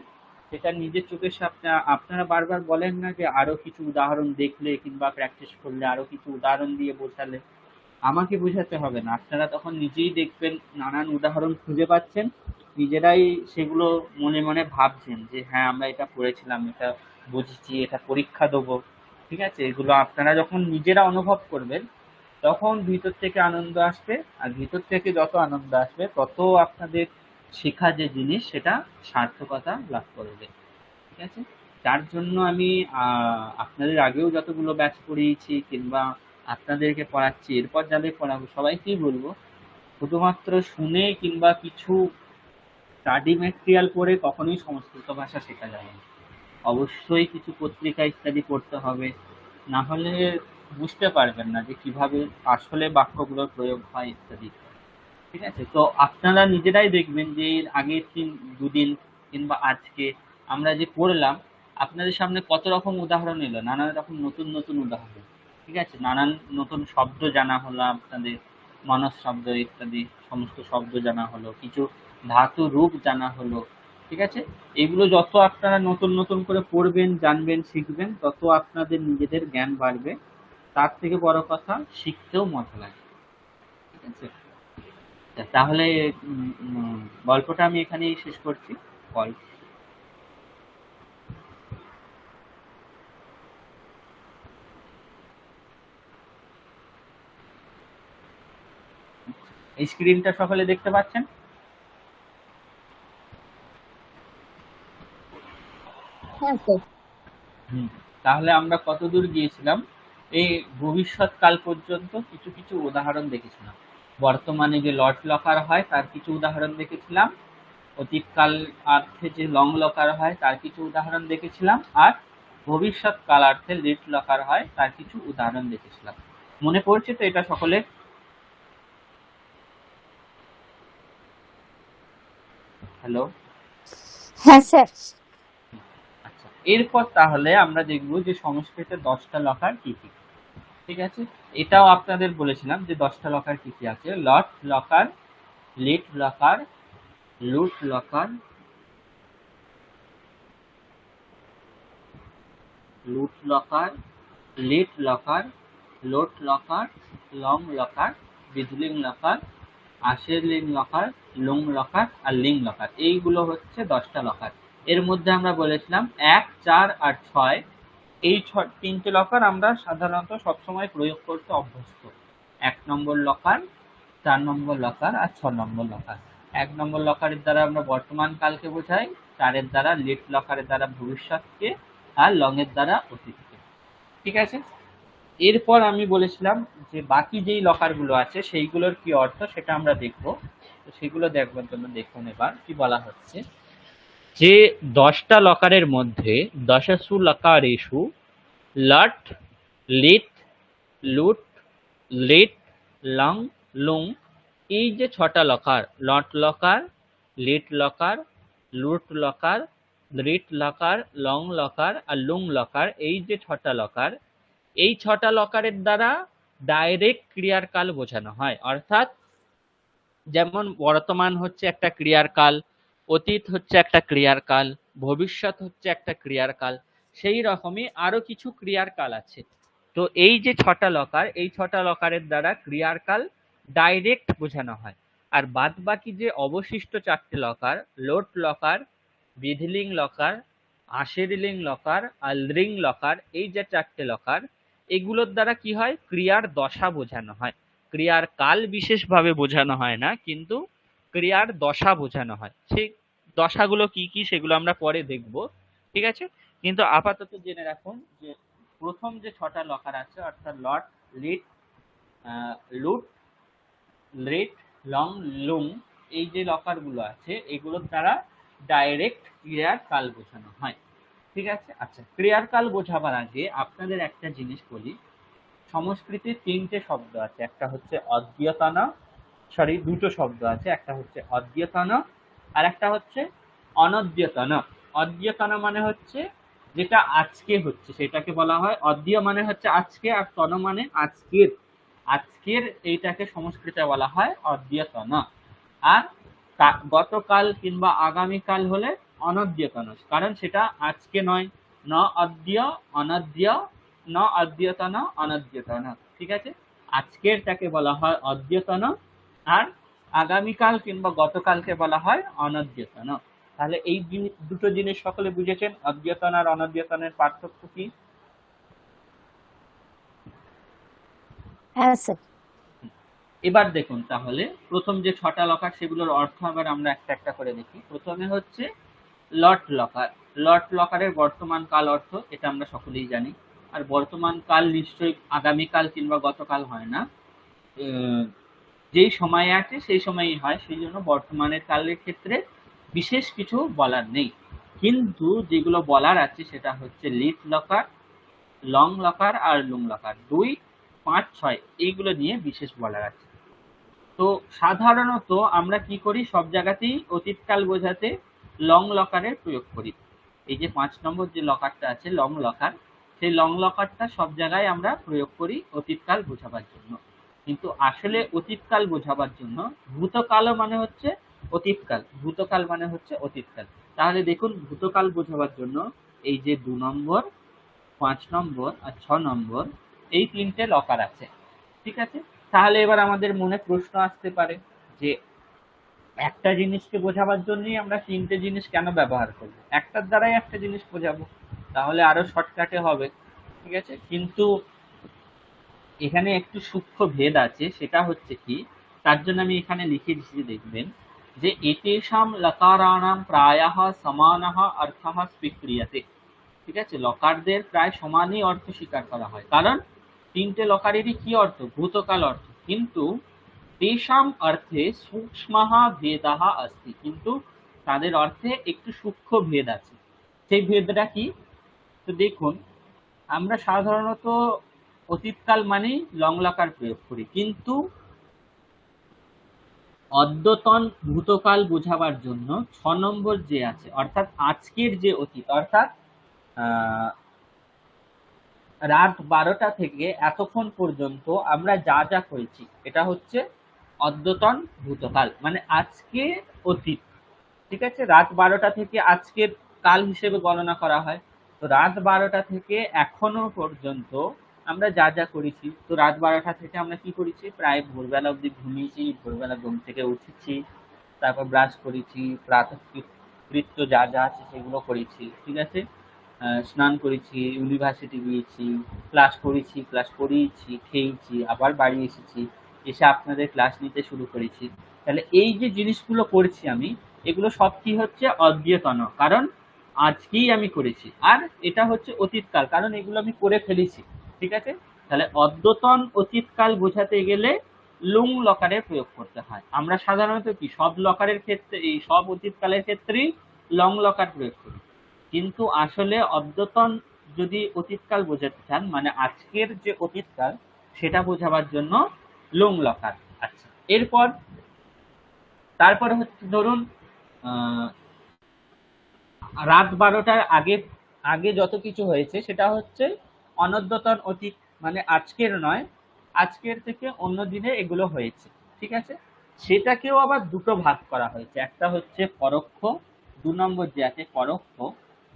সেটা নিজের চোখের সামনে, আপনারা বারবার বলেন না যে আরো কিছু উদাহরণ দেখলে কিংবা প্র্যাকটিস করলে, আরো কিছু উদাহরণ দিয়ে বোঝালে। আমাকে বোঝাতে হবে না, আপনারা তখন নিজেই দেখবেন নানান উদাহরণ খুঁজে পাচ্ছেন, নিজেরাই সেগুলো মনে মনে ভাবছেন যে হ্যাঁ আমরা এটা পড়েছিলাম, এটা বুঝেছি, এটা পরীক্ষা দেবো। ঠিক আছে, এগুলো আপনারা যখন নিজেরা অনুভব করবেন তখন ভিতর থেকে আনন্দ আসবে, আর ভিতর থেকে যত আনন্দ আসবে তত আপনাদের শেখা যে জিনিস সেটা সার্থকতা লাভ করবে। ঠিক আছে, তার জন্য আমি আপনাদের আগেও যতগুলো ব্যাচ পড়িয়েছি কিংবা আপনাদেরকে পড়াচ্ছি, এরপর যাদের পড়াবো সবাইকেই বলবো শুধুমাত্র শুনে কিংবা কিছু স্টাডি ম্যাটেরিয়াল পড়ে কখনোই সংস্কৃত ভাষা শেখা যাবে না। অবশ্যই কিছু পত্রিকা ইত্যাদি পড়তে হবে, না হলে বুঝতে পারবেন না যে কিভাবে আসলে বাক্যগুলোর প্রয়োগ হয় ইত্যাদি। ঠিক আছে, তো আপনারা নিজেরাই দেখবেন যে এর আগের দুদিন কিংবা আজকে আমরা যে পড়লাম আপনাদের সামনে কত রকম উদাহরণ এলো, নানান রকম নতুন নতুন উদাহরণ। ঠিক আছে, নানান নতুন শব্দ জানা হলো, আপনাদের মানস শব্দ ইত্যাদি সমস্ত শব্দ জানা হলো, কিছু ধাতু রূপ জানা হলো। ঠিক আছে, এগুলো যত আপনারা নতুন নতুন করে পড়বেন, জানবেন, শিখবেন, তত আপনাদের নিজেদের জ্ঞান বাড়বে। তার থেকে বড় কথা, শিখতেও মজা লাগে। ঠিক আছে, তাহলে গল্পটা আমি এখানেই শেষ করছি। গল্প এই স্ক্রিনটা সকলে দেখতে পাচ্ছেন? হ্যাঁ স্যার। তাহলে আমরা কত দূর গিয়েছিলাম? এই ভবিষ্যৎকাল পর্যন্ত কিছু কিছু উদাহরণ দেখেছিলাম। বর্তমানে যে লট লকার হয় তার কিছু উদাহরণ দেখেছিলাম, অতীতকাল অর্থে যে লং লকার হয় তার কিছু উদাহরণ দেখেছিলাম, আর ভবিষ্যৎকাল অর্থে লিট লকার হয় তার কিছু উদাহরণ দেখেছিলাম। মনে পড়ছে তো এটা সকলে? হ্যালো? হ্যাঁ স্যার। আচ্ছা, এরপর তাহলে আমরা দেখব যে সংস্কৃতে 10টা লকার কি কি। ঠিক আছে, এটাও আপনাদের বলেছিলাম যে 10টা লকার কি কি আছে। লট লকার, লিট লকার, লুট লকার, লুট লকার, লিট লকার, লোট লকার, লং লকার, বিধলিং লকার, আশেরলিং লকার, লুং লকার আর লিং লকার। এইগুলো হচ্ছে 10টা লকার। এর মধ্যে আমরা বলেছিলাম 1, 4 আর 6, এই তিনটে লকার আমরা সাধারণত সবসময় প্রয়োগ করতে অভ্যস্ত। 1 নম্বর লকার, 4 নম্বর লকার আর 6 নম্বর লকার। 1 নম্বর লকারের দ্বারা আমরা বর্তমান কালকে বোঝাই, 4-এর দ্বারা লিট লকারের দ্বারা ভবিষ্যৎকে, আর লং এর দ্বারা অতীতকে। ঠিক আছে, এরপর আমি বলেছিলাম যে বাকি যেই লকারগুলো আছে সেইগুলোর কি অর্থ সেটা আমরা দেখব। তো সেগুলো দেখবার জন্য দেখুন এবার কি বলা হচ্ছে, যে 10টা লকারের মধ্যে দশসু লকারেষু লট, লিট, লুট, লিট, লং, লুং, এই যে 6টা লকার, লট লকার, লিট লকার, লুট লকার, লিট লকার, লং লকার আর লুং লকার, এই যে 6টা লকার, এই 6টা লকারের দ্বারা ডাইরেক্ট ক্রিয়ার কাল বোঝানো হয়। অর্থাৎ যেমন বর্তমান হচ্ছে একটা ক্রিয়ার কাল, অতীত হচ্ছে একটা ক্রিয়ার কাল, ভবিষ্যৎ হচ্ছে একটা ক্রিয়ার কাল, সেই রকমই আরো কিছু ক্রিয়ার কাল আছে। তো এই যে 6টা লকার, এই 6টা লকারের দ্বারা ক্রিয়ার কাল ডাইরেক্ট বোঝানো হয়। আর বাদ বাকি যে অবশিষ্ট 4টে লকার, লোট লকার, বিধিলিং লকার, আশেরিলিং লকার আর লিং লকার, এই যে 4টে লকার, এগুলোর দ্বারা কি হয়, ক্রিয়ার দশা বোঝানো হয়। ক্রিয়ার কাল বিশেষভাবে বোঝানো হয় না, কিন্তু ক্রিয়ার দশা বোঝানো হয়। সেই দশাগুলো কি কি সেগুলো আমরা পরে দেখব। ঠিক আছে, কিন্তু আপাতত জেনে রাখুন যে প্রথম যে 6টা লকার আছে অর্থাৎ লট, লিট, লুট, লিট, লং, লুং, এই যে লকারগুলো আছে এগুলোর দ্বারা ডাইরেক্ট ক্রিয়ার কাল বোঝানো হয়। ঠিক আছে, আচ্ছা, ক্রিয়ার কাল বোঝাবার আগে আপনাদের একটা জিনিস বলি। সংস্কৃতে 3টে শব্দ আছে, একটা হচ্ছে অদ্যতন, দুটো শব্দ আছে, একটা হচ্ছে অদ্যতন আর একটা হচ্ছে অনদ্যতন। অদ্যতন মানে হচ্ছে যেটা আজকে হচ্ছে সেটাকে বলা হয় অদ্য, মানে হচ্ছে আজকে, আর তন মানে আজকের। আজকের এইটাকে সংস্কৃতে বলা হয় অদ্যতন। আর গতকাল কিংবা আগামীকাল হলে অনদ্যতন, কারণ সেটা আজকে নয়। ন অদ্য অনদ্য, ন অদ্যতন অনদ্যতন। ঠিক আছে, আজকেরটাকে বলা হয় অদ্যতন আর আগামীকাল কিংবা গতকালকে বলা হয় অনদ্যতন। তাহলে এই দুটো জিনিস সকলে বুঝেছেন, অদ্যতন আর অনদ্যতনের পার্থক্য কি? হ্যাঁ স্যার। এবার দেখুন তাহলে প্রথম যে 6টা লকার সেগুলোর অর্থ আবার আমরা একটা একটা করে দেখি। প্রথমে হচ্ছে লট লকার। লট লকারের বর্তমান কাল অর্থ এটা আমরা সকলেই জানি। আর বর্তমান কাল নিশ্চয়ই আগামীকাল কিংবা গতকাল হয় না, যেই সময়ে আছে সেই সময়ই হয়, সেই জন্য বর্তমানের কালের ক্ষেত্রে বিশেষ কিছু বলার নেই। কিন্তু যেগুলো বলার আছে সেটা হচ্ছে লিট লকার, লং লকার আর লুং লকার, 2, 5, 6 এইগুলো নিয়ে বিশেষ বলার আছে। তো সাধারণত আমরা কি করি, সব জায়গাতেই অতীতকাল বোঝাতে লং লকারের প্রয়োগ করি। এই যে 5 নম্বর যে লকারটা আছে লং লকার, সেই লং লকারটা সব জায়গায় আমরা প্রয়োগ করি অতীতকাল বোঝাবার জন্য। কিন্তু আসলে অতীতকাল বোঝাবার জন্য ভূতকালও মানে হচ্ছে অতীতকাল, ভূতকাল মানে হচ্ছে অতীতকাল। তাহলে দেখুন ভূতকাল বোঝাবার জন্য এই যে 2 নম্বর, 5 নম্বর আর 6 নম্বর এই 3টে লকার আছে। ঠিক আছে, তাহলে এবার আমাদের মনে প্রশ্ন আসতে পারে যে একটা জিনিসকে বোঝাবার জন্যই আমরা 3টে জিনিস কেন ব্যবহার করব, একটার দ্বারাই একটা জিনিস বোঝাবো, তাহলে আরো শর্টকাটে হবে। ঠিক আছে, কিন্তু এখানে একটু সূক্ষ্ম ভেদ আছে, সেটা হচ্ছে কি, তার জন্য আমি এখানে লিখে দিচ্ছি, দেখবেন যে এতেষাম লকারাণাম প্রায়ঃ সমানঃ অর্থঃ স্বীক্রিয়তে। ঠিক আছে, লকারদের প্রায় সমানই অর্থ স্বীকার করা হয়, কারণ 3টে লকারেরই কি অর্থ, ভূতকাল অর্থ, কিন্তু তেষাম অর্থে সূক্ষ্মঃ ভেদঃ अस्ति, কিন্তু তাদের অর্থে একটু সূক্ষ্ম ভেদ আছে। সেই ভেদটা কি? তো দেখুন, আমরা সাধারণত অতীতকাল মানেই লং লকার প্রয়োগ করি, কিন্তু অদ্যতন ভূতকাল বোঝাবার জন্য 6 নম্বর যে আছে, অর্থাৎ আজকের যে অতীত, অর্থাৎ রাত 12টা থেকে এতক্ষণ পর্যন্ত আমরা যা যা করেছি, এটা হচ্ছে অদ্যতন ভূতকাল, মানে আজকে অতীত। ঠিক আছে, রাত 12টা থেকে আজকের কাল হিসেবে গণনা করা হয়। তো রাত 12টা থেকে এখনো পর্যন্ত আমরা যা যা করেছি, তো রাত 12টা থেকে আমরা কি করেছি, প্রায় ভোরবেলা অবধি ঘুমিয়েছি, ভোরবেলা ঘুম থেকে উঠেছি, তারপর ব্রাশ করেছি, প্রাতঃকৃত্য যা যা আছে সেগুলো করেছি। ঠিক আছে, স্নান করেছি, ইউনিভার্সিটি গিয়েছি, ক্লাস করেছি, ক্লাস করিয়েছি, খেয়েছি, আবার বাড়ি এসেছি, এসে আপনাদের ক্লাস নিতে শুরু করেছি। তাহলে এই যে জিনিসগুলো করছি আমি, এগুলো সব কি হচ্ছে, অদ্যতন, কারণ আজকেই আমি করেছি। আর এটা হচ্ছে অতীতকাল, কারণ এগুলো আমি করে ফেলেছি। ঠিক আছে, তাহলে অদ্যতন অতীতকাল বোঝাতে গেলে লুং লকারের প্রয়োগ করতে হয়। আমরা সাধারণত কি সব লকারের ক্ষেত্রে, এই সব অতীতকালের ক্ষেত্রেই লং লকার প্রয়োগ করি, কিন্তু আসলে অদ্যতন যদি অতীতকাল বোঝাতে চান, মানে আজকের যে অতীতকাল, সেটা বোঝাবার জন্য লং লকার। আচ্ছা, এরপর তারপরে হচ্ছে ধরুন রাত 12টার আগে আগে যত কিছু হয়েছে সেটা হচ্ছে অনদ্যতন অতীত, মানে আজকের নয়, আজকের থেকে অন্য দিনে এগুলো হয়েছে। ঠিক আছে, সেটাকেও আবার দুটো ভাগ করা হয়েছে, একটা হচ্ছে পরোক্ষ, 2 নম্বর যে আছে পরোক্ষ,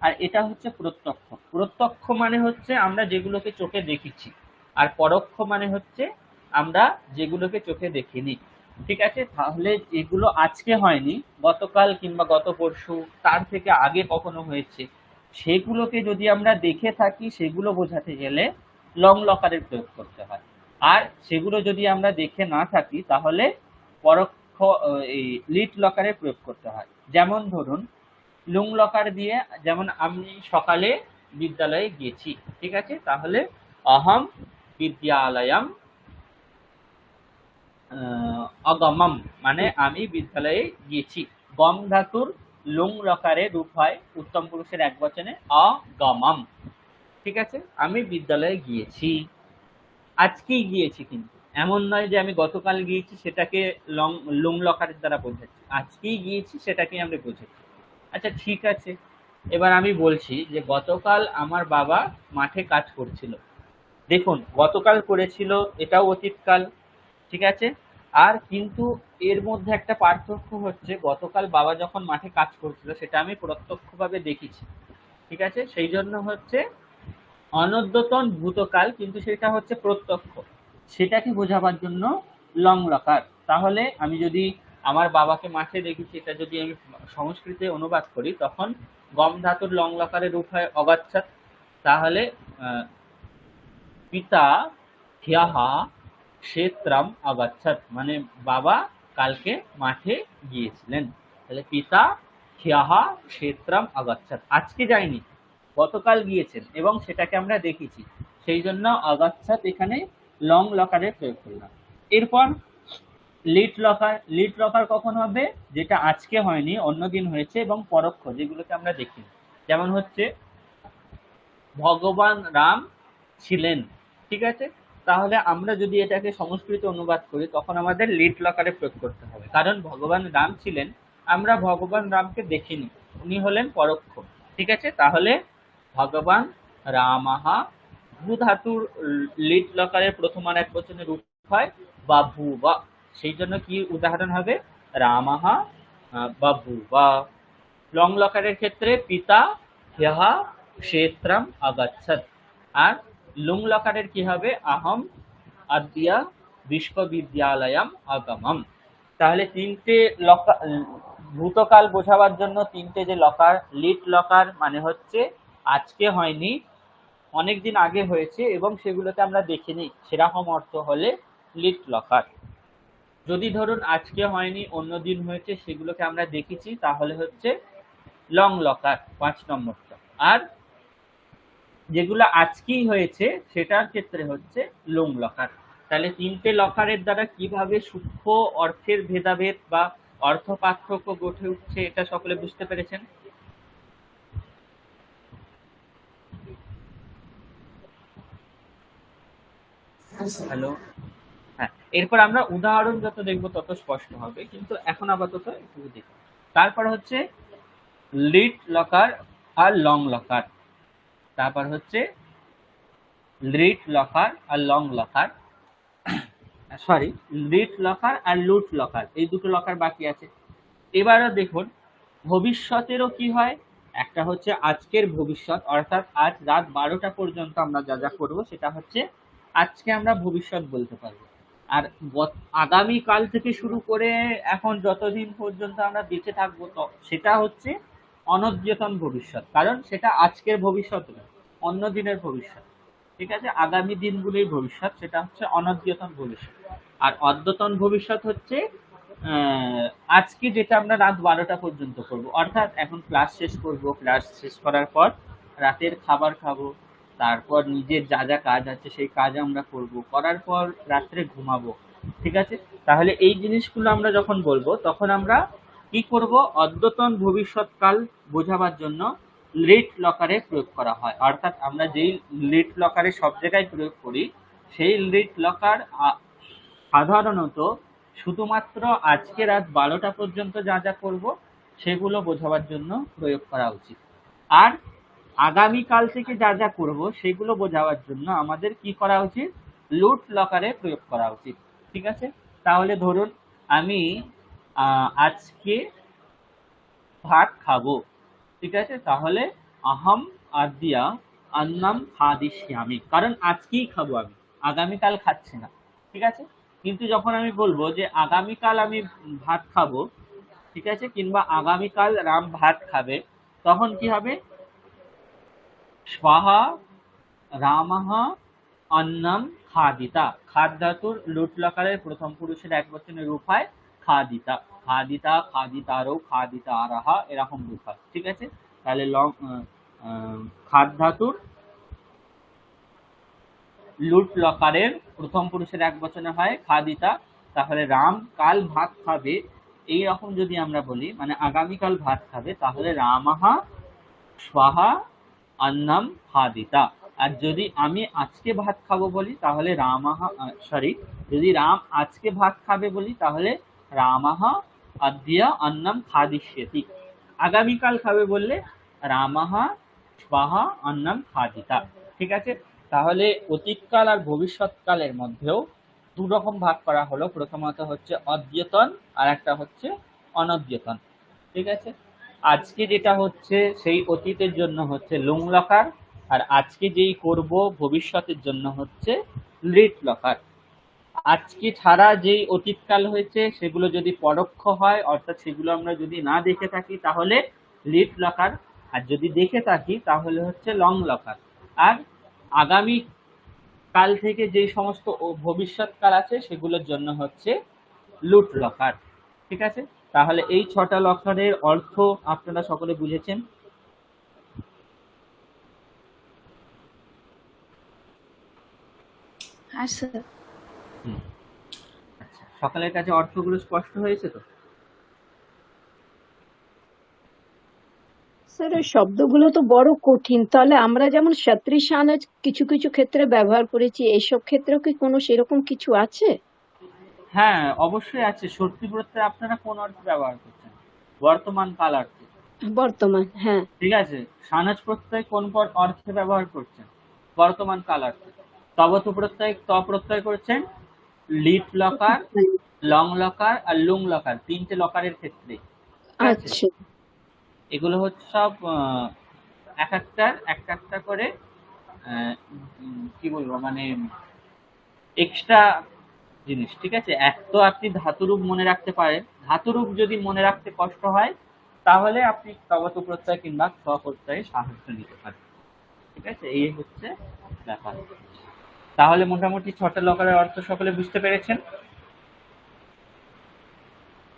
আর এটা হচ্ছে প্রত্যক্ষ। প্রত্যক্ষ মানে হচ্ছে আমরা যেগুলোকে চোখে দেখেছি, আর পরোক্ষ মানে হচ্ছে আমরা যেগুলোকে চোখে দেখিনি। ঠিক আছে, তাহলে এগুলো আজকে হয়নি, গতকাল কিংবা গত পরশু, তার থেকে আগে কখনো হয়েছে, সেগুলোকে যদি আমরা দেখে থাকি, সেগুলো বোঝাতে গেলে লং লকারের প্রয়োগ করতে হয়। আর সেগুলো যদি আমরা দেখে না থাকি, তাহলে পরোক্ষ এই লিট লকারের প্রয়োগ করতে হয়। যেমন ধরুন লুং লকার দিয়ে, যেমন আমি সকালে বিদ্যালয়ে গিয়েছি। ঠিক আছে, তাহলে অহম বিদ্যালয়ম অগমম, মানে আমি বিদ্যালয়ে গিয়েছি। গম ধাতুর লুং লকারে রূপ হয় উত্তম পুরুষের একবচনে অগমম। ঠিক আছে, আমি বিদ্যালয়ে গিয়েছি, আজকেই গিয়েছি, কিন্তু এমন নয় যে আমি গতকাল গিয়েছি সেটাকে লুং লকারের দ্বারা বোঝাচ্ছি, আজকেই গিয়েছি সেটাকে আমরা বোঝাচ্ছি। আচ্ছা ঠিক আছে, এবার আমি বলছি যে গতকাল আমার বাবা মাঠে কাজ করছিল। দেখুন গতকাল করেছিল, এটাও অতীতকাল। ঠিক আছে, আর কিন্তু এর মধ্যে একটা পার্থক্য হচ্ছে, গতকাল বাবা যখন মাঠে কাজ করছিল সেটা আমি প্রত্যক্ষভাবে দেখেছি। ঠিক আছে, সেই জন্য হচ্ছে অনদ্যতন ভূতকাল, কিন্তু সেটা হচ্ছে প্রত্যক্ষ, সেটাকে বোঝাবার জন্য লং লকার। তাহলে আমি যদি আমার বাবাকে মাঠে দেখেছি, এটা যদি আমি সংস্কৃতে অনুবাদ করি তখন গম ধাতুর লং লকারের রূপ হয় অগাচ্ছাৎ। তাহলে পিতা হ্যः ক্ষেত্রম অগচ্ছৎ, মানে বাবা কালকে মাঠে গিয়েছিলেন। তাহলে পিতা হ্যः ক্ষেত্রম অগচ্ছৎ, আজকে যায়নি, গতকাল গিয়েছেন এবং সেটাকে আমরা দেখেছি, সেই জন্য অগচ্ছৎ এখানে লং লকারে প্রয়োগ করলাম। এরপর লিট লকার। লিট লকার কখন হবে? যেটা আজকে হয়নি, অন্যদিন হয়েছে এবং পরোক্ষ, যেগুলোকে আমরা দেখি। যেমন হচ্ছে ভগবান রাম ছিলেন, ঠিক আছে? তাহলে আমরা যদি এটাকে সংস্কৃত অনুবাদ করি তখন আমাদের লিট লকারে প্রয়োগ করতে হবে, কারণ ভগবান রাম ছিলেন, আমরা ভগবান রামকে দেখিনি, উনি হলেন পরোক্ষ, ঠিক আছে? তাহলে ভগবান রামः, ভূ ধাতুর লিট লকারের প্রথম আর এক বচনের রূপ হয় বাভুবা, সেই জন্য কি উদাহরণ হবে? রামः বাভুবা। লং লকারের ক্ষেত্রে পিতা হ্যः ক্ষেত্রম অগচ্ছৎ। আর লুং লকারের কি হবে? আহম অদ্য বিশ্ববিদ্যালয়ম আগমম। তাহলে তিনটে লকার, ভূতকাল বোঝাবার জন্য তিনটে যে লকার, লিট লকার মানে হচ্ছে আজকে হয়নি, অনেকদিন আগে হয়েছে এবং সেগুলোকে আমরা দেখিনি, সেরকম অর্থ হলে লিট লকার। যদি ধরুন আজকে হয়নি, অন্য দিন হয়েছে, সেগুলোকে আমরা দেখেছি, তাহলে হচ্ছে লং লকার 5 নম্বরটা। আর যেগুলো আজকেই হয়েছে সেটার ক্ষেত্রে হচ্ছে লং লকার। তাহলে তিনটে লকারের দ্বারা কিভাবে সূক্ষ্ম অর্থের ভেদাভেদ বা অর্থ পার্থক্য গঠে উঠছে এটা সকলে বুঝতে পেরেছেন? হ্যালো, হ্যাঁ। এরপর আমরা উদাহরণ যত দেখবো তত স্পষ্ট হবে, কিন্তু এখন আপাতত একটু দেখি। তারপর হচ্ছে লিট লকার আর লং লকার, তারপর হচ্ছে লিট লকার আর লং লকার, সরি লিট লকার আর লুট লকার, এই দুটো লকার বাকি আছে। এবারও দেখুন ভবিষ্যতেরও কি হয়, একটা হচ্ছে আজকের ভবিষ্যৎ, অর্থাৎ আজ রাত 12টা পর্যন্ত আমরা যা যা করবো সেটা হচ্ছে আজকে আমরা ভবিষ্যৎ বলতে পারবো। আর আগামী কাল থেকে শুরু করে এখন যতদিন পর্যন্ত আমরা বেঁচে থাকবো সেটা হচ্ছে অনদ্যতন ভবিষ্যৎ, কারণ সেটা আজকের ভবিষ্যৎ নয়, অন্য দিনের ভবিষ্যৎ, ঠিক আছে? আগামী দিনগুলির ভবিষ্যৎ, সেটা হচ্ছে অনদ্যতন ভবিষ্যৎ। আর অদ্যতন ভবিষ্যৎ হচ্ছে আজকে যেটা আমরা রাত 12টা পর্যন্ত করবো, অর্থাৎ এখন ক্লাস শেষ করব, ক্লাস শেষ করার পর রাতের খাবার খাবো, তারপর নিজের যা যা কাজ আছে সেই কাজ আমরা করব, করার পর রাত্রে ঘুমাবো, ঠিক আছে? তাহলে এই জিনিসগুলো আমরা যখন বলবো তখন আমরা কি করব? অদ্যতন ভবিষ্যৎকাল বোঝাবার জন্য লিট লকারে প্রয়োগ করা হয়, অর্থাৎ আমরা যেই লিট লকারে সব জায়গায় প্রয়োগ করি সেই লিট লকার সাধারণত শুধুমাত্র আজকে রাত 12টা পর্যন্ত যা যা করব সেগুলো বোঝাবার জন্য প্রয়োগ করা উচিত। আর আগামীকাল থেকে যা যা করব সেগুলো বোঝাবার জন্য আমাদের কি করা উচিত? লুট লকারে প্রয়োগ করা উচিত, ঠিক আছে? তাহলে ধরুন আমি আজকে ভাত খাবো, ঠিক আছে? তাহলে আহম আদ্য অন্নম খাদিষ্যামি, কারণ আজকেই খাবো আমি, আগামীকাল খাচ্ছি না, ঠিক আছে? কিন্তু যখন আমি বলবো যে আগামীকাল আমি ভাত খাবো, ঠিক আছে, কিংবা আগামীকাল রাম ভাত খাবে, তখন কি হবে? স্বাহা রামः অন্নম খাদিতা, খাদ ধাতুর লুট লকারের প্রথম পুরুষের এক বচনের রূপ হয় খাদিতা, খাদিতা, খাদিতারও, খাদিতারহ, এরকম রূপ হয়, ঠিক আছে? তাহলে খাদ ধাতুর লুট লকারের প্রথম পুরুষের এক বচনে হয় খাদিতা। তাহলে রাম কাল ভাত খাবে, এই রকম যদি আমরা বলি, মানে আগামীকাল ভাত খাবে, তাহলে রামः স্বাহা অন্নম খাদিতা। আর যদি আমি আজকে ভাত খাবো বলি তাহলে যদি রাম আজকে ভাত খাবে বলি তাহলে রামः অদ্য অন্নম খাদিষ্যতি। আগামীকাল খাবে বললে রামः স্বাহা অন্নম খাদিতা, ঠিক আছে? তাহলে অতীতকাল আর ভবিষ্যৎকালের মধ্যেও দু রকম ভাগ করা হলো, প্রথমত হচ্ছে অদ্যতন আর একটা হচ্ছে অনদ্যতন, ঠিক আছে? আজকে যেটা হচ্ছে সেই অতীতের জন্য হচ্ছে লুং লকার, আর আজকে যেই করব ভবিষ্যতের জন্য হচ্ছে লিট লকার। আজকে ছাড়া যেই অতীতকাল হয়েছে সেগুলো যদি পরোক্ষ হয়, অর্থাৎ সেগুলো আমরা যদি না দেখে থাকি তাহলে লিট লকার, আর যদি দেখে থাকি তাহলে হচ্ছে লং লকার। আর আগামী কাল থেকে যে সমস্ত ভবিষ্যৎকাল আছে সেগুলোর জন্য হচ্ছে লুট লকার। ঠিক আছে, তাহলে এই 6টা লকারের অর্থ আপনারা সকলে বুঝেছেন। হ্যাঁ স্যার। হুম, আচ্ছা, সকলের কাছে অর্থগুলো স্পষ্ট হয়েছে তো? স্যার ওই শব্দগুলো তো বড় কঠিন, তাহলে আমরা যেমন শত্রিশান কিছু কিছু ক্ষেত্রে ব্যবহার করেছি, এইসব ক্ষেত্রেও কি কোনো সেরকম কিছু আছে? হ্যাঁ, অবশ্যই আছে। সত্যি প্রত্যয় আপনারা কোন অর্থে ব্যবহার করছেন? বর্তমান কাল অর্থে। বর্তমান, হ্যাঁ। ঠিক আছে, সানজ প্রত্যয় কোন অর্থে ব্যবহার করছেন? বর্তমান কাল অর্থে। তবত প্রত্যয় প্রত্যয় করছেন লিট লকার, লং লকার আর লুং লকার, 3টে লকারের ক্ষেত্রে। ঠিক আছে, আচ্ছা এগুলো হচ্ছে সব এক একটা করে কি বলবো মানে এক্সট্রা জিনিস। ঠিক আছে, এক তো আপনি ধাতুরূপ মনে রাখতে পারেন, ধাতুরূপ যদি মনে রাখতে কষ্ট হয় তাহলে আপনি তবত প্রত্যয় কিংবা স্বপ্রত্যয়ে সাহায্য নিতে পারেন। ঠিক আছে, এই হচ্ছে ব্যাপার। তাহলে মোটামুটি 6টা লকারের অর্থ সকলে বুঝতে পেরেছেন?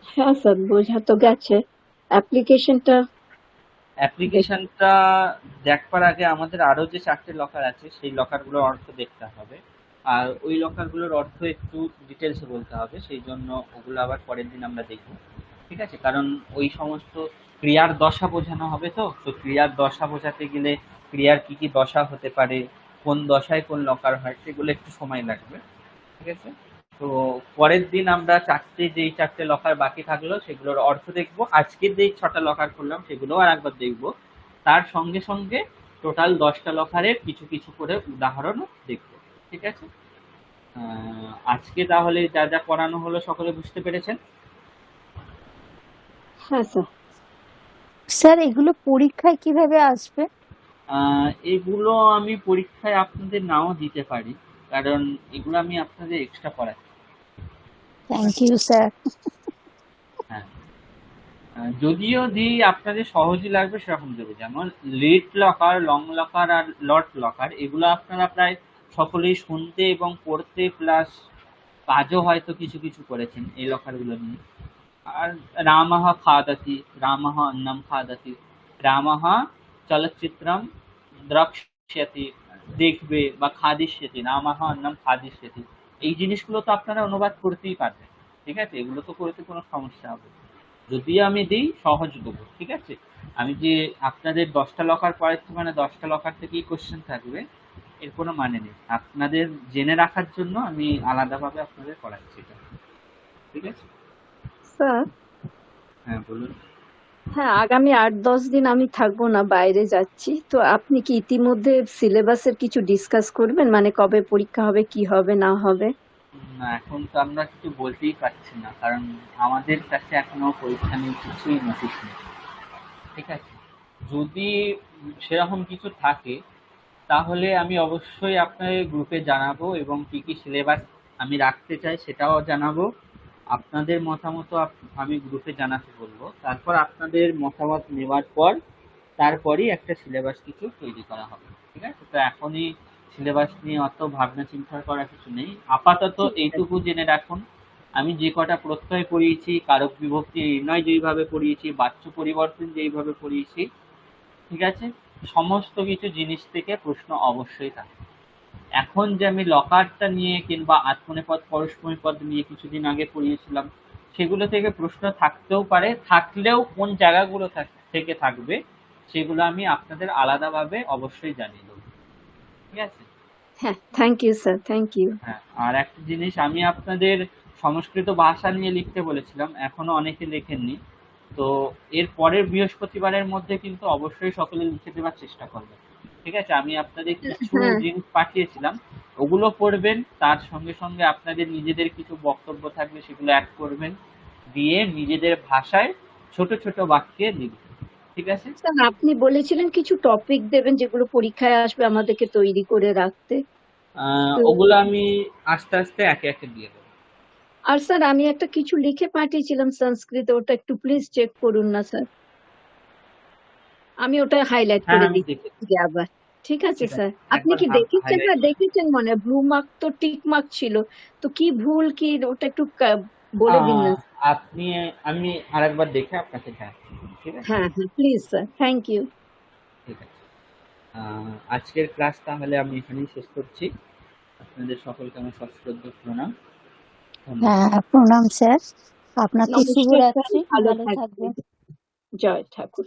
হ্যাঁ স্যার, বোঝা তো গেছে। অ্যাপ্লিকেশনটা অ্যাপ্লিকেশনটা দেখবার আগে আমাদের আরো যে 4টে লকার আছে সেই লকারগুলোর অর্থ দেখতে হবে, আর ওই লকারগুলোর অর্থ একটু ডিটেলসে বলতে হবে, সেই জন্য ওগুলো আবার পরের দিন আমরা দেখব। ঠিক আছে, কারণ ওই সমস্ত ক্রিয়ার দশা বোঝানো হবে, তো ক্রিয়ার দশা বোঝাতে গেলে ক্রিয়ার কি কি দশা হতে পারে, কোন দশায় কোন লকার হয়, সেগুলো একটু সময় লাগবে। ঠিক আছে, তো পরের দিন আমরা যেই 4টে লকার বাকি থাকলো সেগুলোর অর্থ দেখবো। আজকের যেই 6টা লকার করলাম সেগুলো আর একবার দেখবো, তার সঙ্গে সঙ্গে টোটাল 10টা লকারের কিছু কিছু করে উদাহরণ দেখবো। ঠিক আছে, আজকে তাহলে যা যা পড়ানো হলো সকলে বুঝতে পেরেছেন? হ্যাঁ স্যার। স্যার এগুলো পরীক্ষায় কিভাবে আসবে? এগুলো আমি পরীক্ষায় আপনাদের নাও দিতে পারি, কারণ এগুলো আমি আপনাদের এক্সট্রা পড়াচ্ছি। Thank you sir. হ্যাঁ, যদিও দিই আপনাদের সহজই লাগবে সেরকম দেবো, যেমন লিট লকার, লং লকার আর লট লকার, এগুলো আপনারা প্রায় সকলেই শুনতে এবং পড়তে প্লাস কাজও হয়তো কিছু কিছু করেছেন এই লকারগুলো নিয়ে। আর রামः খাদতি, রামः अन्नं খাদতি, রামः চলচ্চিত্রম দ্রক্ষ্যতি, দেখবে বা খাদিষ্যতি, রামः अन्नं খাদিষ্যতি, এই জিনিসগুলো তো আপনারা অনুবাদ করতেই পারবেন। ঠিক আছে, এগুলো তো করতে কোনো সমস্যা হবে না। যদিও আমি দিই সহজ দেবো। ঠিক আছে, আমি যে আপনাদের 10টা লকার পড়াচ্ছি মানে 10টা লকার থেকেই কোশ্চেন থাকবে এর কোনো মানে নেই, আপনাদের জেনে রাখার জন্য আমি আলাদাভাবে আপনাদের পড়াচ্ছি এটা। ঠিক আছে, স্যার, হ্যাঁ বলুন। হ্যাঁ আগামী 8-10 দিন আমি থাকবো না, বাইরে যাচ্ছি। তো আপনি কি ইতিমধ্যে সিলেবাসের কিছু ডিসকাস করবেন, মানে কবে পরীক্ষা হবে, কি হবে না হবে? না, এখন তো আমরা কিছু বলতেই পারছি না, কারণ আমাদের কাছে এখনো পরীক্ষা নিয়ে কিছুই নোটিশ নেই। ঠিক আছে, যদি সেরকম কিছু থাকে তাহলে আমি অবশ্যই আপনাদের গ্রুপে জানাবো, এবং কি কি সিলেবাস আমি রাখতে চাই সেটাও জানাবো। আপনাদের মতামত আমি গ্রুপে জানাতে বলবো, তারপর আপনাদের মতামত নেওয়ার পর তারপরই একটা সিলেবাস কিছু তৈরি করা হবে। ঠিক আছে, তো এখনই সিলেবাস নিয়ে অত ভাবনা চিন্তা করার কিছু নেই। আপাতত এইটুকু জেনে রাখুন, আমি যে কটা প্রত্যয় পড়িয়েছি, কারক বিভক্তি নির্ণয় যেইভাবে পড়িয়েছি, বাচ্য পরিবর্তন যেইভাবে পড়িয়েছি, ঠিক আছে, সমস্ত কিছু জিনিস থেকে প্রশ্ন অবশ্যই থাকে। এখন যে আমি লকারটা নিয়ে কিংবা আত্মনেপদ পরস্মৈপদ নিয়ে কিছুদিন আগে পড়িয়েছিলাম, সেগুলো থেকে প্রশ্ন থাকতেও পারে, থাকলেও কোন জায়গাগুলো থেকে থাকবে সেগুলো আমি আপনাদের আলাদাভাবে অবশ্যই জানিয়ে দেবো। ঠিক আছে, হ্যাঁ, thank you sir, thank you. হ্যাঁ, আর একটা জিনিস, আমি আপনাদের সংস্কৃত ভাষা নিয়ে লিখতে বলেছিলাম, এখনো অনেকে লেখেননি, তো এর পরের বৃহস্পতিবারের মধ্যে কিন্তু অবশ্যই সকলে লিখে দেওয়ার চেষ্টা করবেন। ঠিক আছে, আমি আপনাদের কিছু হ্যাঁ জিনিস পাঠিয়েছিলাম, ওগুলো পড়বেন, তার সঙ্গে সঙ্গে আপনাদের নিজেদের কিছু বক্তব্য থাকলে সেগুলো অ্যাড করবেন, দিয়ে নিজেদের ভাষায় ছোট ছোট বাক্যে লিখবেন। ঠিক আছে, স্যার, আপনি বলেছিলেন কিছু টপিক দেবেন যেগুলো পরীক্ষায় আসবে, আমাদেরকে তৈরি করে রাখতে। তো ওগুলো আমি আস্তে আস্তে একে একে দিয়ে দেবো। আর স্যার আমি একটা কিছু লিখে পাঠিয়েছিলাম সংস্কৃতে, ওটা একটু প্লিজ চেক করুন না স্যার, আমি ওটা হাইলাইট হ্যাঁ করে আমি দিচ্ছি দেখেছি। আবার। ঠিক আছে ঠিক আছে, স্যার, আপনি একবার কি দেখেছেন না? হাইলাইট। দেখেছেন মনে ব্লু মার্ক তো টিক মার্ক ছিল, তো কি ভুল কি ওটা একটু বলে দিন না। আপনি, আমি আরেকবার দেখে আপনাকে জানাচ্ছি, ঠিক আছে? হ্যাঁ হ্যাঁ প্লিজ স্যার, থ্যাংক ইউ। ঠিক আছে। আজকের ক্লাস তাহলে আমি এখানেই শেষ করছি। আপনাদের সকলকে আমার সশ্রদ্ধ প্রণাম। ধন্যবাদ। হ্যাঁ, প্রণাম স্যার, আপনাকে নমস্কার স্যার, শুভরাত্রি, ভালো ভালো থাকবেন। থাকবেন। জয় ঠাকুর।